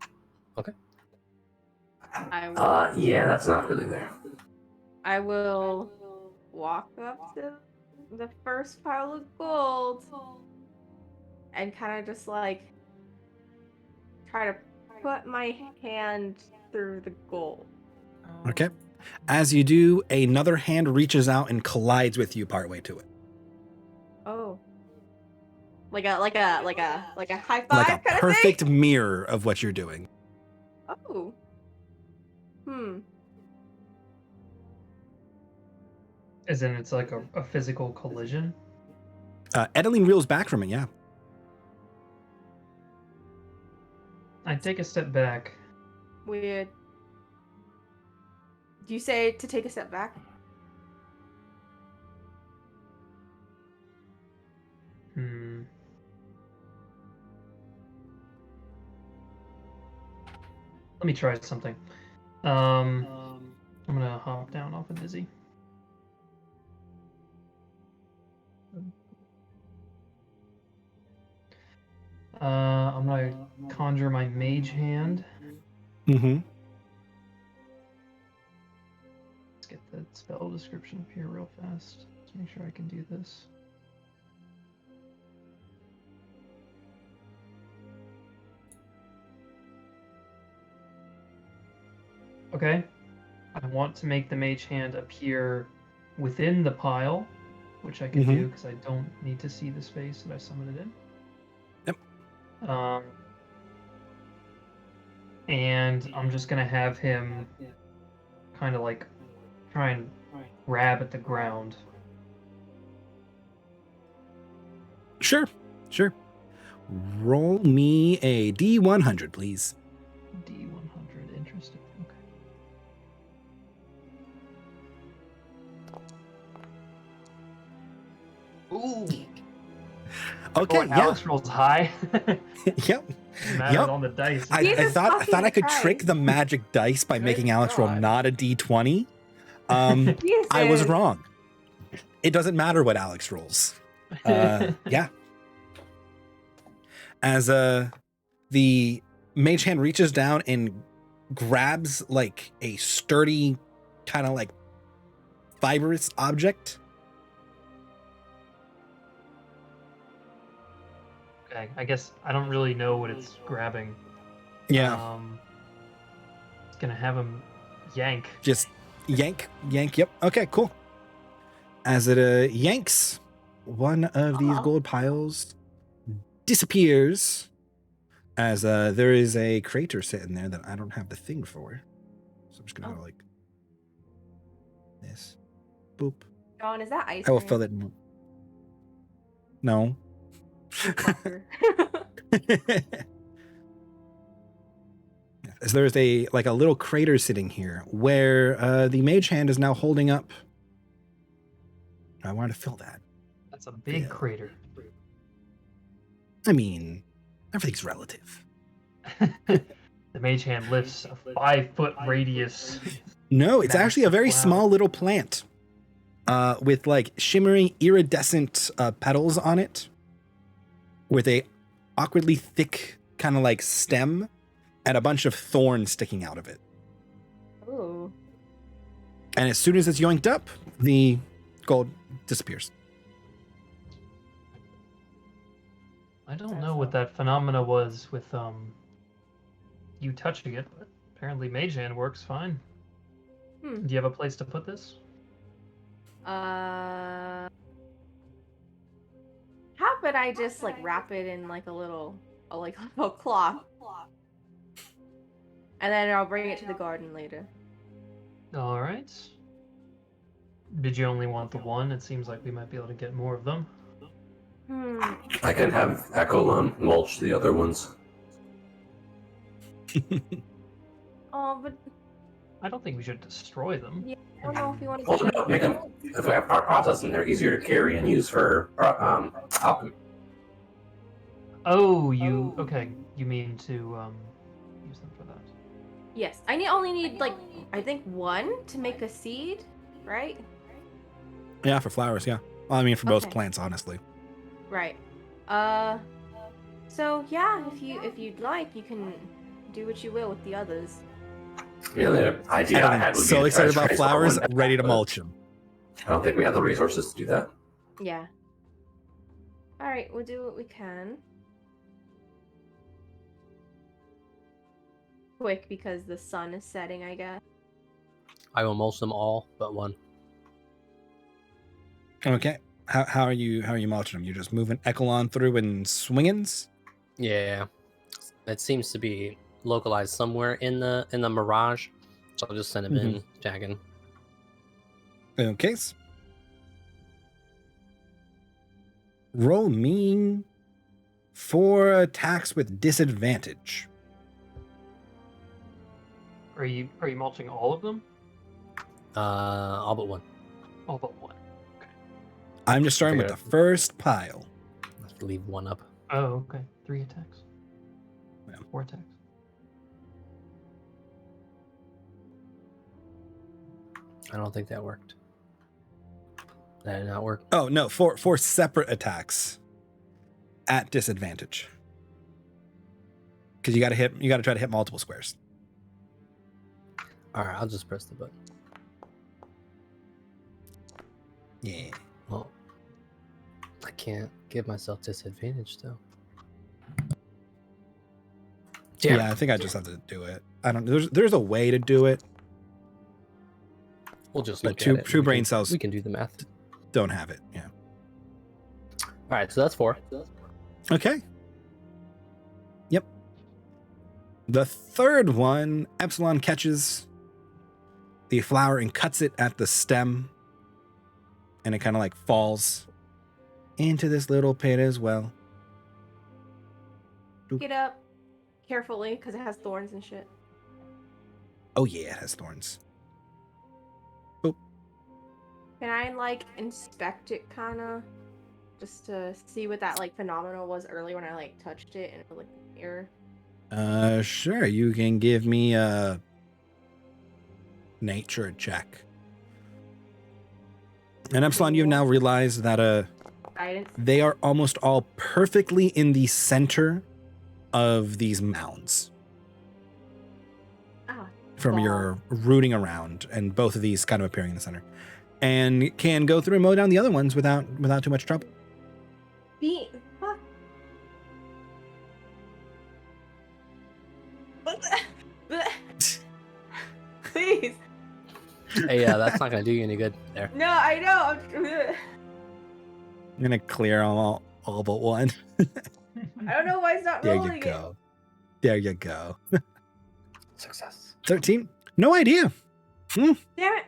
Yeah, that's not really there. I will walk up to the first pile of gold and kind of just like try to put my hand through the gold. Okay. As you do, another hand reaches out and collides with you partway to it. Oh. Like a high five Like kind a of perfect thing? mirror of what you're doing. Oh. As in it's like a physical collision. Edeline reels back from it, yeah. I take a step back. Weird. Do you say to take a step back? Let me try something. I'm gonna hop down off of Dizzy. I'm gonna conjure my mage hand. Mm-hmm. Let's get the spell description up here real fast. Let's make sure I can do this. Okay. I want to make the mage hand appear within the pile, which I can do because I don't need to see the space that I summoned it in. Yep. And I'm just gonna have him kind of like try and grab at the ground. Sure. Roll me a D100, please. D100, interesting. Okay. Ooh. Okay, yeah. Alex rolls high. Yep. Matter Yep. on the dice. I Jesus thought I could fucking trick the magic dice by Good making Alex roll God. not a D20. I was Jesus. wrong. It doesn't matter what Alex rolls. Yeah. As the mage hand reaches down and grabs like a sturdy, kind of like fibrous object. Okay, I guess I don't really know what it's grabbing. Yeah. It's gonna have him yank. Just yank. Yep. Okay, cool. As it yanks, one of these gold piles disappears. As there is a crater sitting there that I don't have the thing for. So I'm just gonna go like this. Boop. John, is that ice I will cream? fill it in. No. Fucker. As there's a little crater sitting here where the mage hand is now holding up. I wanted to fill that. That's a big Yeah. crater. I mean, everything's relative. The mage hand lifts a 5-foot radius. No, it's actually a very Wow. small little plant with like shimmering iridescent petals on it with a awkwardly thick kind of like stem and a bunch of thorns sticking out of it. Ooh. And as soon as it's yoinked up, the gold disappears. I don't know what that phenomena was with you touching it, but apparently mage hand works fine. Hmm. Do you have a place to put this? How about I just like wrap it in like a little cloth, and then I'll bring it to the garden later. All right. Did you only want the one? It seems like we might be able to get more of them. I can have Echo mulch the other ones. Oh, but I don't think we should destroy them. yeah, I don't know if you want to. Well, no, make them. If we have power process, and they're easier to carry and use for alchemy. Oh, you okay? You mean to use them for that? Yes, only need like I think one to make a seed, right? Yeah, for flowers, yeah. Well, I mean, for most Okay. plants, honestly. Right. So yeah, if you'd like, you can do what you will with the others. Yeah, the idea I had would be So to excited try about transfer flowers, one back, ready to but mulch them. I don't think we have the resources to do that. Yeah. All right, we'll do what we can. Quick, because the sun is setting, I guess. I will mulch them all but one. Okay. How are you mulching them? You're just moving Echelon through and swingins? Yeah, it seems to be localized somewhere in the mirage, so I'll just send him in, jagging. Okay. Roll me 4 attacks with disadvantage. Are you mulching all of them? All but one. All but one. I'm just starting with Figure the first pile. I have to leave one up. Oh, okay. 3 attacks. Yeah. 4 attacks. I don't think that worked. That did not work. Oh no, 4 separate attacks at disadvantage. Because you gotta try to hit multiple squares. All right, I'll just press the button. Yeah. Well, I can't give myself disadvantage though. Damn Yeah, it. I think I just have to do it. I don't. There's a way to do it. We'll just But look two- at it. two We brain can- cells. We can do the math. Don't have it. Yeah. All right, so that's 4. Okay. Yep. The third one, Epsilon catches the flower and cuts it at the stem, and it kind of like falls into this little pit as well. Get up carefully because it has thorns and shit. Oh yeah, it has thorns. Can I like inspect it kind of just to see what that like phenomenon was earlier when I like touched it and it looked like a mirror? Sure. You can give me a nature check. And Epsilon, you've now realized that Guidance. they are almost all perfectly in the center of these mounds from wow. your rooting around, and both of these kind of appearing in the center, and can go through and mow down the other ones without too much trouble. Fuck. Please. Hey, that's not gonna do you any good there. No, I know. I'm gonna clear all but one. I don't know why it's not There rolling you go. There you go. Success. 13. No idea. Damn it.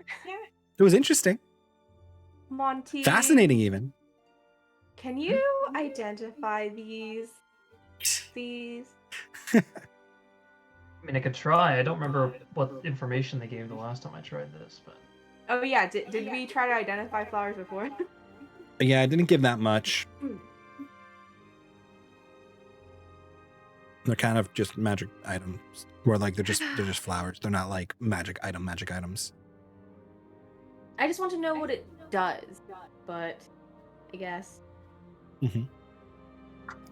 It was interesting. Monty. Fascinating, even. Can you identify these? Please. I mean, I could try. I don't remember what information they gave the last time I tried this, but. Oh yeah, did we try to identify flowers before? Yeah, I didn't give that much. They're kind of just magic items. Where like they're just flowers. They're not like magic items. I just want to know what it does, but I guess. Mm-hmm.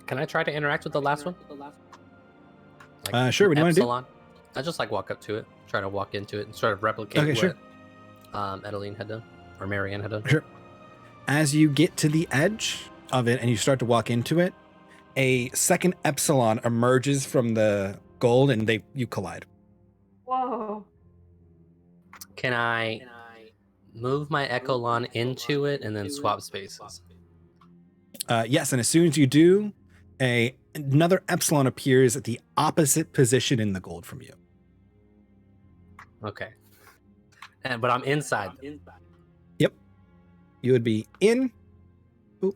Can I try to interact with the last one? Like, Sure. What do you want to do? Epsilon? I just like walk up to it, try to walk into it, and sort of replicate Okay, what sure. Edeline had done, or Marianne had done. Sure. As you get to the edge of it and you start to walk into it, a second Epsilon emerges from the gold, and you collide. Whoa. Can I move my Echolon into it and then swap spaces? Yes, and as soon as you do, another Epsilon appears at the opposite position in the gold from you. Okay. But I'm inside. Yep. You would be in. Boop.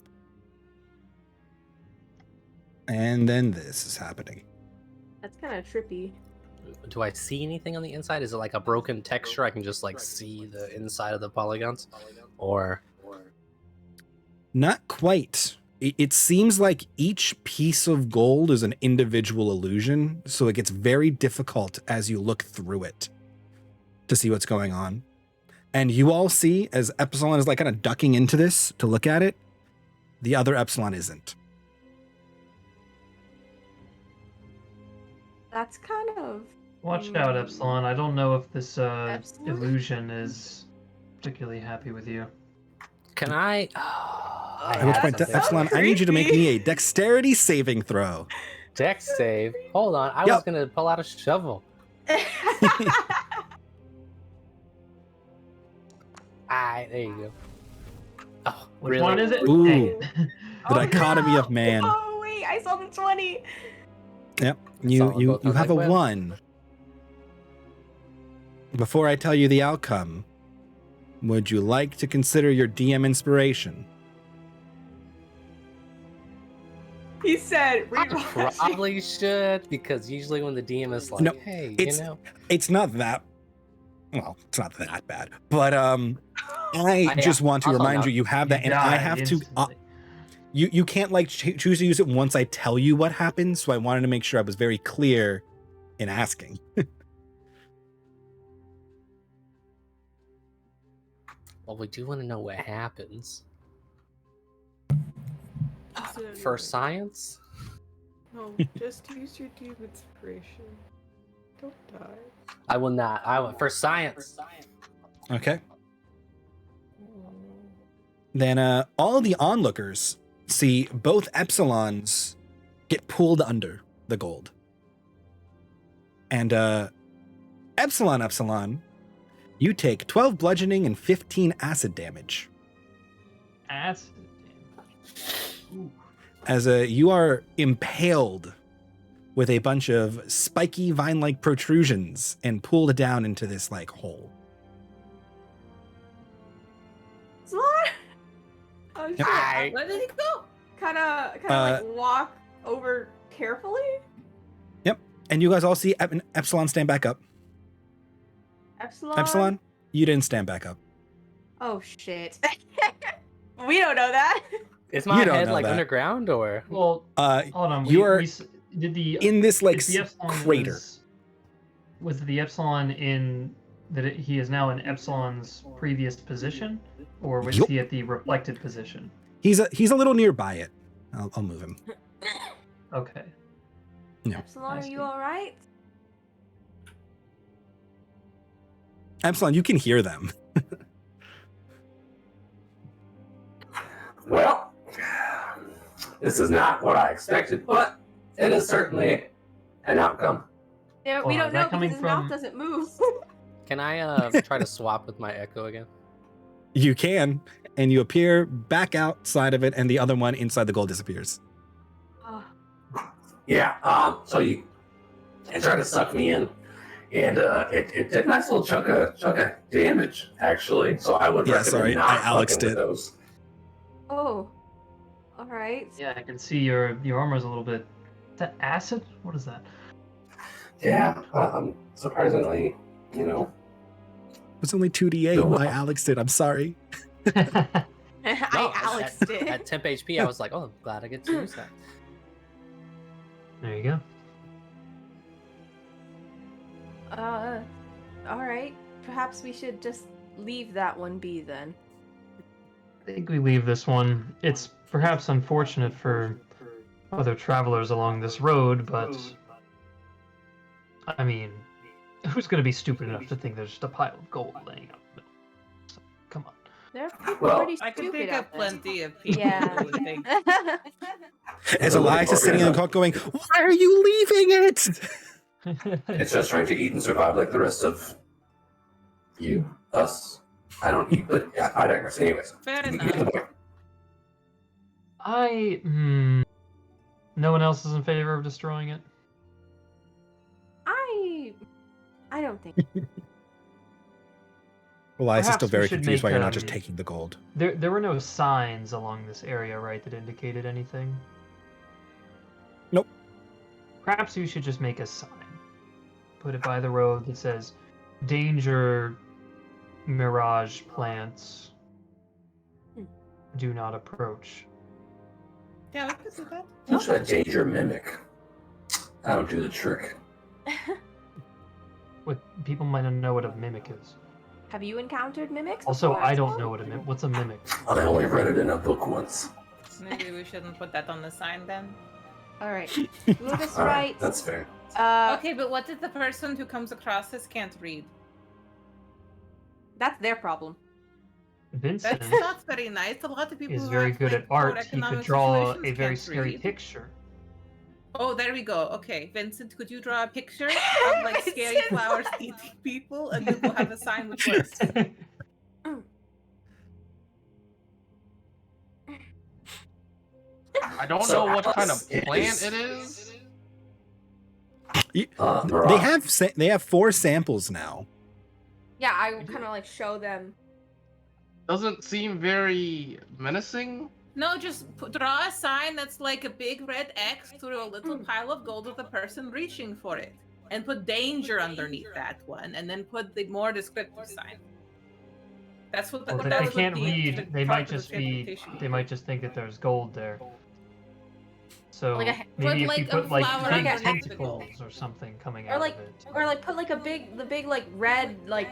And then this is happening. That's kind of trippy. Do I see anything on the inside? Is it like a broken texture? I can just like see the inside of the polygons? Or... Not quite. It seems like each piece of gold is an individual illusion, so it gets very difficult as you look through it to see what's going on. And you all see, as Epsilon is like kind of ducking into this to look at it, the other Epsilon isn't. That's kind of... Watch out, Epsilon. I don't know if this Epsilon? illusion is particularly happy with you. can I... At which point, so Epsilon, I need you to make me a dexterity saving throw. Dex save. Hold on. I Yep. was going to pull out a shovel. There you go. Oh, Which really? one is it? Ooh. Dang it. The dichotomy of man. Oh wait, I saw the 20. Yep. Solid You both. I was have a like, well. 1. Before I tell you the outcome, would you like to consider your DM inspiration? He said, I reroll that shit. probably should, because usually when the DM is like, No, hey, it's- you know. It's not that. Well, it's not that bad. But I just want to also remind not- you have that, and I Die have to. instantly. You can't like choose to use it once I tell you what happens. So I wanted to make sure I was very clear in asking. Well, we do want to know what happens. So- For science? No, just use your DM inspiration. Don't die. I will not. I will for science. Okay. Then all the onlookers see both Epsilons get pulled under the gold. And Epsilon, you take 12 bludgeoning and 15 acid damage. Acid damage. Ooh. As you are impaled with a bunch of spiky vine-like protrusions and pulled down into this like hole. Epsilon? Oh shit. Hi. Where did he go? Kind of like walk over carefully. Yep. And you guys all see Epsilon stand back up. Epsilon? Epsilon, you didn't stand back up. Oh shit. We don't know that. Is my You don't head know like that. underground or? Well, hold on. you are did the in this like is the Epsilon crater. Was the Epsilon in that he is now in Epsilon's previous position, or was Yup. he at the reflected position? He's a little nearby it. I'll move him. Okay. Yeah. Epsilon, I are see. you alright? Epsilon, you can hear them. Well, this is not what I expected, but it is certainly an outcome. Yeah, Hold we on, don't is know that because coming his mouth from- doesn't move. Can I try to swap with my echo again? You can, and you appear back outside of it, and the other one inside the gold disappears. Oh, Yeah, so you tried to suck me in, and it did a nice little chunk of damage, actually. So I would Yeah, recommend sorry, not I Alexed fucking with it. those. oh. Alright. Yeah, I can see your armor's a little bit. Is that acid? What is that? Yeah, surprisingly, you know. It's only 2d8. No. I Alexed it. I'm sorry. I No, Alexed it. At temp HP, I was like, oh, I'm glad I get to use that. There you go. Alright. Perhaps we should just leave that one be then. I think we leave this one. It's perhaps unfortunate for other travelers along this road, but I mean, who's going to be stupid enough to think there's just a pile of gold laying out? No. So, come on. They're people Well, pretty I can stupid think out of there. plenty of people Yeah. who would think. As Elias is sitting in the cart going, why are you leaving it? It's just trying to eat and survive like the rest of you, us. I don't eat, but yeah, I digress. Anyways, Fair you get the enough. point. No one else is in favor of destroying it? I don't think. Elias is Perhaps still we very should confused why make, you're not just taking the gold. There were no signs along this area, right, that indicated anything? Nope. Perhaps we should just make a sign. Put it by the road that says, danger, mirage plants, do not approach. Yeah, we could do that. What's that danger mimic? I don't do the trick. What people might not know what a mimic is. Have you encountered mimics? Also, before? I don't know what a mimic. What's a mimic? I only read it in a book once. Maybe we shouldn't put that on the sign then. Alright. Move us All right. that's fair. Okay, but what if the person who comes across this can't read? That's their problem. Vincent That's not very nice. A lot of people is who very have, good like, at poor art. He could economic draw a situations very can't scary read. picture. Oh, there we go. Okay, Vincent, could you draw a picture of like scary Vincent. flowers eating people, and then we'll have a sign which works. I don't So know what kind of Alice plant is- it is. Mirage. They have 4 samples now. Yeah, I kind of like show them. Doesn't seem very menacing. No, just draw a sign that's like a big red X through a little pile of gold with a person reaching for it. And put danger underneath that one, and then put the more descriptive sign. That's what the, Well, if that's they what can't the- read, the they might part of the just be. transportation They might just think that there's gold there. So Like a- maybe if like you a put like flower big underneath the gold. tentacles or something coming Or out like, of it. or like put like the big like red like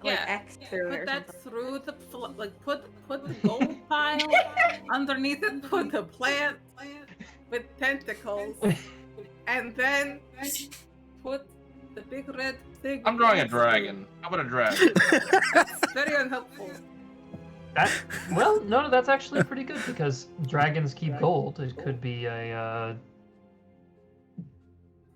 Yeah, X through it Put or that something. through the put the gold pile underneath it. Put the plant with tentacles, and then put the big red thing. I'm drawing a next to dragon. How about a dragon? it. That's very unhelpful. That, well, no, that's actually pretty good because dragons keep gold. It could be a.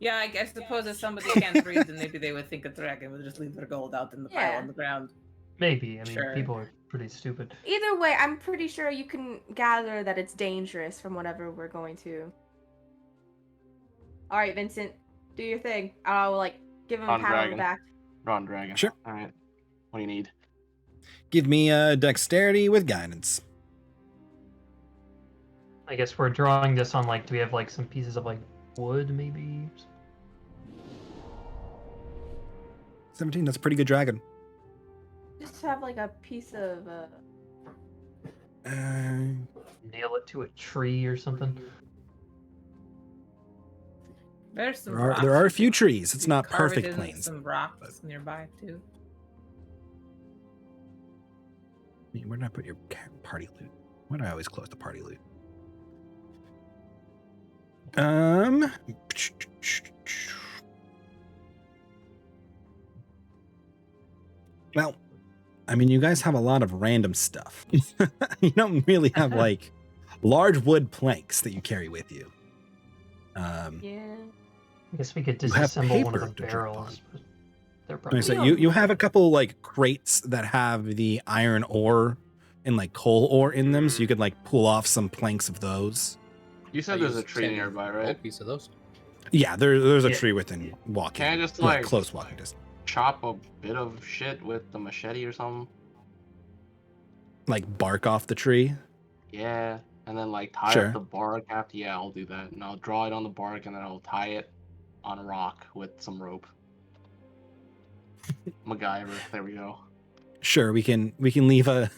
Yeah, I suppose if somebody can't read, then maybe they would think a dragon would just leave their gold out in the pile Yeah. on the ground. Maybe. I mean, Sure. people are pretty stupid. Either way, I'm pretty sure you can gather that it's dangerous from whatever we're going to. All right, Vincent, do your thing. I'll like give him On a pat on the dragon. back. Drawn dragon. Sure. All right. What do you need? Give me a dexterity with guidance. I guess we're drawing this on like, do we have like some pieces of like wood maybe? 17, that's a pretty good dragon. Just have like a piece of. Nail it to a tree or something. There's some there are a few rocks. trees. It's not Carve it perfect in plains. Some rocks nearby too. Where did I put your party loot? Why do I always close the party loot? Well, I mean, you guys have a lot of random stuff. You don't really have like large wood planks that you carry with you. Yeah. I guess we could You have disassemble one of paper the to drop barrels. on. But they're probably. So you have a couple like crates that have the iron ore and like coal ore in them, so you could like pull off some planks of those. You said there's a tree nearby, A right? piece of those. Yeah, there's a Yeah. tree within walking. Can I just, like like- close walking distance? Chop a bit of shit with the machete or something. Like bark off the tree. Yeah, and then like tie Sure. up the bark after. Yeah, I'll do that, and I'll draw it on the bark, and then I'll tie it on a rock with some rope. MacGyver. There we go. Sure, we can leave a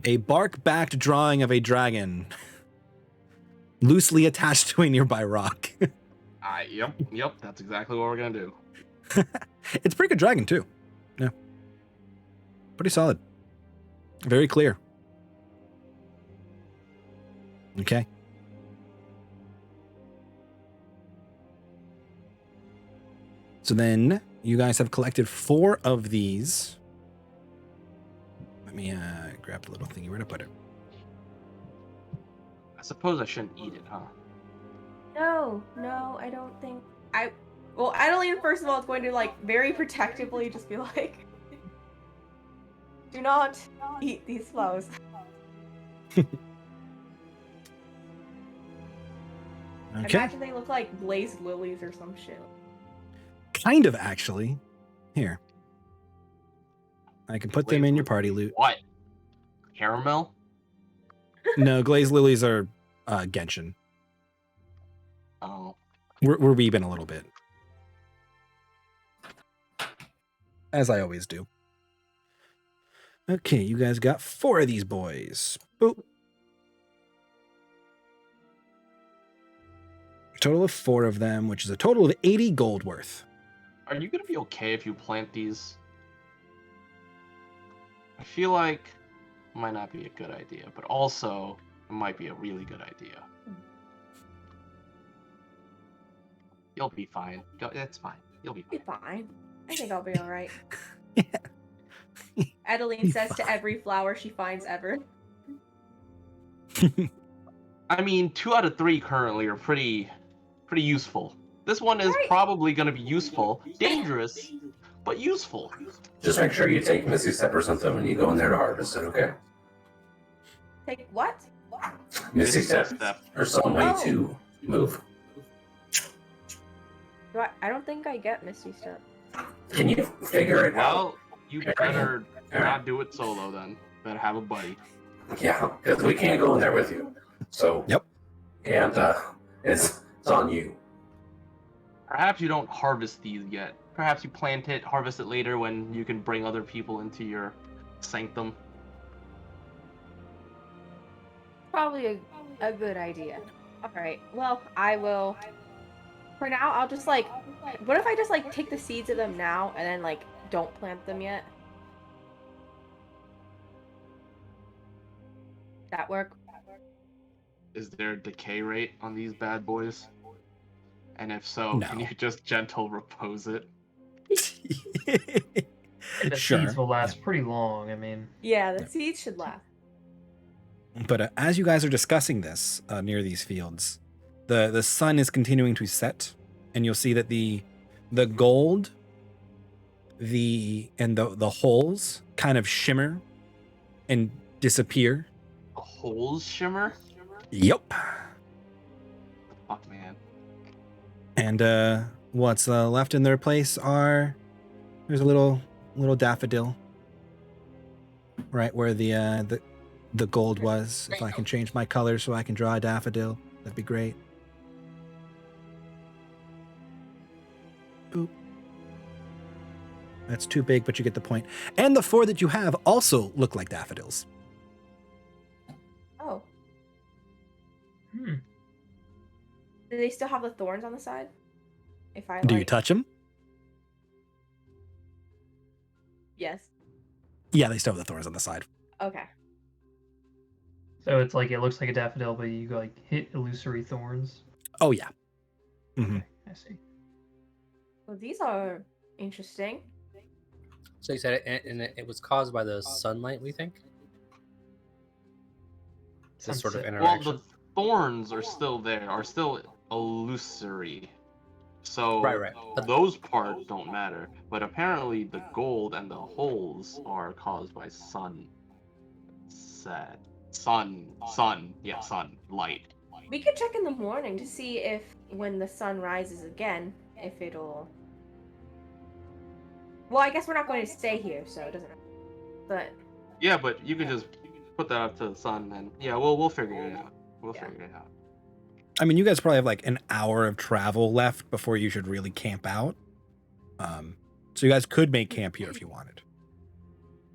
a bark-backed drawing of a dragon loosely attached to a nearby rock. Yep. That's exactly what we're gonna do. It's a pretty good dragon too. Yeah, pretty solid. Very clear. Okay. So then you guys have collected 4 of these. Let me grab the little thingy. Where to put it? I suppose I shouldn't eat it, huh? No, I don't think Well, Adeline, first of all, is going to like very protectively just be like, "Do not eat these flowers." Okay. Imagine they look like glazed lilies or some shit. Kind of, actually. Here. I can put them Glazed in your lilies. party loot. What? Caramel? No, glazed lilies are Genshin. Oh. We're weebing a little bit. As I always do. Okay, you guys got 4 of these boys. Boop. Total of 4 of them, which is a total of 80 gold worth. Are you gonna be okay if you plant these? I feel like it might not be a good idea, but also it might be a really good idea. You'll be fine. It's fine. You'll be Be fine. fine. I think I'll be all right. Yeah. Adeline Be says to fine. every flower she finds ever. I mean, 2 out of 3 currently are pretty useful. This one is Right. probably gonna be useful, dangerous, but useful. Just make sure you take Missy Step or something when you go in there to harvest it, okay? Take what? Missy Step Step. or some way Oh. to move. I don't think I get Misty Step. Can you figure it out? Well, you better not do it solo then. Better have a buddy. Yeah, because we can't go in there with you. So Yep. And it's on you. Perhaps you don't harvest these yet. Perhaps you plant it, harvest it later when you can bring other people into your sanctum. Probably a good idea. Alright, well, I will. For now, I'll just like. What if I just like take the seeds of them now and then like don't plant them yet? That work? Is there a decay rate on these bad boys? And if so, No. can you just gentle repose it? The Sure. seeds will last pretty long. I mean, Yeah, the seeds should last. But as you guys are discussing this near these fields, the sun is continuing to set, and you'll see that the gold, the holes kind of shimmer and disappear. The holes shimmer? Yep. Fuck, man. And what's left in their place there's a little daffodil right where the gold was. If I can change my color so I can draw a daffodil, that'd be great. Boop. That's too big, but you get the point. And the 4 that you have also look like daffodils. Oh. Hmm. Do they still have the thorns on the side? If I Do you touch them? Yes. Yeah, they still have the thorns on the side. Okay. So it's like it looks like a daffodil, but you like hit illusory thorns. Oh yeah. Mm-hmm. Okay, I see. Well, these are interesting. So you said it was caused by the sunlight, we think? This sort of Sunset. Well, interaction? the thorns are still there, are still illusory. So Right. But those parts don't matter. But apparently the gold and the holes are caused by sun, light. We could check in the morning to see if when the sun rises again, if it'll... Well, I guess we're not going to stay here, so it doesn't matter. But... Yeah, but you can just put that up to the sun, and yeah, we'll figure it out. We'll Yeah. figure it out. I mean, you guys probably have like an hour of travel left before you should really camp out. So you guys could make camp here if you wanted.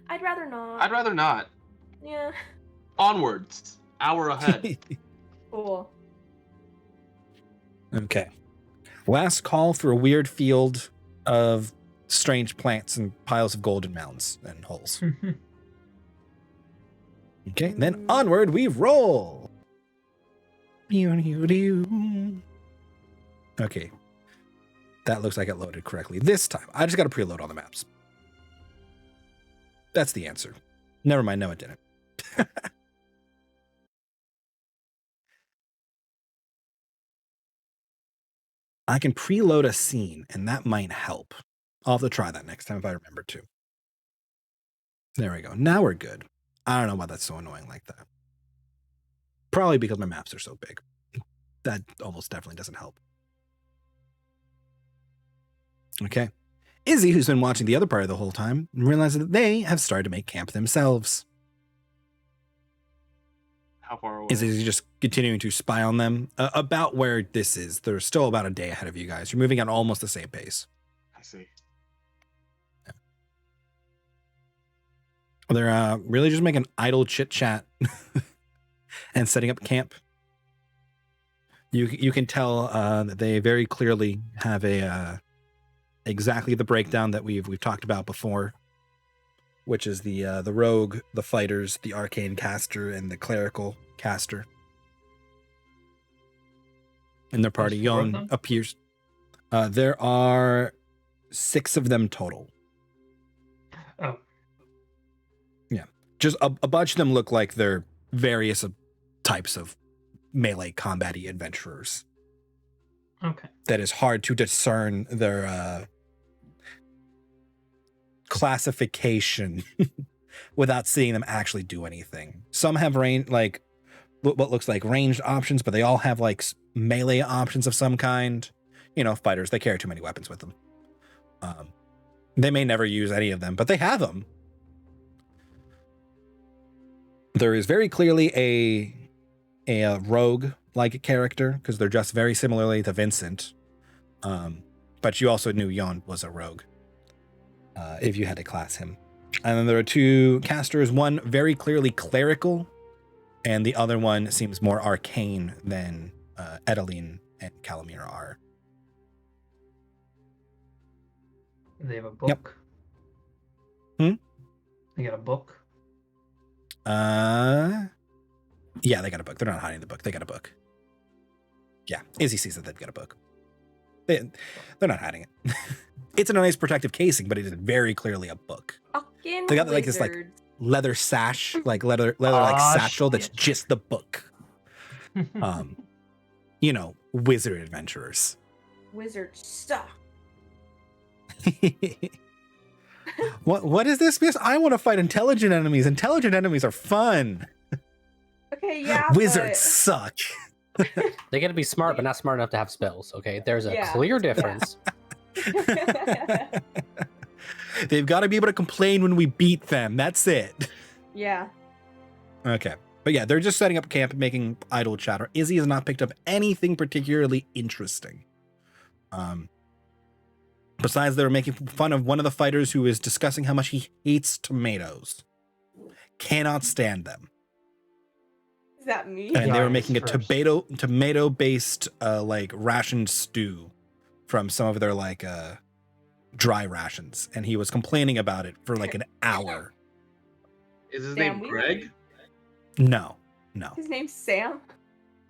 I'd rather not. I'd rather not. Yeah. Onwards. Hour ahead. Cool. Okay. Last call for a weird field of strange plants and piles of golden mounds and holes. Okay, then onward we roll. Okay. That looks like it loaded correctly. This time, I just got to preload all the maps. That's the answer. Never mind, no, it didn't. I can preload a scene, and that might help. I'll have to try that next time if I remember to. There we go. Now we're good. I don't know why that's so annoying like that. Probably because my maps are so big. That almost definitely doesn't help. Okay. Izzy, who's been watching the other part of the whole time, realizes that they have started to make camp themselves. How far away? Is Izzy just continuing to spy on them? About where this is. They're still about a day ahead of you guys. You're moving at almost the same pace. I see. They're really just making idle chit-chat and setting up camp. You can tell that they very clearly have a exactly the breakdown that we've talked about before, which is the rogue, the fighters, the arcane caster, and the clerical caster. In their party, There's 4 of Yon them? appears. There are 6 of them total. Oh, Just a bunch of them look like they're various types of melee combat-y adventurers. okay. That is hard to discern their classification without seeing them actually do anything. Some have what looks like ranged options, but they all have like melee options of some kind. You know, fighters, they carry too many weapons with them. They may never use any of them, but they have them. There is very clearly a rogue-like character, because they're dressed very similarly to Vincent. But you also knew Yon was a rogue, if you had to class him. And then there are 2 casters, one very clearly clerical, and the other one seems more arcane than Edeline and Calamir are. They have a book. Hmm? They got a book. Yeah, they got a book. They're not hiding the book. They got a book. Yeah, Izzy sees that they've got a book. They're not hiding it. It's in a nice protective casing, but it is very clearly a book. Fucking They got like this like wizards. leather sash, like leather like Aw, satchel that's shit. just the book. You know, wizard adventurers. Wizard stuff. What is this, miss? I want to fight intelligent enemies. Intelligent enemies are fun. Okay, yeah. Wizards suck. they gotta be smart, but not smart enough to have spells, okay? There's a Yeah. clear difference. They've got to be able to complain when we beat them. That's it. Yeah. Okay. But yeah, they're just setting up camp, making idle chatter. Izzy has not picked up anything particularly interesting. Besides, they were making fun of one of the fighters who is discussing how much he hates tomatoes. Cannot stand them. Is that me? And they were Giants making a first. tomato-based like ration stew from some of their like dry rations. And he was complaining about it for like an hour. Is his Sam, name we- Greg? No. His name's Sam.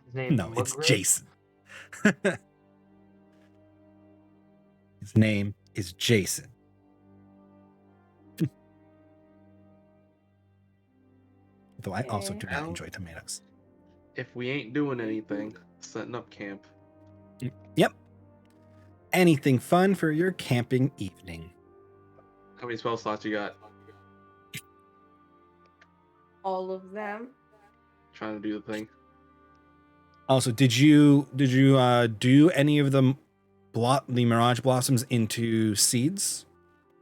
His name No, it's Mugrid? Jason. His name is Jason. Though I also do not Well- enjoy tomatoes. If we ain't doing anything, setting up camp. Yep. Anything fun for your camping evening? How many spell slots you got? All of them. Trying to do the thing. Also, did you do any of the mirage blossoms into seeds?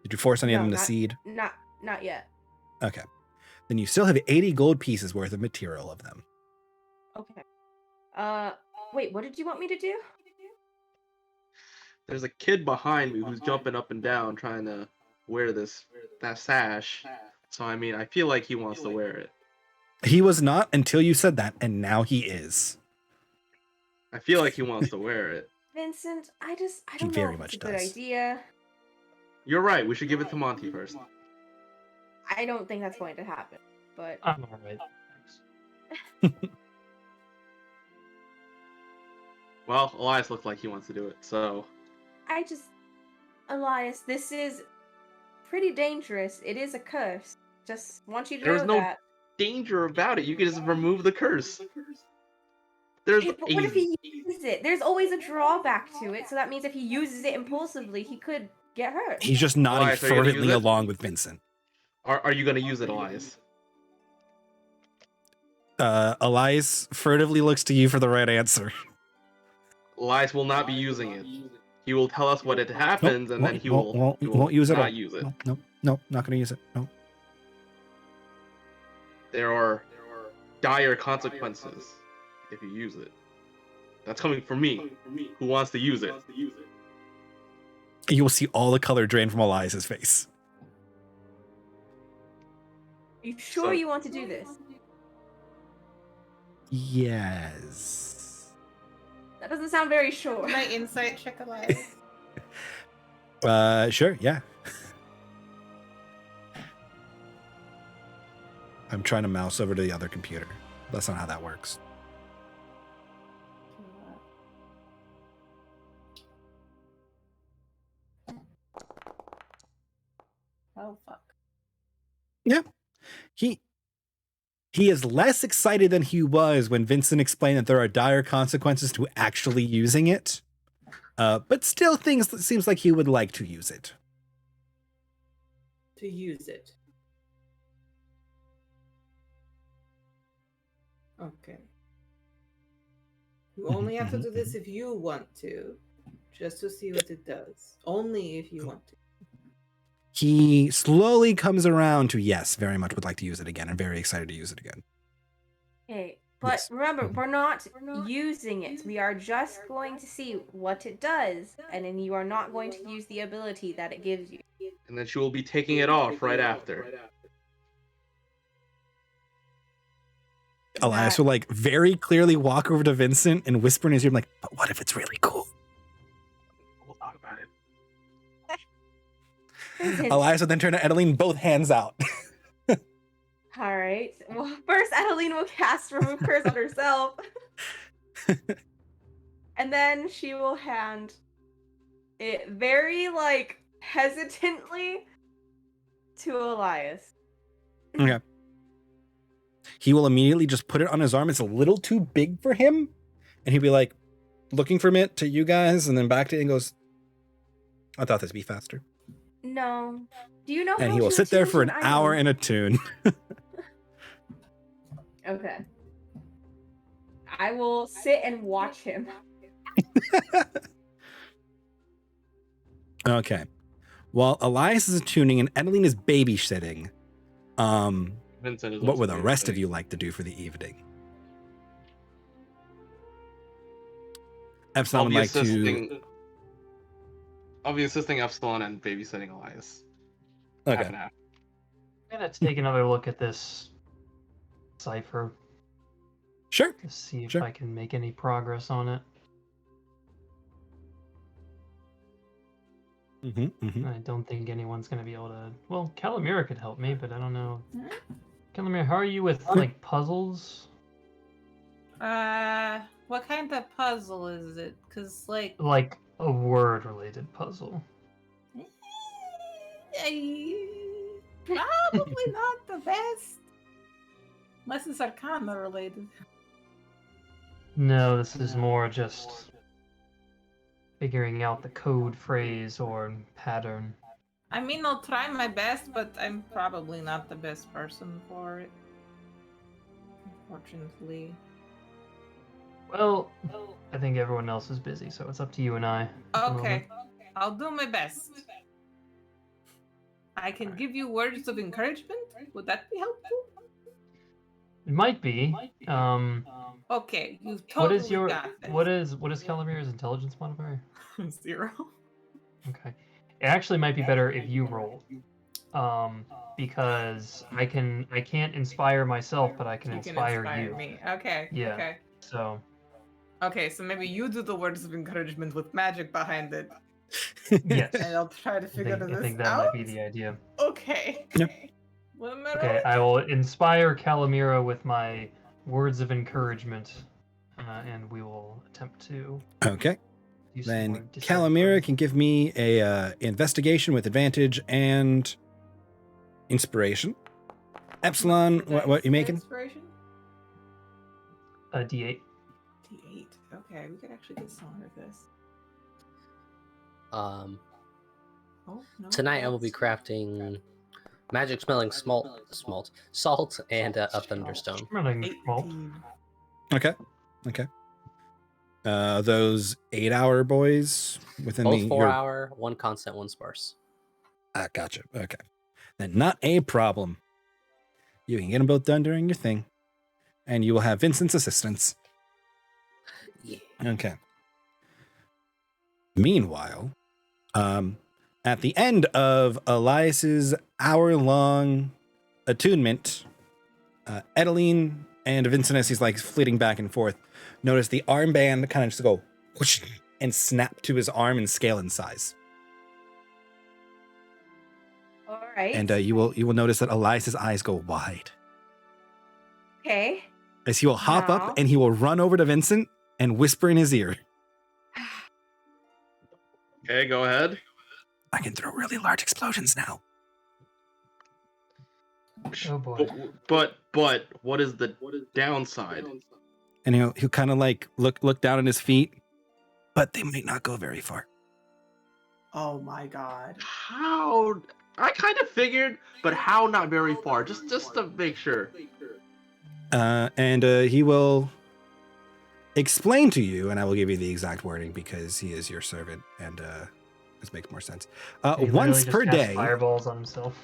Did you force any of No, them to not- seed? Not yet. Okay. Then you still have 80 gold pieces worth of material of them. Okay. Wait, what did you want me to do? There's a kid behind me who's jumping up and down trying to wear that sash. So I mean, I feel like he wants to wear it. He was not until you said that, and now he is. I feel like he wants to wear it. Vincent, I He don't know very if much it's a good does. idea. You're right. We should give it to Monty first. I don't think that's going to happen. But I'm alright. Thanks. Well, Elias looks like he wants to do it, so Elias, this is pretty dangerous. It is a curse. Just want you to There's know no that. danger about it. You can just remove the curse. There's Hey, but what if he uses it? There's always a drawback to it, so that means if he uses it impulsively, he could get hurt. He's just nodding Elias, are you gonna fervently use it? along with Vincent. Are you gonna use it, Elias? Elias furtively looks to you for the right answer. Elias will not be using it. He will tell us what it happens, and then he will won't use it. not use it. No, not going to use it. No. There are dire consequences if you use it. That's coming from me, who wants to use it. You will see all the color drain from Elias's face. Are you sure So- you want to do this? Yes. That doesn't sound very sure. My insight check alive. Sure, yeah. I'm trying to mouse over to the other computer. That's not how that works. Oh fuck. He is less excited than he was when Vincent explained that there are dire consequences to actually using it. But still seems like he would like to use it. To use it. Okay. You only have to do this if you want to. Just to see what it does. Only if you want to. He slowly comes around to yes, very much would like to use it again and very excited to use it again. Okay, but Yes. remember, we're not using it. We are just going to see what it does, and then you are not going to use the ability that it gives you. And then she will be taking it off right after. Elias will like very clearly walk over to Vincent and whisper in his ear like, but what if it's really cool? We'll talk about it. Vincent, Elias will then turn to Edeline, both hands out. all right. Well, first Adeline will cast Remove Curse on herself. And then she will hand it very, like, hesitantly to Elias. Okay. He will immediately just put it on his arm. It's a little too big for him. And he'll be like, looking from it to you guys and then back to it and goes, I thought this would be faster. No. Do you know And how he will to sit there for an attune? I hour don't. in a tune. Okay. I will sit and watch him. Okay. While Elias is tuning and Edeline is babysitting, Vincent is what also would the rest of babysitting. you like to do for the evening? Epsilon I'll would be like to. assisting. I'll be assisting Epsilon and babysitting Elias. Half Okay. and half. I'm gonna take another look at this cipher Sure. to see if Sure. I can make any progress on it. I don't think anyone's gonna be able to. Well, Calamira could help me, but I don't know. Calamira, how are you with like puzzles? What kind of puzzle is it? Cause like Like a word-related puzzle. probably not the best, unless it's Arcana related. No, this is more just figuring out the code phrase or pattern. I mean, I'll try my best, but I'm probably not the best person for it. Unfortunately. Well, I think everyone else is busy, so it's up to you and I. at the moment. Okay, I'll do my best. I can give you words of encouragement. Would that be helpful? It might be. Okay, you've What totally is your got this. what is Calamira's intelligence modifier? 0. Okay. It actually might be better if you roll. Because I can't inspire myself, but I can You can inspire inspire you. me. Okay. Yeah. Okay. So Okay, so maybe you do the words of encouragement with magic behind it, yes. and I'll try to I figure think, this I think that out. might be the idea. Okay. Yep. What am I Okay, rolling? I will inspire Calamira with my words of encouragement, and we will attempt to Okay. do some more Then deciphering. Calamira can give me a investigation with advantage and inspiration. Epsilon, what are you making? Inspiration? A D8. D8. Okay, we could actually get someone with this. Oh, no. Tonight I will be crafting magic smelling salt, and a thunderstone. Smelling malt. 18. Okay. Okay. Those 8-hour boys within Both the 4-hour, one constant, one sparse. Gotcha. Okay. Then not a problem. You can get them both done during your thing, and you will have Vincent's assistance. Yeah. Okay. Meanwhile, at the end of Elias's hour-long attunement, Edeline and Vincent, as he's like flitting back and forth, notice the armband kind of just go whoosh, and snap to his arm and scale in size. All right. And you will notice that Elias's eyes go wide Okay. as he will hop Now. up and he will run over to Vincent and whisper in his ear, Okay, go ahead. "I can throw really large explosions now." Oh boy. But what is the downside? And he'll kind of like look down at his feet, but they might not go very far. Oh my god. How? I kind of figured, but how not very far? Just to make sure. And he will explain to you, and I will give you the exact wording because he is your servant, and this makes more sense. He literally Once just per casts day, fireballs on himself.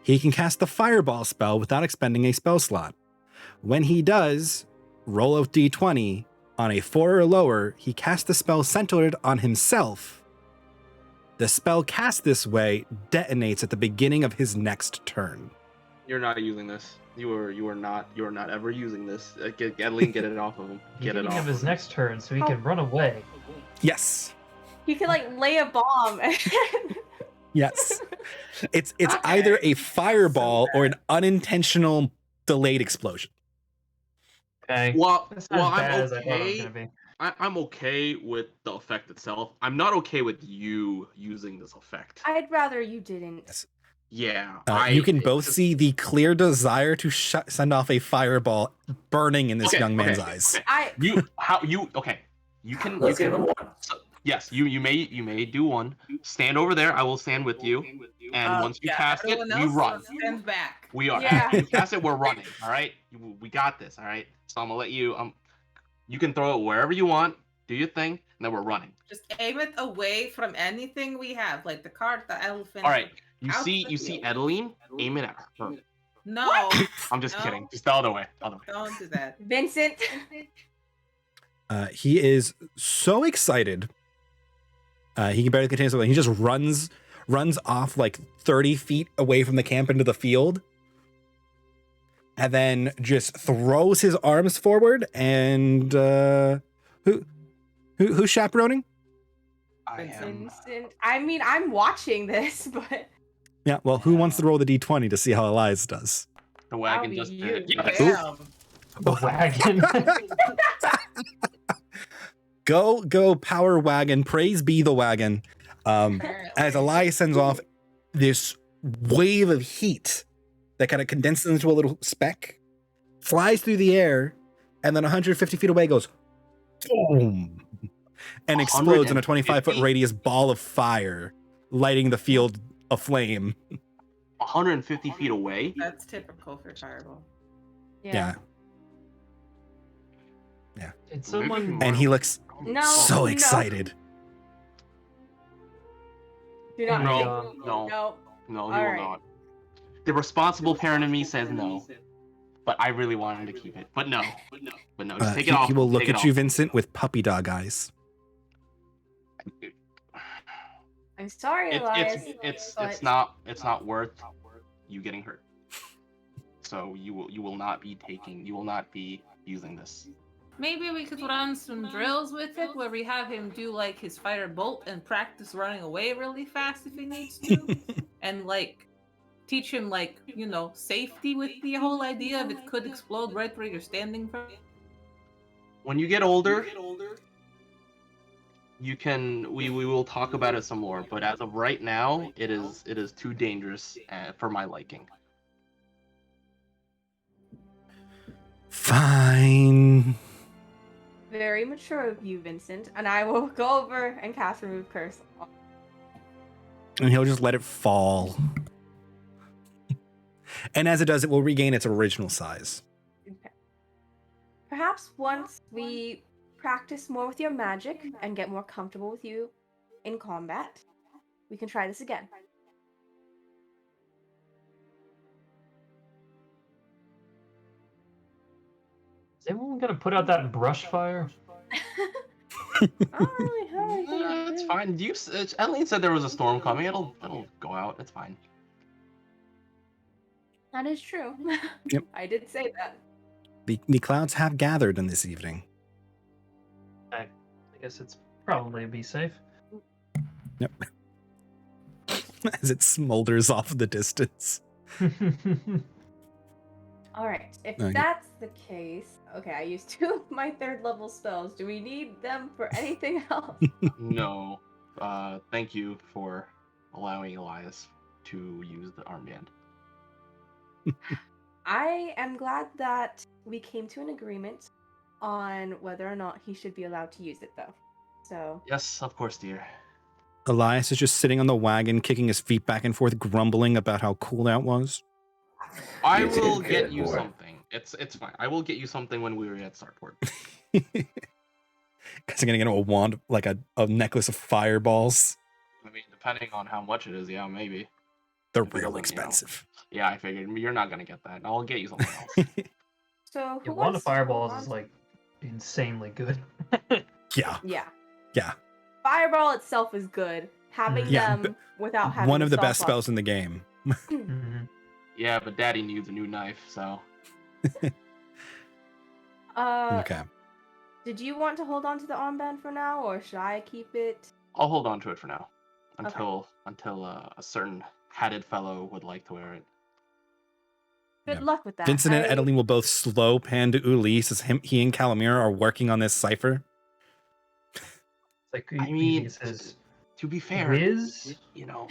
he can cast the fireball spell without expending a spell slot. When he does, roll a d20. On a 4 or lower, he casts the spell centered on himself. The spell cast this way detonates at the beginning of his next turn. You're not using this. You are not ever using this. Adeline, get it off of him. Get it Beginning off. of his of him. next turn, so he can run away. Yes. He could like lay a bomb. Yes. It's either a fireball or an unintentional delayed explosion. Okay. Well, That's not well, as bad I'm as I thought it was okay. gonna be. I'm okay with the effect itself. I'm not okay with you using this effect. I'd rather you didn't. Yeah. You can both see the clear desire to send off a fireball burning in this Okay, young man's okay. eyes. You can Let's give him one. yes, you may do one. Stand over there. I will stand with you. And once you cast it, everyone we else run. Stand back. We are. Yeah. After you cast it, we're running. All right. We got this. All right. So I'm gonna let you. You can throw it wherever you want. Do your thing, and then we're running. Just aim it away from anything we have, like the cart, the elephant. All right. You Out see the field. Edeline. Aim it at her. No. I'm just No. kidding. Just the other way. Other way. Don't do that. Vincent. He is so excited. He can barely contain himself. He just runs off like 30 feet away from the camp into the field, and then just throws his arms forward. And who's chaperoning? I am. Vincent. I mean, I'm watching this, but Yeah. Well, who wants to roll the d20 to see how Elias does? The wagon That'll just be did. you. Yes. Damn. The wagon. Go, power wagon. Praise be the wagon. As Elias sends off this wave of heat that kind of condenses into a little speck, flies through the air, and then 150 feet away goes boom, and explodes in a 25-foot radius ball of fire, lighting the field aflame. 150 feet away. That's typical for fireball. Yeah. Did someone? And he looks no. so no. excited. Do not. No, think- no. No. No, he All will right. not. The responsible parent in me says no, but I really want him to keep it. But no. Just take it off. He will look Take it at you, off. Vincent, with puppy dog eyes. I'm sorry, Elias. It's but not worth you getting hurt. So you will not be using this. Maybe we could run some drills with it where we have him do like his fire bolt and practice running away really fast if he needs to. And like teach him like, safety with the whole idea of it could explode right where you're standing from. When you get older, we will talk about it some more, but as of right now, it is too dangerous for my liking. Fine. very mature of you, Vincent. And I will go over and cast Remove Curse. And he'll just let it fall. And as it does, it will regain its original size. Okay. Perhaps once we practice more with your magic and get more comfortable with you in combat, we can try this again. Is anyone gonna put out that brush fire? I don't really have anything to It's do. fine. Eileen said there was a storm coming. It'll go out. It's fine. That is true. Yep. I did say that. The clouds have gathered in this evening. I guess it's probably be safe. Yep. As it smolders off in the distance. All right. If Okay. that's the case, okay, I used 2 of my 3rd level spells. Do we need them for anything else? No. Thank you for allowing Elias to use the armband. I am glad that we came to an agreement on whether or not he should be allowed to use it, though. So, Yes, of course, dear. Elias is just sitting on the wagon, kicking his feet back and forth, grumbling about how cool that was. I You did will good, get you boy. something. It's fine. I will get you something when we're at Starport. Because I'm gonna get him a wand, like a necklace of fireballs. I mean, depending on how much it is, yeah, maybe. They're If it real doesn't, expensive. Yeah, I figured you're not gonna get that. I'll get you something else. so Yeah, who one of wants- fireballs who is wants- like insanely good. Yeah, Yeah. yeah. Fireball itself is good. Having Yeah, them without having One of the self best up- spells in the game. Mhm. Yeah, but Daddy needs a new knife, so Okay. Did you want to hold on to the armband for now, or should I keep it? I'll hold on to it for now Okay. until a certain hatted fellow would like to wear it. Good Yeah. luck with that. Vincent and I- Edeline will both slow pan to Ulysse as he and Calamira are working on this cipher. It's like I mean, it says to be fair, Wiz. you know,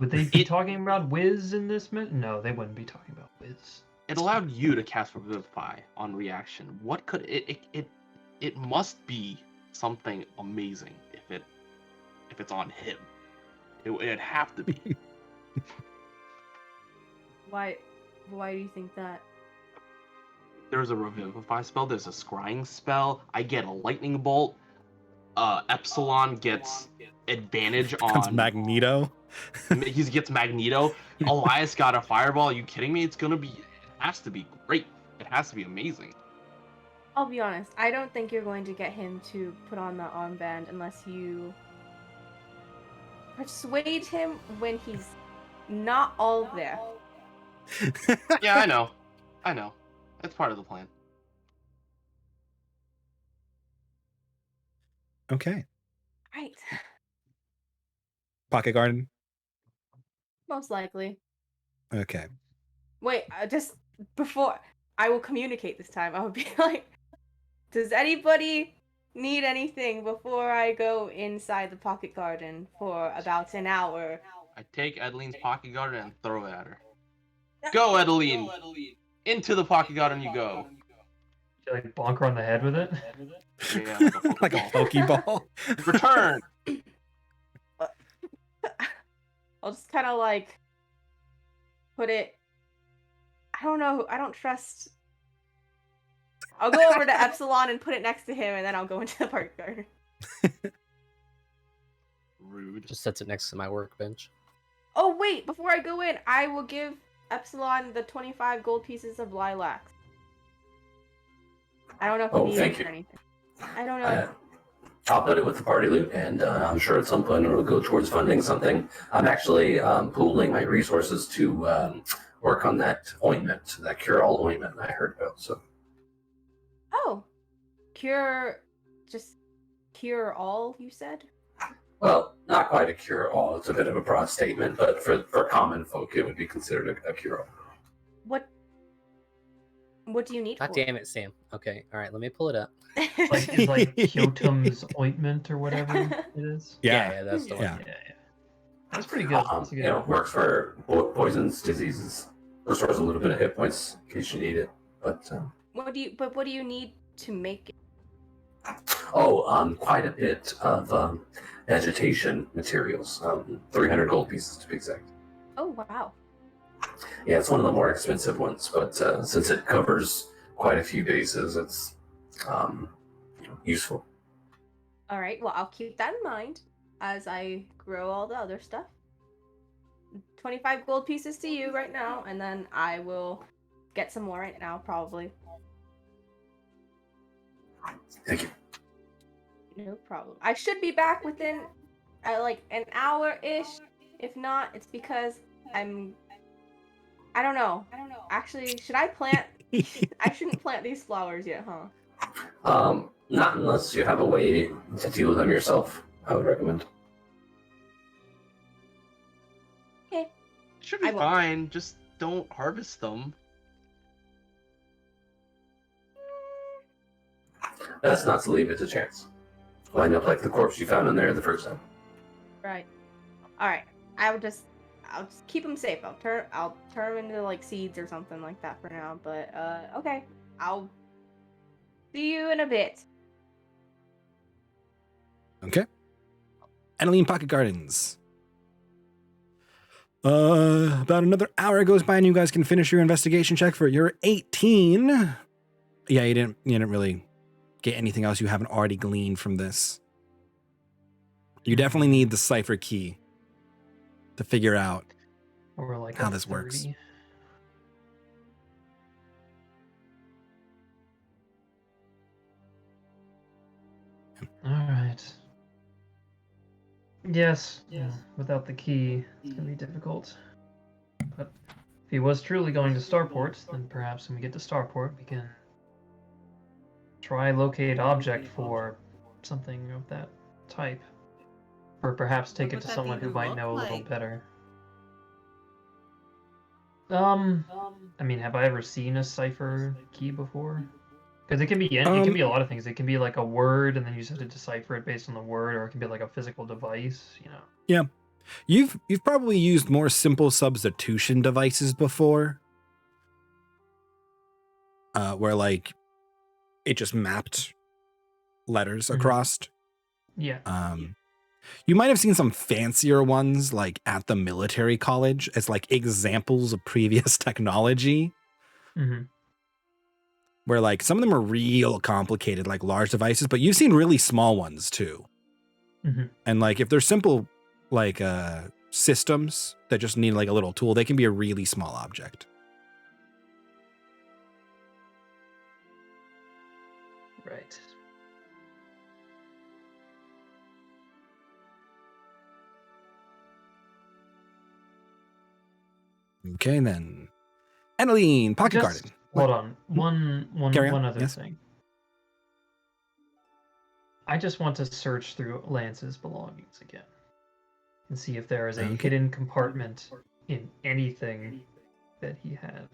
Would they be It- talking about Wiz in this minute? No, they wouldn't be talking about Wiz. it allowed you to cast Revivify on reaction. What could it must be something amazing if it's on him. It'd have to be. Why do you think that? There's a Revivify spell, there's a Scrying spell, I get a Lightning Bolt, Epsilon gets advantage Becomes on... Magneto. He gets Magneto. Elias got a fireball. Are you kidding me? It has to be great. It has to be amazing. I'll be honest, I don't think you're going to get him to put on the armband unless you persuade him when he's not all there. Yeah, I know. That's part of the plan. Okay. Right. Pocket garden. Most likely. Okay. Wait, just before I will communicate this time, I would be like, does anybody need anything before I go inside the pocket garden for about an hour? I take Edeline's pocket garden and throw it at her. Go, Edeline! Into the pocket garden you go. You like bonk her on the head with it? Yeah, Like a pokeball. Return! I'll just kind of like put it. I don't know. I don't trust. I'll go over to Epsilon and put it next to him, and then I'll go into the park garden. Rude. Just sets it next to my workbench. Oh wait! Before I go in, I will give Epsilon the 25 gold pieces of lilac. I don't know if he needs thank it you. or anything. I don't know. I'll put it with the party loot, and I'm sure at some point it'll go towards funding something. I'm actually pooling my resources to work on that ointment, that cure-all ointment I heard about. So, Oh, just cure all, you said? well, not quite a cure-all. It's a bit of a broad statement, but for common folk, it would be considered a cure-all. What do you need God for damn it, Sam. Okay, all right, let me pull it up. Like is like Kyotum's ointment or whatever it is. Yeah, that's the one. Yeah. Yeah. That's pretty good. That's good. Works for poisons, diseases, restores a little bit of hit points in case you need it. But What do you need to make it? quite a bit of vegetation materials. 300 gold pieces to be exact. Oh wow. Yeah, it's one of the more expensive ones, but since it covers quite a few bases, it's useful. All right. Well, I'll keep that in mind as I grow all the other stuff. 25 gold pieces to you right now, and then I will get some more right now, probably. Thank you. No problem. I should be back within like an hour-ish. If not, it's because I don't know. Actually, should I plant? I shouldn't plant these flowers yet, huh? Not unless you have a way to deal with them yourself, I would recommend. Okay. Should be I won't. fine. Just don't harvest them. That's not to leave it to chance. Wind up like the corpse you found in there the first time. Right. All right. I'll just keep them safe. I'll turn them into like seeds or something like that for now. But okay. I'll see you in a bit. Okay. Adeline Pocket Gardens. About another hour goes by and you guys can finish your investigation check for your 18. Yeah, you didn't really get anything else you haven't already gleaned from this. You definitely need the cipher key to figure out Or like how a this works. 30. All right. Yes. Yeah. Without the key, it's gonna be difficult. But if he was truly going to Starport, then perhaps when we get to Starport, we can try locate object for something of that type, or perhaps take What it would to that someone who even might look know a little like? better. I mean, have I ever seen a cipher key before? Because it can be it can be a lot of things. It can be like a word, and then you just have to decipher it based on the word, or it can be like a physical device. You know. Yeah. You've probably used more simple substitution devices before. Where like it just mapped letters across. Yeah. You might have seen some fancier ones like at the military college as like examples of previous technology. Mm-hmm. Where like some of them are real complicated, like large devices, but you've seen really small ones too. Mm-hmm. And like if they're simple, like systems that just need like a little tool. They can be a really small object. Right. Okay, then. Annalene, Pocket Just Garden. hold on. Carry on. One other Yes. thing. I just want to search through Lance's belongings again and see if there is a Okay. hidden compartment in anything that he had.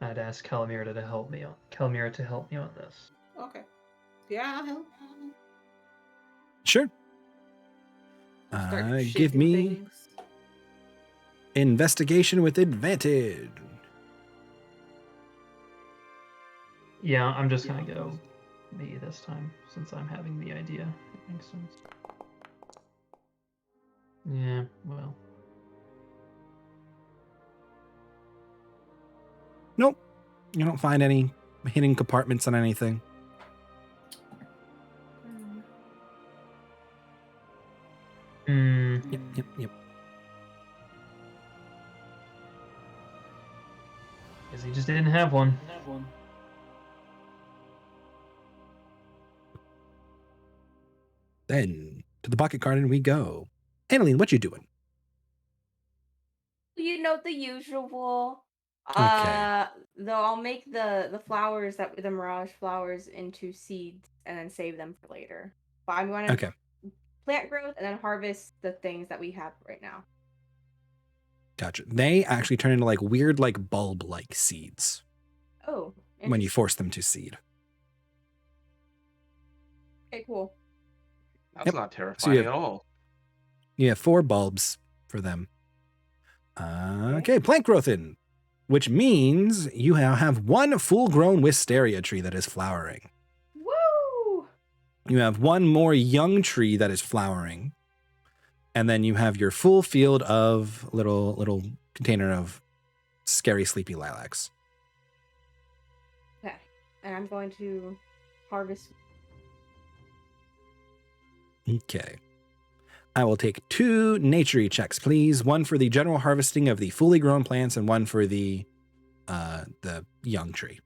I'd ask Calamira to help me on this. Okay. Yeah, I'll help. Sure. Start Give shaking me things. investigation with advantage. Yeah, I'm just gonna go me this time since I'm having the idea. It makes sense. Yeah, well. Nope. You don't find any hidden compartments on anything. Yep. Because he just didn't have one. Then to the Pocket Garden we go. Annalene, what you doing? You know, the usual. Okay. Though I'll make the flowers the mirage flowers into seeds and then save them for later. But I'm going to Okay. plant growth and then harvest the things that we have right now. Gotcha. They actually turn into like weird, like bulb-like seeds Oh. when you force them to seed. Okay, cool. That's Yep. not So terrifying you at all. You have 4 bulbs for them. Okay, plant growth in, which means you now have 1 full-grown wisteria tree that is flowering. Woo! You have 1 more young tree that is flowering. And then you have your full field of little container of scary, sleepy lilacs. Okay. And I'm going to harvest. Okay. I will take 2 nature checks, please. 1 for the general harvesting of the fully grown plants and 1 for the young tree.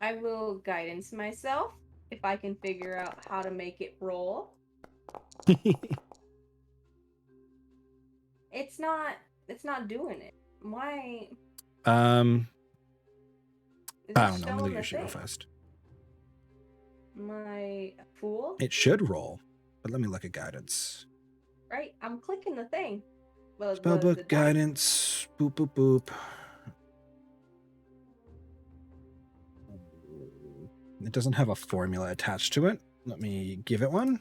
I will guidance myself if I can figure out how to make it roll. It's not doing it. Why? I Is it don't know. showing Maybe the you should go thing? first. My fool? It should roll, but let me look at guidance. Right? I'm clicking the thing. Well, Spellbook the dice. guidance. Boop, boop, boop. It doesn't have a formula attached to it. Let me give it one.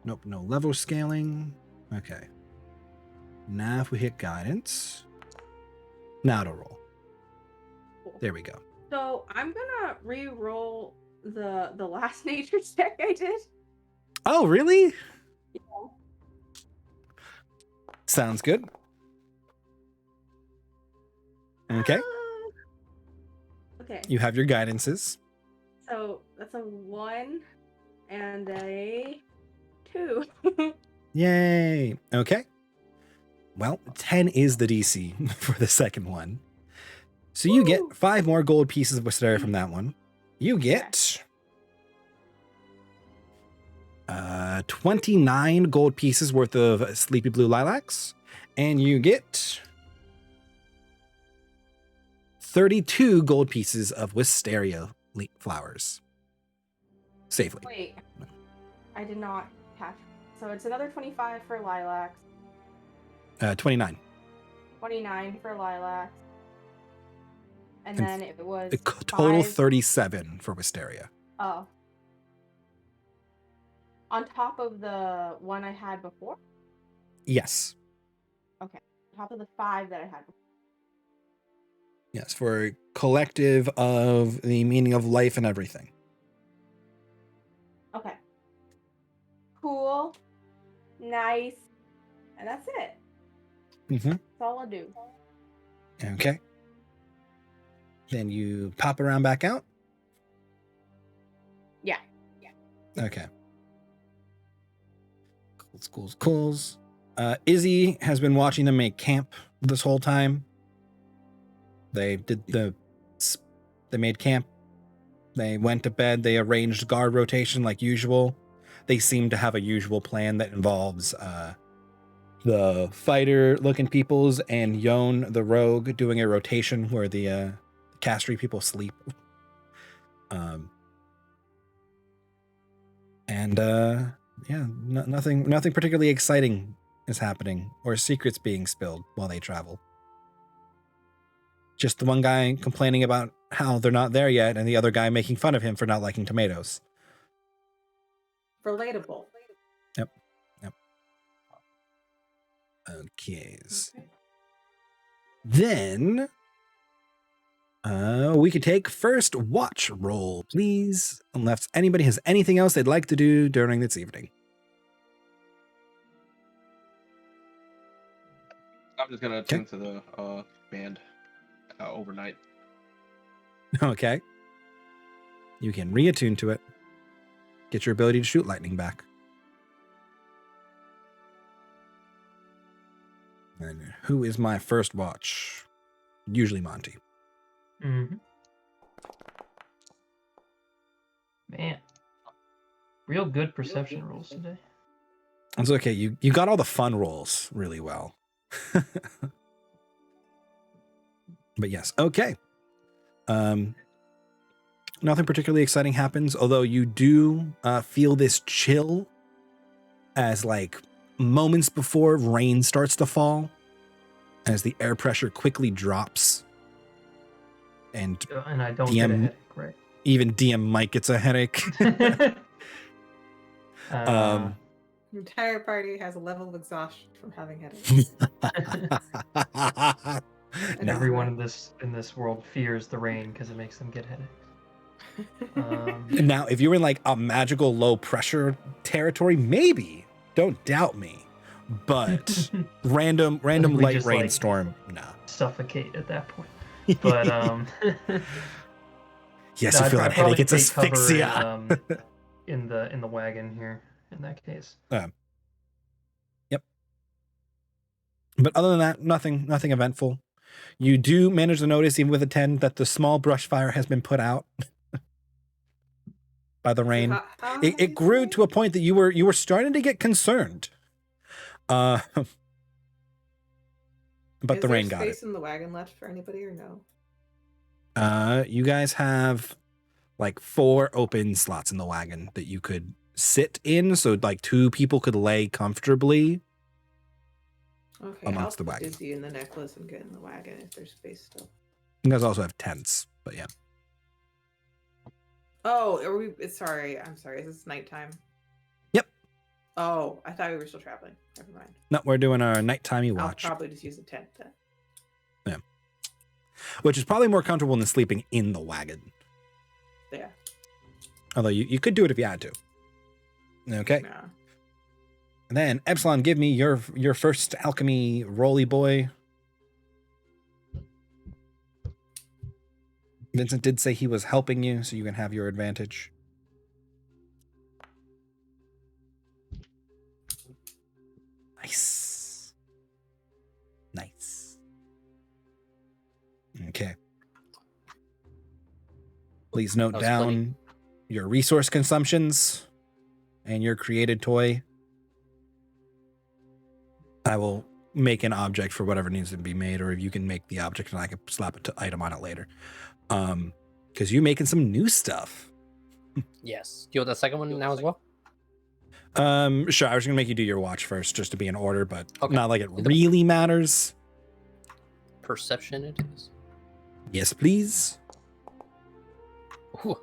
Nope, no level scaling. Okay. Now if we hit guidance. Now it'll roll. Cool. There we go. So I'm gonna re-roll the last nature check I did. Oh, really? Yeah. Sounds good. Okay. Okay. You have your guidances. So that's a 1 and a 2. Yay. Okay. Well, 10 is the DC for the second one. So you get 5 more gold pieces of wisteria from that one. You get 29 gold pieces worth of sleepy blue lilacs. And you get 32 gold pieces of wisteria flowers. Safely. Wait. I did not catch. So it's another 25 for lilacs. 29. 29 for lilacs. And And then it was A total 5 37 for wisteria. Oh. On top of the one I had before? Yes. Okay. On top of the 5 that I had before. Yes, for a collective of the meaning of life and everything. Okay. Cool. Nice. And that's it. Mm-hmm. That's all I'll do. Okay. Then you pop around back out. Yeah. Okay. Cools. Izzy has been watching them make camp this whole time. They made camp. They went to bed. They arranged guard rotation like usual. They seem to have a usual plan that involves the fighter-looking peoples and Yon, the rogue, doing a rotation where the Castry people sleep. Nothing particularly exciting is happening or secrets being spilled while they travel. Just the one guy complaining about how they're not there yet and the other guy making fun of him for not liking tomatoes. Relatable. Yep. Okay. Then we could take first watch roll, please, unless anybody has anything else they'd like to do during this evening. I'm just gonna attend to the band overnight. Okay. You can reattune to it. Get your ability to shoot lightning back. And who is my first watch? Usually Monty. Mm-hmm. Man. Real good perception rolls today. It's okay. You got all the fun rolls really well. But yes, okay. Nothing particularly exciting happens, although you do feel this chill as like moments before rain starts to fall, as the air pressure quickly drops. And I don't get a headache, right? Even DM Mike gets a headache. The entire party has a level of exhaustion from having headaches. And everyone in this world fears the rain because it makes them get headaches. Now, if you're in like a magical low pressure territory, maybe. Don't doubt me. But random light just, rainstorm, like, nah. Suffocate at that point. But yes, you feel that headache. It's asphyxia. In the wagon here. In that case. Yep. But other than that, nothing eventful. You do manage to notice, even with a 10, that the small brush fire has been put out by the rain. It grew to a point that you were starting to get concerned. But the rain got it. Is there space in the wagon left for anybody or no? You guys have like 4 open slots in the wagon that you could sit in, so like 2 people could lay comfortably. Okay, amongst I'll the wagon. put Dizzy in the necklace and get in the wagon if there's space still. You guys also have tents, but yeah. Oh, sorry. I'm sorry. Is this nighttime? Yep. Oh, I thought we were still traveling. Never mind. No, we're doing our nighttime watch. I'll probably just use a tent then. Yeah. Which is probably more comfortable than sleeping in the wagon. Yeah. Although you could do it if you had to. Okay. Yeah. And then Epsilon, give me your first alchemy rolly boy. Vincent did say he was helping you, so you can have your advantage. Nice. Okay. Please note down your resource consumptions and your created toy. I will make an object for whatever needs to be made, or if you can make the object and I can slap an item on it later. Because you're making some new stuff. Yes. Do you want the second one now as well? Sure. I was gonna make you do your watch first, just to be in order, but Okay. not like it really matters. Perception it is. Yes, please. Ooh.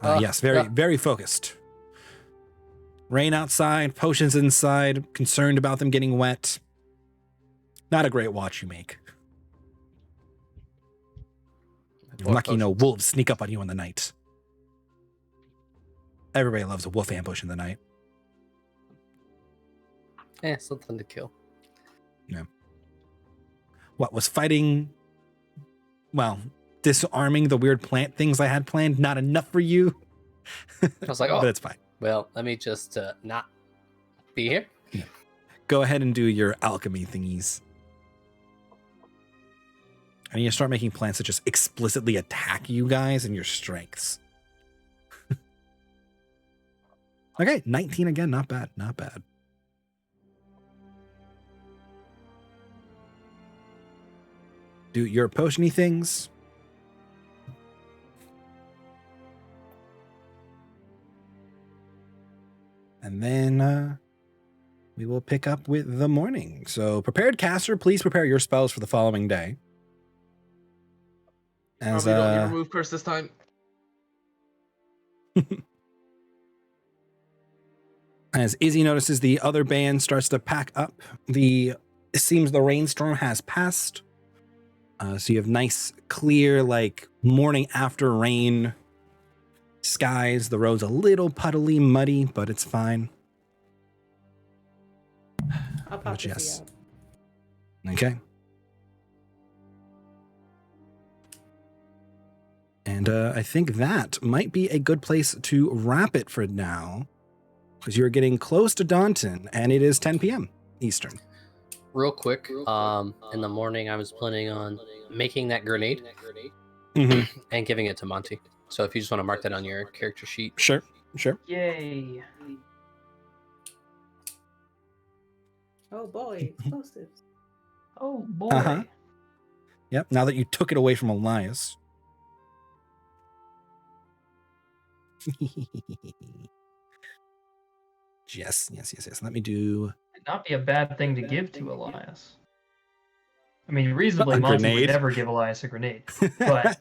Yes, very focused. Rain outside, potions inside, concerned about them getting wet. Not a great watch you make. Lucky no wolves sneak up on you in the night. Everybody loves a wolf ambush in the night. Something to kill. No. What was fighting? Well, disarming the weird plant things I had planned not enough for you? I was like, oh, but it's fine. Well, let me just not be here. Go ahead and do your alchemy thingies. I need to start making plants that just explicitly attack you guys and your strengths. Okay, 19 again. Not bad. Not bad. Do your potiony things. And then we will pick up with the morning. So, prepared caster, please prepare your spells for the following day. As Probably don't need remove curse this time. as Izzy notices the other band starts to pack up, it seems the rainstorm has passed. So you have nice, clear, like morning after rain skies. The road's a little puddly, muddy, but it's fine. I'll pop But this yes. out. Okay. And I think that might be a good place to wrap it for now, because you're getting close to Daunton, and it is 10 p.m. Eastern. Real quick, in the morning, I was planning on making that grenade and giving it to Monty. So if you just want to mark that on your character sheet. Sure. Yay. Oh boy, explosives. Oh boy. Uh-huh. Yep, now that you took it away from Elias. Yes. Let me do... It'd not be a bad thing to give to Elias. I mean, reasonably, A Monty grenade? would never give Elias a grenade, but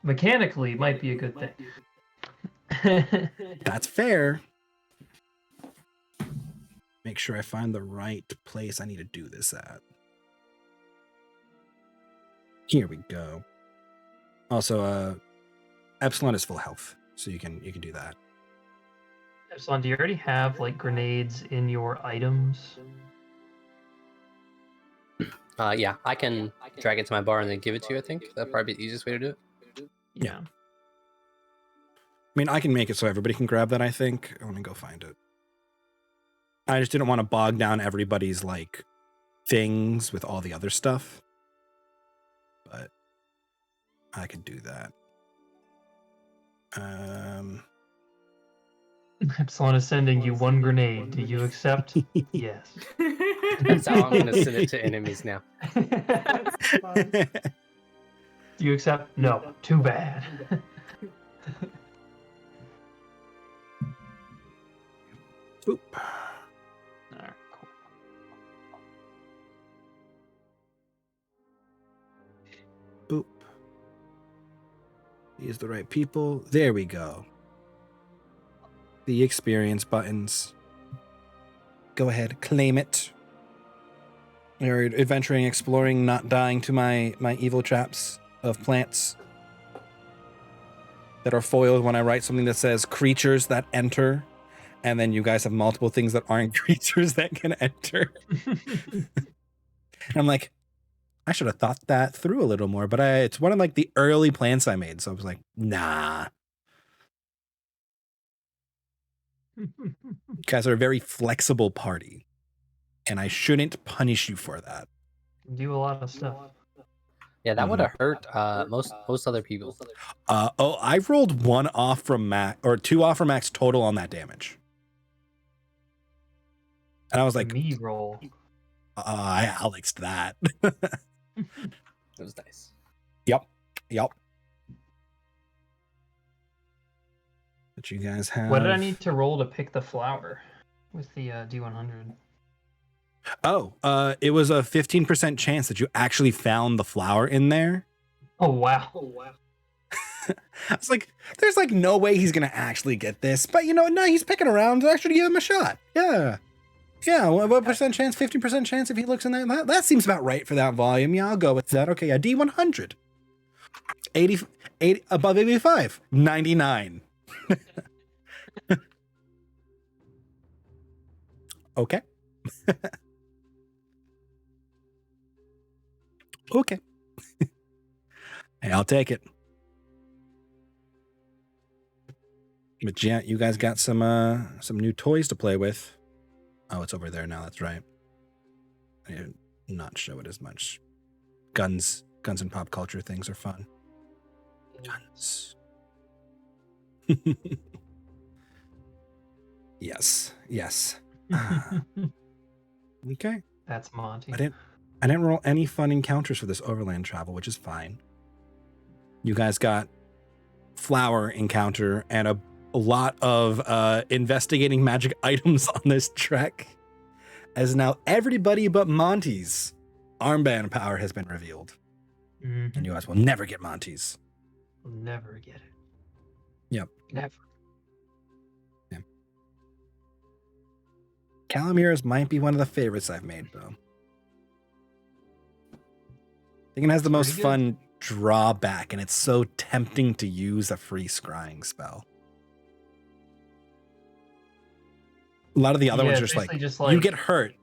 mechanically, it might be a good thing. That's fair. Make sure I find the right place I need to do this at. Here we go. Also, Epsilon is full health, so you can do that. Epsilon, do you already have like grenades in your items? Yeah, I can drag it to my bar and then give it to you, I think. That'd probably be the easiest way to do it. Yeah. I mean, I can make it so everybody can grab that, I think. Let me go find it. I just didn't want to bog down everybody's, like, things with all the other stuff. But I can do that. Epsilon is sending you one grenade. Do you accept? Yes. That's how I'm going to send it to enemies now. Do you accept? No. Too bad. Boop. Alright, cool. Boop. These the right people. There we go. The experience buttons. Go ahead, claim it. You're adventuring, exploring, not dying to my evil traps of plants that are foiled when I write something that says creatures that enter, and then you guys have multiple things that aren't creatures that can enter. And I'm like, I should have thought that through a little more, but it's one of like the early plants I made, so I was like, nah. You guys are a very flexible party, and I shouldn't punish you for that. Do a lot of stuff. Yeah, that would have hurt most other people. I rolled 1 off from max, or 2 off from max total on that damage. And I was like, Me roll. I Alexed that. It was nice. Yep. But you guys have... What did I need to roll to pick the flower with the D100? Oh, it was a 15% chance that you actually found the flower in there. Oh, wow. I was like, there's like no way he's going to actually get this. But you know, no, he's picking around to actually give him a shot. Yeah. Yeah, what percent chance? 50% chance if he looks in there? That seems about right for that volume. Yeah, I'll go with that. Okay, yeah, D100. 80 above 85. 99. Okay. Okay. Hey, I'll take it. But yeah, you guys got some new toys to play with. Oh, it's over there now. That's right. I did not show it as much. Guns and pop culture things are fun. Guns. Yes. Okay. That's Monty. I didn't roll any fun encounters for this overland travel, which is fine. You guys got flower encounter and a lot of investigating magic items on this trek, as now everybody but Monty's armband power has been revealed. Mm-hmm. And you guys will never get Monty's. We'll never get it. Yep. Never. Yeah. Calamira's might be one of the favorites I've made, though. I think it has the most fun drawback, and it's so tempting to use a free scrying spell. A lot of the other ones are just like, you get hurt.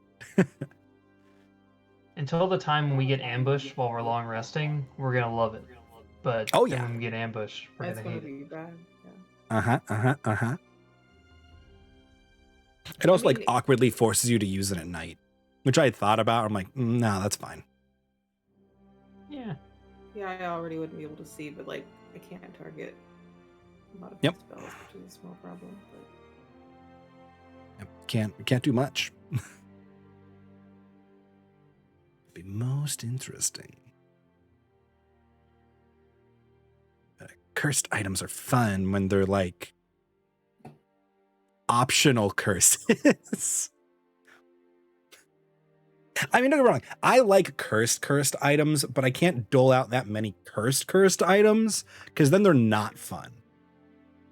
Until the time when we get ambushed while we're long resting, we're gonna love it. But when we get ambushed, we're gonna hate it. Bad. Yeah. It also like awkwardly forces you to use it at night, which I had thought about. I'm like, no, that's fine. Yeah. Yeah, I already wouldn't be able to see, but like I can't target a lot of spells, which is a small problem. But... Can't do much. Be most interesting. Cursed items are fun when they're like optional curses. I mean, don't get me wrong. I like cursed items, but I can't dole out that many cursed items because then they're not fun.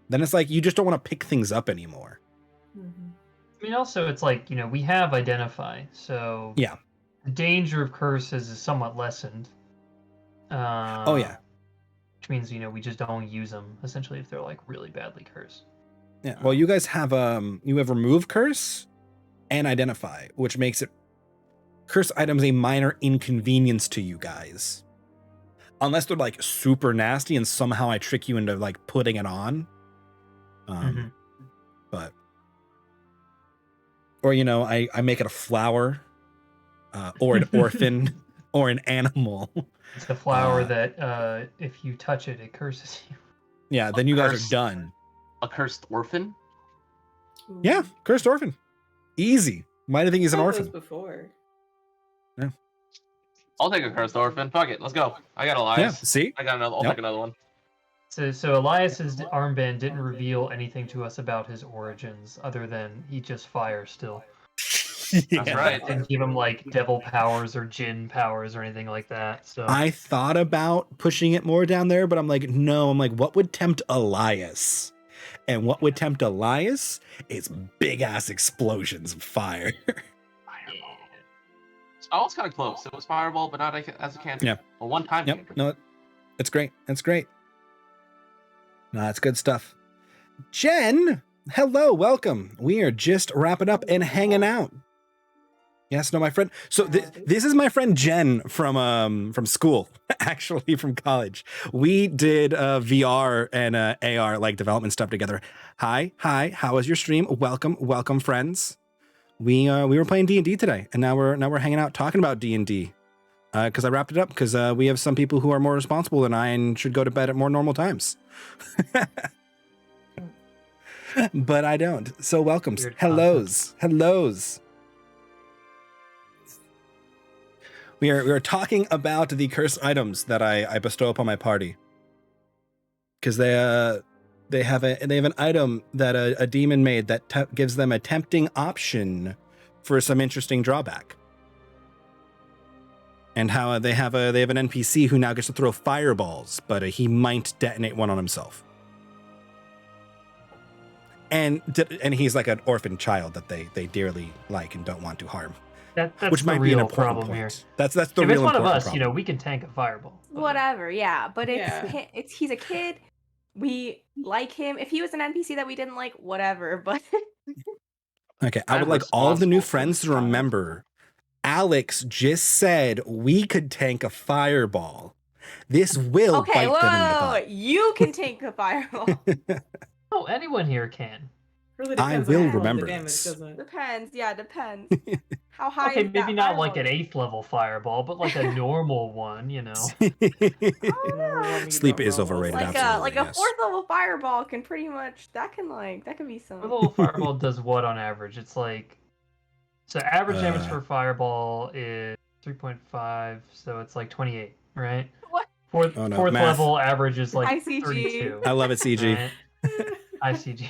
Then it's like you just don't want to pick things up anymore. Mm-hmm. I mean, also it's like, we have identify, so yeah, the danger of curses is somewhat lessened. Oh yeah. Which means, we just don't use them essentially if they're like really badly cursed. Yeah. Well, you guys have you have remove curse and identify, which makes it curse items a minor inconvenience to you guys. Unless they're like super nasty and somehow I trick you into like putting it on. But or I make it a flower or an orphan or an animal. It's a flower that if you touch it, it curses you. Yeah, then you guys are done. A cursed orphan? Yeah, cursed orphan. Easy. Why do you think he's an orphan? Before. Yeah. I'll take a cursed orphan. Fuck it, let's go. I got Elias. Yeah, see? I got another. I'll take another one. So Elias's armband didn't reveal anything to us about his origins, other than he just fires still. That's right. Didn't give him like devil powers or djinn powers or anything like that. So I thought about pushing it more down there, but I'm like, no. I'm like, what would tempt Elias? And what would tempt Elias is big ass explosions of fire. Oh, it's kind of close. It was fireball, but not as a cantrip. Yeah. A one-time. Yep. No, it's great. That's great. No, that's good stuff. Jen, hello, welcome. We are just wrapping up and hanging out. Yes, no, my friend. So this is my friend Jen from school, actually from college. We did VR and AR like development stuff together. Hi. How was your stream? Welcome, friends. We were playing D&D today, and now we're hanging out talking about D&D. Because I wrapped it up because we have some people who are more responsible than I and should go to bed at more normal times. But I don't. So welcomes. Hellos. We are talking about the cursed items that I bestow upon my party. Because they have an item that a demon made that gives them a tempting option for some interesting drawback. And how they have an NPC who now gets to throw fireballs, but he might detonate one on himself. And he's like an orphan child that they dearly like and don't want to harm. That's which the might real be an important problem point. here. That's the if real it's one important of us, problem. we can tank a fireball. Whatever, yeah. But he's a kid. We like him. If he was an NPC that we didn't like, whatever. But okay, I would like all of the new friends to remember. Alex just said we could tank a fireball. This will bite them in the butt. You can tank a fireball. No, anyone here can. Really I depends will on how remember the damage, this. doesn't it? Depends. Yeah, depends. How high Okay, is maybe that not like fireball? an 8th level fireball, but like a normal one, you know. Oh, yeah. Sleep is overrated. Like Absolutely, a yes. 4th level fireball can pretty much that can be some. 4th level fireball does what on average? It's like so average damage for fireball is 3.5, so it's like 28, right? What? Fourth math. level average is like ICG. 32. I love it, CG. Right? ICG.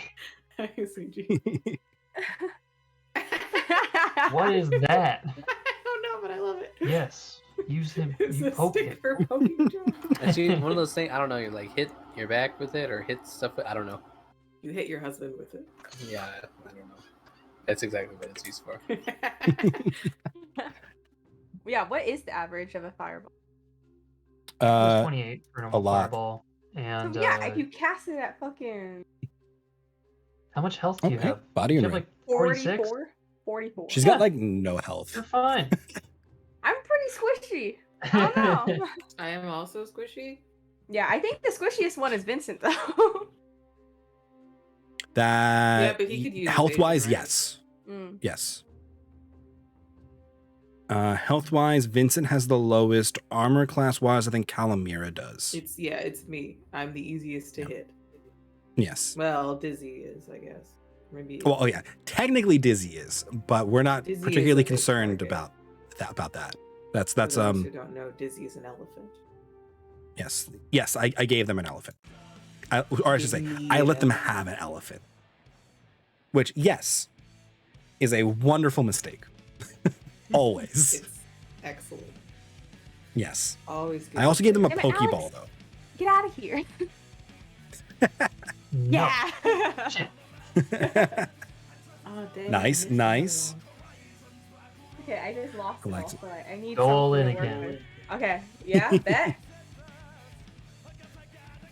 ICG. What is that? I don't know, but I love it. Yes. Use him. It's You a poke stick him. for poking John. Actually, one of those things. I don't know. You like hit your back with it or hit stuff. I don't know. You hit your husband with it. Yeah, I don't know. That's exactly what it's used for. Yeah, what is the average of a fireball? It's 28 for a normal lot. fireball. And So yeah, if you cast it at fucking how much health do you Okay, have? body You and have ring. like 46? 44. She's got like no health. You're fine. I'm pretty squishy. I don't know. I am also squishy. Yeah, I think the squishiest one is Vincent though. That Yeah, but he could use health wise, evasion, right? yes. Mm. Yes. Health wise, Vincent has the lowest. Armor class wise, I think Calamira does. It's me. I'm the easiest to hit. Yes. Well, Dizzy is, I guess. Maybe. Well, oh yeah. Technically Dizzy is, but we're not Dizzy is particularly a big concerned target. about that. That's For those who don't know, Dizzy is an elephant. yes, I gave them an elephant. Or I should say, I let them have an elephant. Which, yes, is a wonderful mistake. Always. It's excellent. Yes. Always good. I also gave them a Damn it, Pokeball, Alex. though. Get out of here. No. Yeah. Shit. Oh, dang, Nice, I missed nice. Okay, I just lost it all, Alexa. so I need Go all something in to work again. with. Okay, yeah, bet.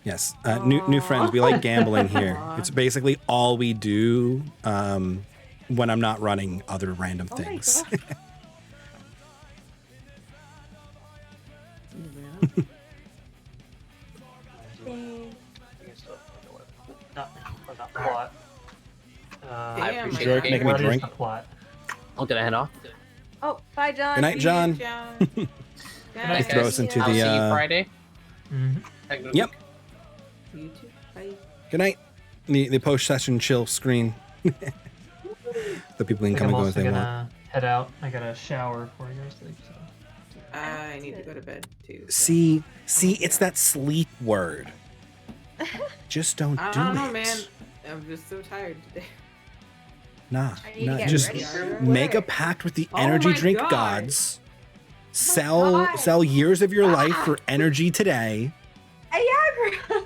Yes. New friends, we like gambling here. It's basically all we do when I'm not running other random Oh my things. god. one. Dang. Not plot. I Damn, appreciate my it. Making me What is drink. the plot? I'm gonna head off. Oh, bye, John. Good night, John. Good night, Throw guys. us into I'll see you the. Friday. Mhm. Have a good Yep. week. You too. Bye. Good night. The post session chill screen. The people can I think come I'm and go as also they want. gonna head out. I gotta shower before I go to sleep. So. I need to go to bed too. so- See, it's that sleep word. Just don't I do don't it. know, man. I'm just so tired today. Nah, I need to get just ready for make a work. pact with the Oh energy my drink God. gods. God. Sell years of your life for energy today. Hey, yeah,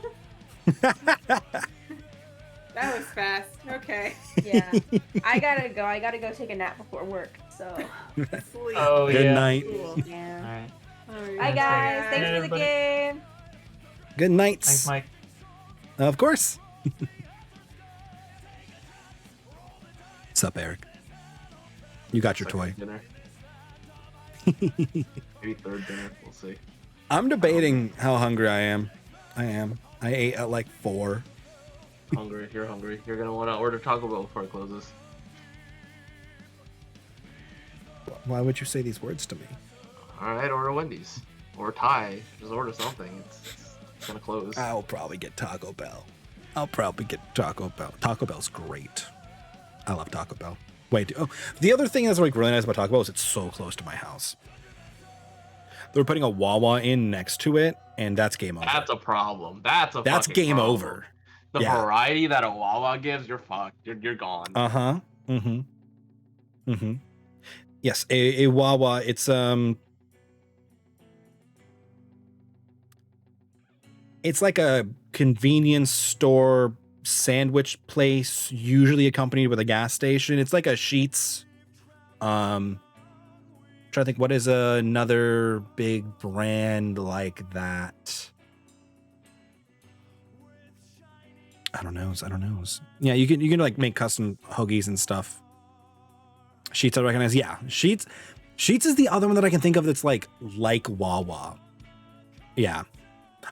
That was fast. Okay. yeah. I gotta go take a nap before work. So, Sleep. Oh Good yeah. night. Cool. yeah. All right. Bye, guys. Thanks for the everybody. game. Good nights. Thanks, Mike. Of course. What's up, Eric? You got your toy. Second dinner. Maybe third dinner. We'll see. I'm debating how hungry I am. I ate at like 4. Hungry. You're hungry. You're gonna want to order Taco Bell before it closes. Why would you say these words to me? All right, order Wendy's or Thai. Just order something. It's gonna close. I'll probably get Taco Bell. Taco Bell's great. I love Taco Bell. Wait, the other thing that's like really nice about Taco Bell is it's so close to my house. They're putting a Wawa in next to it, and that's game over. That's a problem. That's fucking game problem. over. The Yeah. variety that a Wawa gives, you're fucked. You're gone. Uh-huh. Mm-hmm. Mm-hmm. Yes, a Wawa, it's like a convenience store sandwich place, usually accompanied with a gas station. It's like a Sheetz. Trying to think, what is another big brand like that? I don't know. Yeah, you can like make custom hoagies and stuff. Sheetz I recognize. Yeah, Sheetz is the other one that I can think of that's like Wawa. Yeah.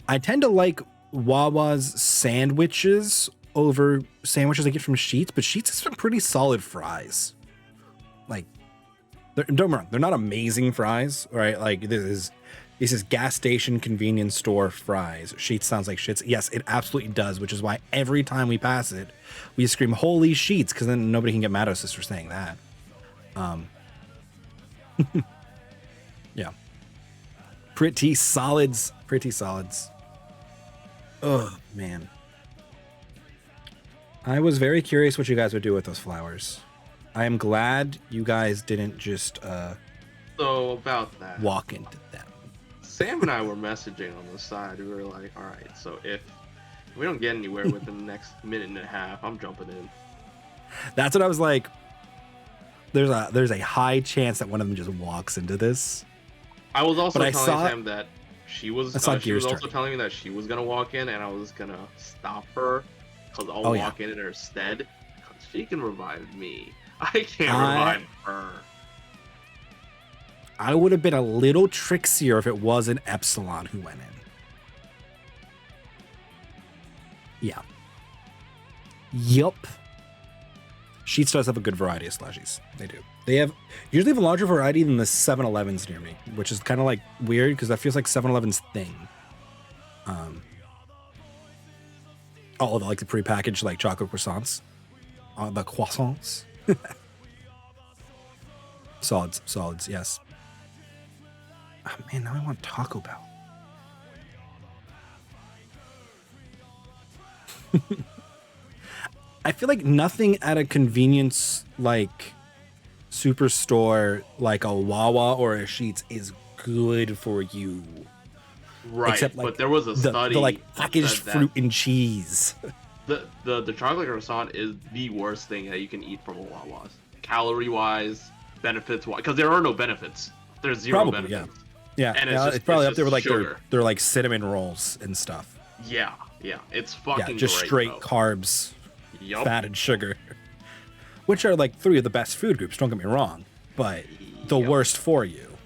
I tend to like Wawa's sandwiches over sandwiches I get from Sheetz, but Sheetz has some pretty solid fries. Like, don't get me wrong, they're not amazing fries, right? Like this is gas station convenience store fries. Sheetz sounds like shits. Yes, it absolutely does, which is why every time we pass it, we scream "Holy Sheetz," because then nobody can get mad at us for saying that. Yeah. Pretty solids. Oh, man. I was very curious what you guys would do with those flowers. I am glad you guys didn't just So about that, walk into them. Sam and I were messaging on the side. We were like, all right, so if we don't get anywhere within the next minute and a half, I'm jumping in. That's what I was like. There's a high chance that one of them just walks into this. I was also But I telling saw- Sam that she was I saw she was gears also turning. telling me that she was gonna walk in, and I was gonna stop her because I'll Oh, yeah. walk in her stead. 'Cause she can revive me. I can't I- revive her. I would have been a little trickier if it was an Epsilon who went in. Yeah. Yup. Sheetz does have a good variety of slushies. They do. They usually have a larger variety than the 7-Elevens near me, which is kind of like weird because that feels like 7-Eleven's thing. Oh, like the prepackaged like chocolate croissants. The croissants. Solids, yes. Oh, man, now I want Taco Bell. I feel like nothing at a convenience like superstore like a Wawa or a Sheetz is good for you. Right, Except, like, but there was a study the like that packaged said fruit and cheese. the chocolate croissant is the worst thing that you can eat from a Wawa's. Calorie wise, benefits wise, because there are no benefits. There's zero Probably, yeah. benefits. Yeah, And it's probably it's up there with like just sugar. their like cinnamon rolls and stuff. Yeah, it's fucking Yeah, just great, straight though. carbs, Yup. fat and sugar, which are like three of the best food groups. Don't get me wrong, but the Yup. worst for you.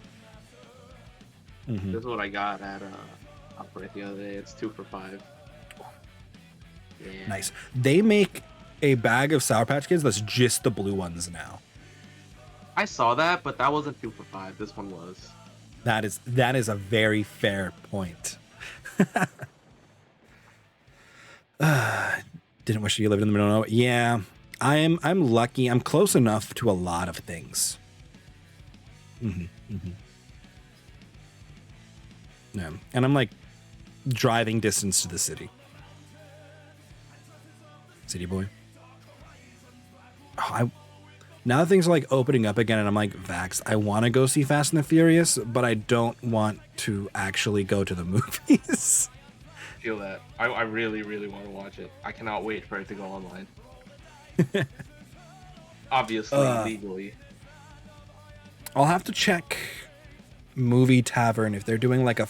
Mhm. This is what I got at Outbreak the other day. It's 2 for $5. Yeah. Nice. They make a bag of Sour Patch Kids that's just the blue ones now. I saw that, but that wasn't 2 for $5. This one was. That is a very fair point. Didn't wish you lived in the middle of nowhere. Yeah, I'm lucky. I'm close enough to a lot of things. Yeah, and I'm like driving distance to the city. City boy. Oh, now that things are like opening up again and I'm like vaxxed, I want to go see Fast and the Furious, but I don't want to actually go to the movies. Feel that. I really, really want to watch it. I cannot wait for it to go online. Obviously, legally. I'll have to check Movie Tavern. If they're doing like a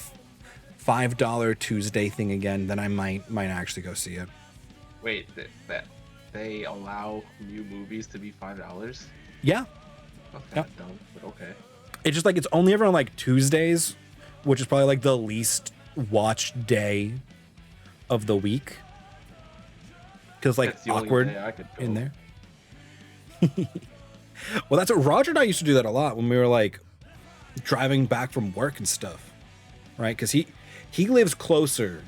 $5 Tuesday thing again, then I might actually go see it. Wait, that they allow new movies to be $5? Yeah. That's kind Yep. of dumb, but okay. It's just like it's only ever on like Tuesdays, which is probably like the least watched day of the week. Because like That's the only awkward day I could go. in there. Well, that's what Roger and I used to do that a lot when we were like driving back from work and stuff, right? Because he lives closer,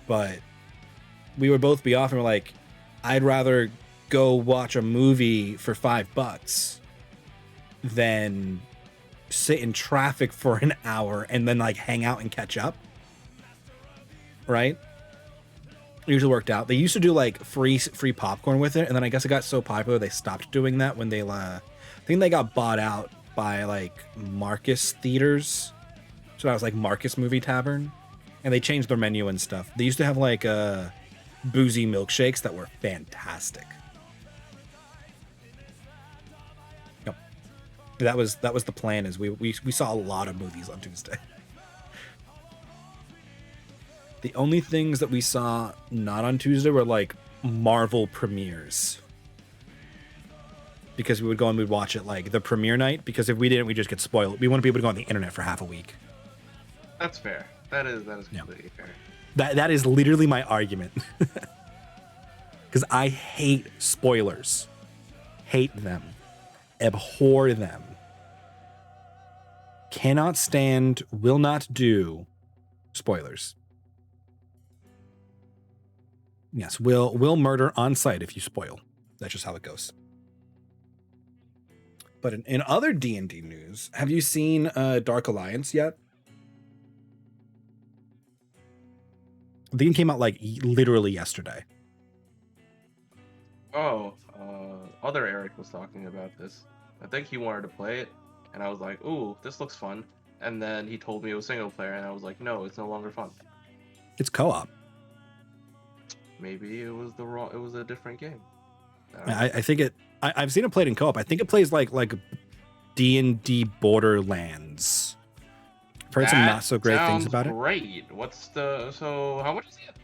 but we would both be off and we're like, I'd rather go watch a movie for $5 than sit in traffic for an hour and then like hang out and catch up, right? It usually worked out. They used to do like free popcorn with it, and then I guess it got so popular they stopped doing that when they I think they got bought out by like Marcus Theaters. So that was like Marcus Movie Tavern, and they changed their menu and stuff. They used to have like boozy milkshakes that were fantastic. Yep. That was the plan. Is we saw a lot of movies on Tuesday. The only things that we saw not on Tuesday were like Marvel premieres. Because we would go and we'd watch it like the premiere night, because if we didn't, we just get spoiled. We wouldn't be able to go on the internet for half a week. That's fair. That is completely fair. That is literally my argument. because I hate spoilers. Hate them. Abhor them. Cannot stand, will not do spoilers. Yes, will murder on sight if you spoil. That's just how it goes. But in other D&D news, have you seen Dark Alliance yet? The game came out like literally yesterday. Oh, other Eric was talking about this. I think he wanted to play it, and I was like, "Ooh, this looks fun." And then he told me it was single player, and I was like, "No, it's no longer fun." It's co-op. Maybe it was a different game. I think it. I've seen it played in co-op. I think it plays like D&D Borderlands. I've heard some not so great things about it. Great. So how much is it?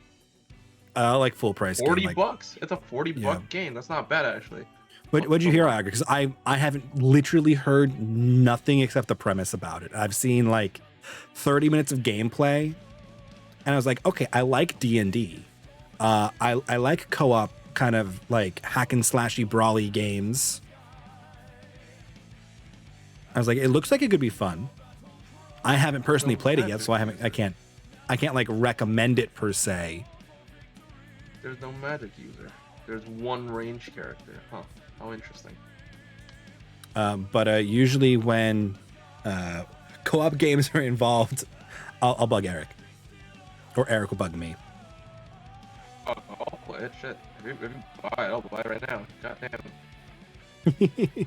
Like full price. $40. It's a $40 game. That's not bad actually. What'd you hear, Iger? Because I haven't literally heard nothing except the premise about it. I've seen like 30 minutes of gameplay, and I was like, okay, I like D&D. I like co-op kind of like hack and slashy brawly games. I was like, it looks like it could be fun. I haven't personally played it yet, so I can't like recommend it per se. There's no magic user. There's one range character. Huh. How interesting. But usually when co-op games are involved, I'll bug Eric. Or Eric will bug me. Oh, I'll play it. Shit. If you buy it, I'll buy it right now. God damn.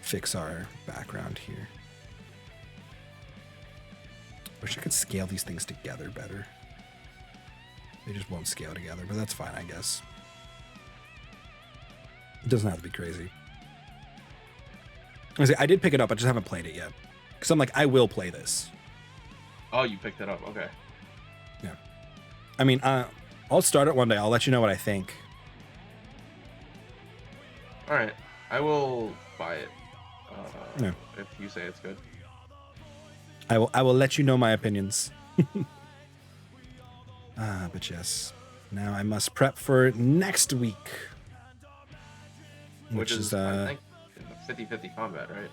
Fix our background here. Wish I could scale these things together better. They just won't scale together, but that's fine, I guess. It doesn't have to be crazy. I did pick it up, I just haven't played it yet. Because I'm like, I will play this. Oh, you picked it up. Okay. Yeah. I mean, I'll start it one day. I'll let you know what I think. All right. I will buy it. Yeah. If you say it's good. I will let you know my opinions. But yes. Now I must prep for next week. Which is I think 50-50 combat, right?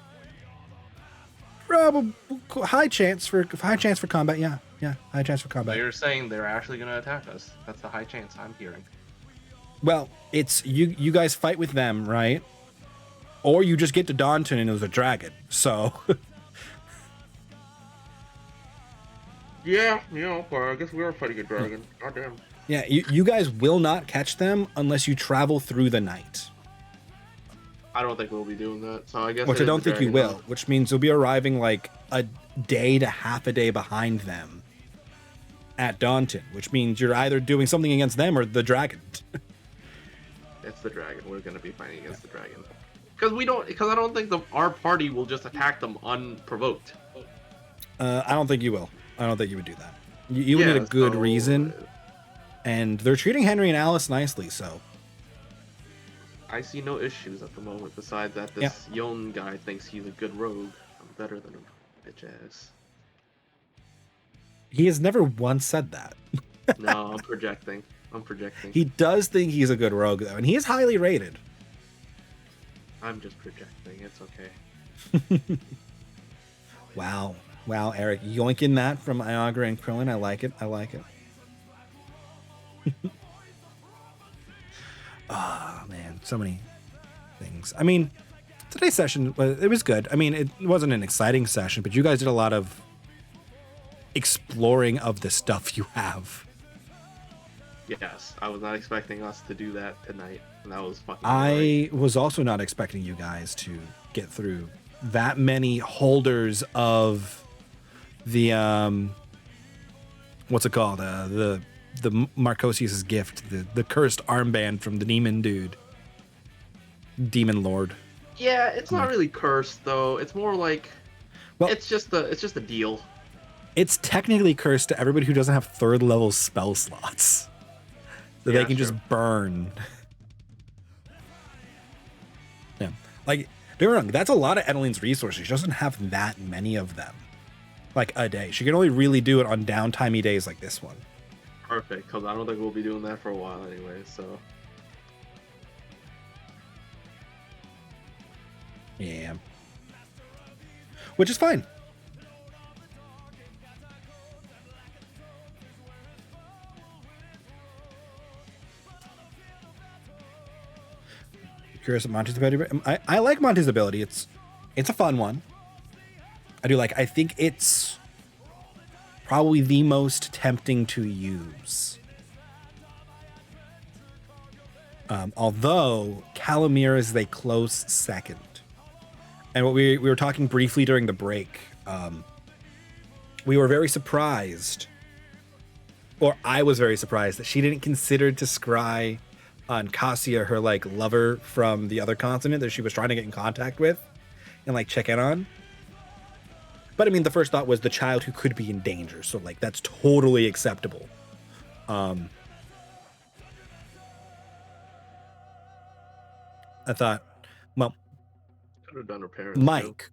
Probably high chance for combat. Yeah, high chance for combat. So you're saying they're actually going to attack us? That's the high chance I'm hearing. Well, it's you guys fight with them, right? Or you just get to Daunton and it was a dragon. So yeah, I guess we are fighting a dragon. Goddamn. Yeah, you guys will not catch them unless you travel through the night. I don't think we'll be doing that. So I guess Which I don't think you will, which means you'll be arriving like a day to half a day behind them at Daunton, which means you're either doing something against them or the dragon. It's the dragon. We're going to be fighting against the dragon. Because I don't think our party will just attack them unprovoked. I don't think you will. I don't think you would do that. You would need a good reason. And they're treating Henry and Alice nicely, so. I see no issues at the moment, besides that this Yon guy thinks he's a good rogue. I'm better than him, bitch ass. He has never once said that. No, I'm projecting. He does think he's a good rogue, though, and he is highly rated. I'm just projecting. It's okay. Wow, Eric, yoinking that from Iagra and Krillin. I like it. Oh, man, so many things. I mean, today's session, it was good. I mean, it wasn't an exciting session, but you guys did a lot of exploring of the stuff you have. Yes, I was not expecting us to do that tonight, and that was fucking I was also not expecting you guys to get through that many holders of the, what's it called? The Marcosius's gift, the cursed armband from the demon lord. Yeah, it's not really cursed though. It's more like, it's just a deal. It's technically cursed to everybody who doesn't have 3rd level spell slots, so they can just burn. Yeah, like don't get me wrong, that's a lot of Edeline's resources. She doesn't have that many of them, like a day. She can only really do it on downtimey days like this one. Perfect, because I don't think we'll be doing that for a while anyway. So Yeah. Which is fine. Curious of Monty's ability. I like Monty's ability. It's a fun one. I think it's probably the most tempting to use. Although Calamir is a close second. And what we were talking briefly during the break, we were very surprised, or I was very surprised, that she didn't consider to scry on Cassia, her like lover from the other continent that she was trying to get in contact with and like check in on. But I mean, the first thought was the child who could be in danger, so like that's totally acceptable. I thought, well, could have done her parents. Mike,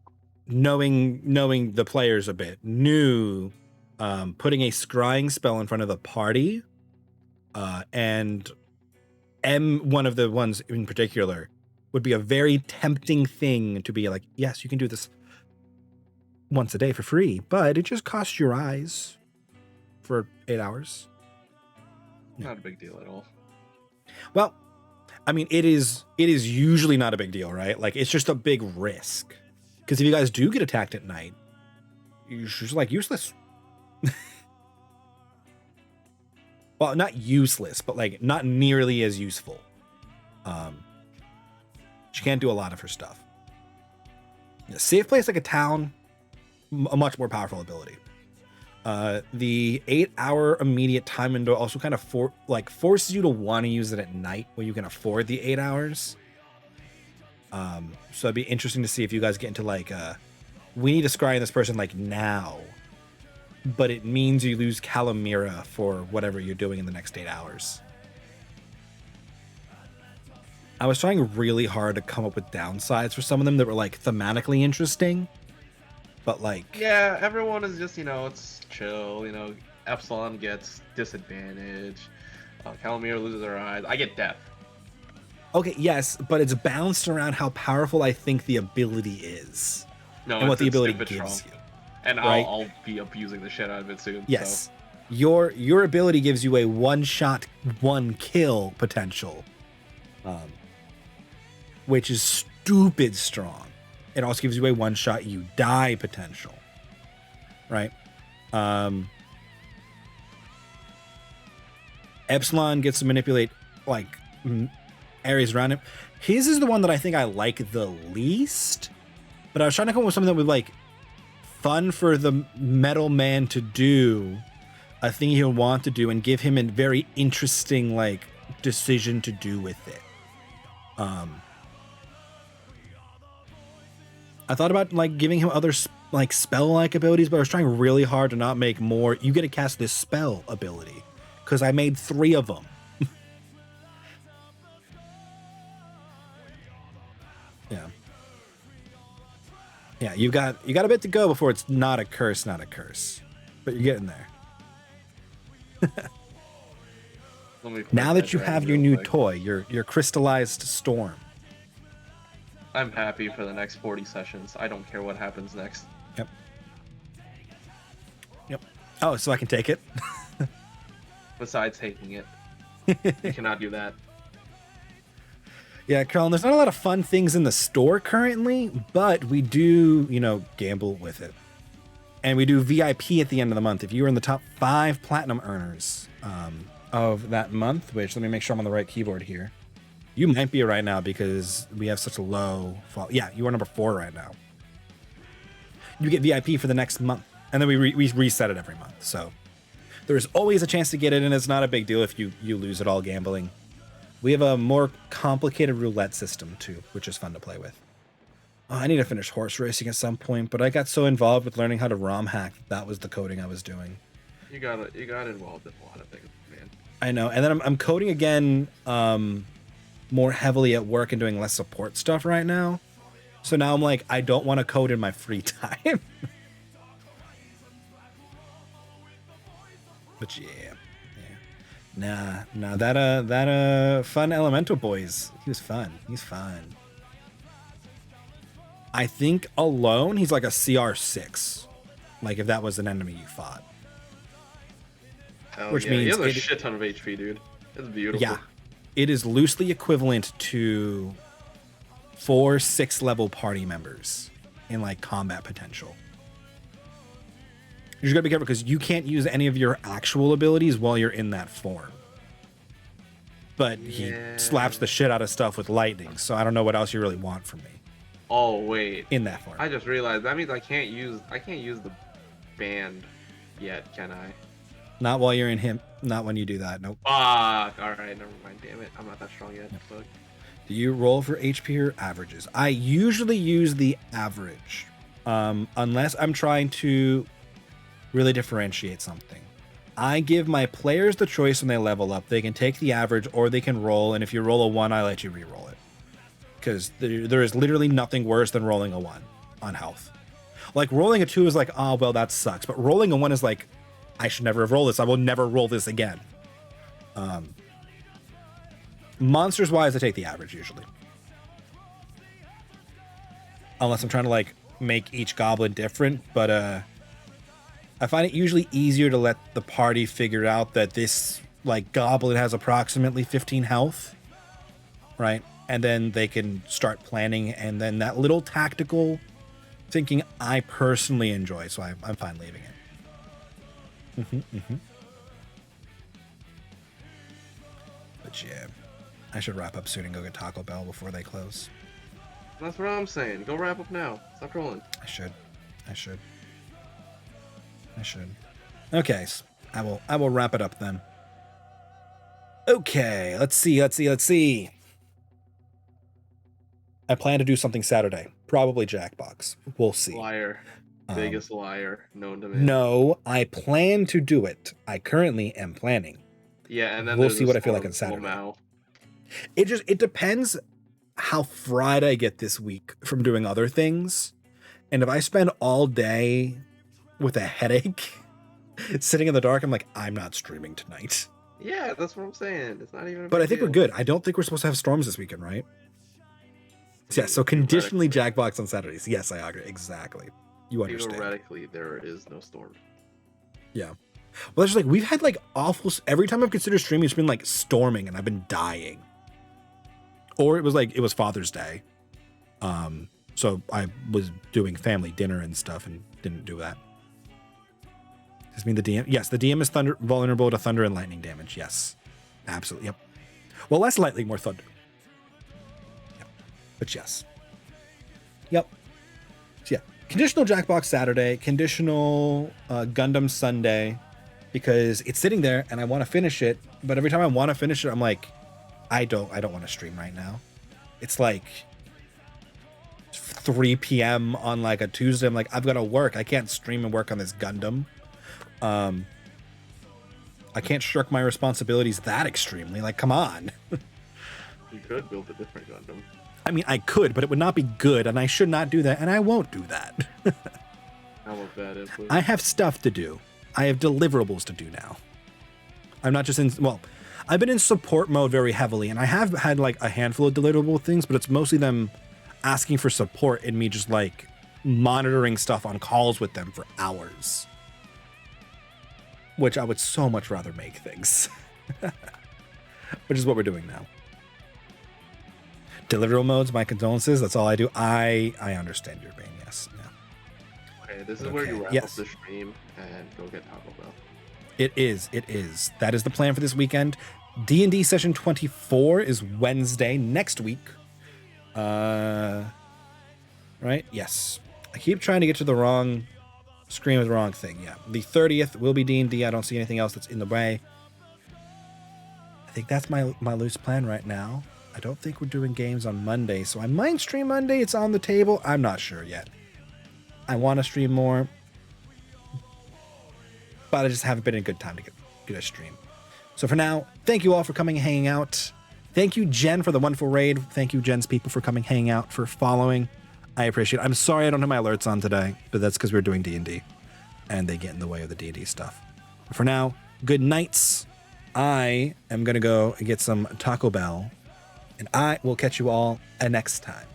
knowing the players a bit, knew putting a scrying spell in front of the party, and one of the ones in particular, would be a very tempting thing to be like, yes, you can do this once a day for free, but it just costs your eyes for 8 hours. Not a big deal at all. Well, I mean, it is usually not a big deal, right? Like, it's just a big risk. Because if you guys do get attacked at night, you're just like useless. Well, not useless, but like not nearly as useful. She can't do a lot of her stuff. A safe place like a town, a much more powerful ability. The 8-hour immediate time window also kind of forces you to want to use it at night when you can afford the 8 hours. So it'd be interesting to see if you guys get into like, we need to scry this person like now, but it means you lose Calamira for whatever you're doing in the next 8 hours. I was trying really hard to come up with downsides for some of them that were like thematically interesting, but like, yeah, everyone is just, it's chill. Epsilon gets disadvantage. Calamir loses her eyes. I get death. Okay, yes, but it's bounced around how powerful I think the ability is. No, and what the ability stupid gives strong. you. And right? I'll be abusing the shit out of it soon. Yes. So. Your ability gives you a one-shot, one-kill potential, which is stupid strong. It also gives you a one-shot, you die potential, right? Epsilon gets to manipulate, like, areas around him. His is the one that I think I like the least, but I was trying to come up with something that would, like, fun for the metal man to do, a thing he'll want to do, and give him a very interesting, like, decision to do with it. I thought about like giving him other like spell-like abilities, but I was trying really hard to not make more. You get to cast this spell ability because I made 3 of them. Yeah, you got a bit to go before it's not a curse, but you're getting there. Now that you have your new toy, your crystallized storm. I'm happy for the next 40 sessions. I don't care what happens next. Yep. Oh, so I can take it? Besides taking it. You cannot do that. Yeah, Carl, there's not a lot of fun things in the store currently, but we do, gamble with it. And we do VIP at the end of the month. If you are in the top 5 platinum earners of that month, which let me make sure I'm on the right keyboard here. You might be right now because we have such a low fall. Yeah, you are number 4 right now. You get VIP for the next month, and then we reset it every month. So there's always a chance to get it, and it's not a big deal if you lose it all gambling. We have a more complicated roulette system too, which is fun to play with. Oh, I need to finish horse racing at some point, but I got so involved with learning how to ROM hack that was the coding I was doing. You got involved in a lot of things, man. I know, and then I'm coding again. More heavily at work and doing less support stuff right now. So now I'm like, I don't want to code in my free time. But yeah. Nah, that fun elemental boys. He was fun. He's fun. I think alone he's like a CR6. Like if that was an enemy you fought. Hell Which yeah, he means has a it- shit ton of HP, dude. It's beautiful. Yeah. It is loosely equivalent to 4 6-level party members in like combat potential. You just gotta be careful because you can't use any of your actual abilities while you're in that form. But he slaps the shit out of stuff with lightning, so I don't know what else you really want from me Oh wait, in that form. I just realized that means I can't use the band yet, can I? Not while you're in him. Not when you do that. Nope. Fuck. All right, never mind. Damn it, I'm not that strong yet. Fuck. Do you roll for HP or averages? I usually use the average, unless I'm trying to really differentiate something. I give my players the choice when they level up. They can take the average or they can roll, and if you roll a 1, I let you re-roll it. Because there is literally nothing worse than rolling a 1 on health. Like, rolling a 2 is like, oh, well, that sucks. But rolling a 1 is like, I should never have rolled this. I will never roll this again. Monsters-wise, I take the average, usually. Unless I'm trying to, like, make each goblin different. But, I find it usually easier to let the party figure out that this, like, goblin has approximately 15 health. Right? And then they can start planning. And then that little tactical thinking I personally enjoy. So I'm fine leaving it. But yeah, I should wrap up soon and go get Taco Bell before they close. That's what I'm saying. Go wrap up now. Stop rolling. I should. Okay, so I will wrap it up then. Okay, let's see. I plan to do something Saturday. Probably Jackbox. We'll see. Liar. Biggest liar known to man. No, I plan to do it. I currently am planning. Yeah, and then We'll there's see a what I feel like storm on Saturday. now. It depends how fried I get this week from doing other things. And if I spend all day with a headache sitting in the dark, I'm like, I'm not streaming tonight. Yeah, that's what I'm saying. It's not even. But I think we're good. I don't think we're supposed to have storms this weekend, right? Yeah, so conditionally Jackbox on Saturdays. Yes, I agree. Exactly. You understand. Theoretically, there is no storm. Yeah. Well, that's just like, we've had like awful, every time I've considered streaming, it's been like storming and I've been dying. Or it was Father's Day. So I was doing family dinner and stuff and didn't do that. Does this mean the DM? Yes, the DM is vulnerable to thunder and lightning damage. Yes. Absolutely. Yep. Well, less lightning, more thunder. Yep. But yes. Yep. So yeah. Conditional Jackbox Saturday, conditional Gundam Sunday, because it's sitting there and I want to finish it, but every time I want to finish it, I'm like, I don't want to stream right now. It's like 3 p.m. on like a Tuesday. I'm like, I've got to work. I can't stream and work on this Gundam. I can't shirk my responsibilities that extremely. Like, come on. You could build a different Gundam. I mean, I could, but it would not be good, and I should not do that, and I won't do that. How was that input? I have stuff to do. I have deliverables to do now. I'm not just in, well, I've been in support mode very heavily, and I have had like a handful of deliverable things, but it's mostly them asking for support and me just like monitoring stuff on calls with them for hours. Which I would so much rather make things. Which is what we're doing now. Deliverable modes, my condolences. That's all I do. I understand your pain, yes. Yeah. Okay, this is where you wrap up the stream and go get Taco Bell. It is. That is the plan for this weekend. D&D session 24 is Wednesday next week. Right? Yes. I keep trying to get to the wrong screen with the wrong thing. Yeah. The 30th will be D&D. I don't see anything else that's in the way. I think that's my loose plan right now. I don't think we're doing games on Monday, so I might stream Monday. It's on the table. I'm not sure yet. I want to stream more, but I just haven't been in a good time to get a stream. So for now, thank you all for coming and hanging out. Thank you, Jen, for the wonderful raid. Thank you, Jen's people, for coming, hanging out, for following. I appreciate it. I'm sorry I don't have my alerts on today, but that's because we're doing D&D, and they get in the way of the D&D stuff. But for now, good nights, I am going to go and get some Taco Bell, and I will catch you all next time.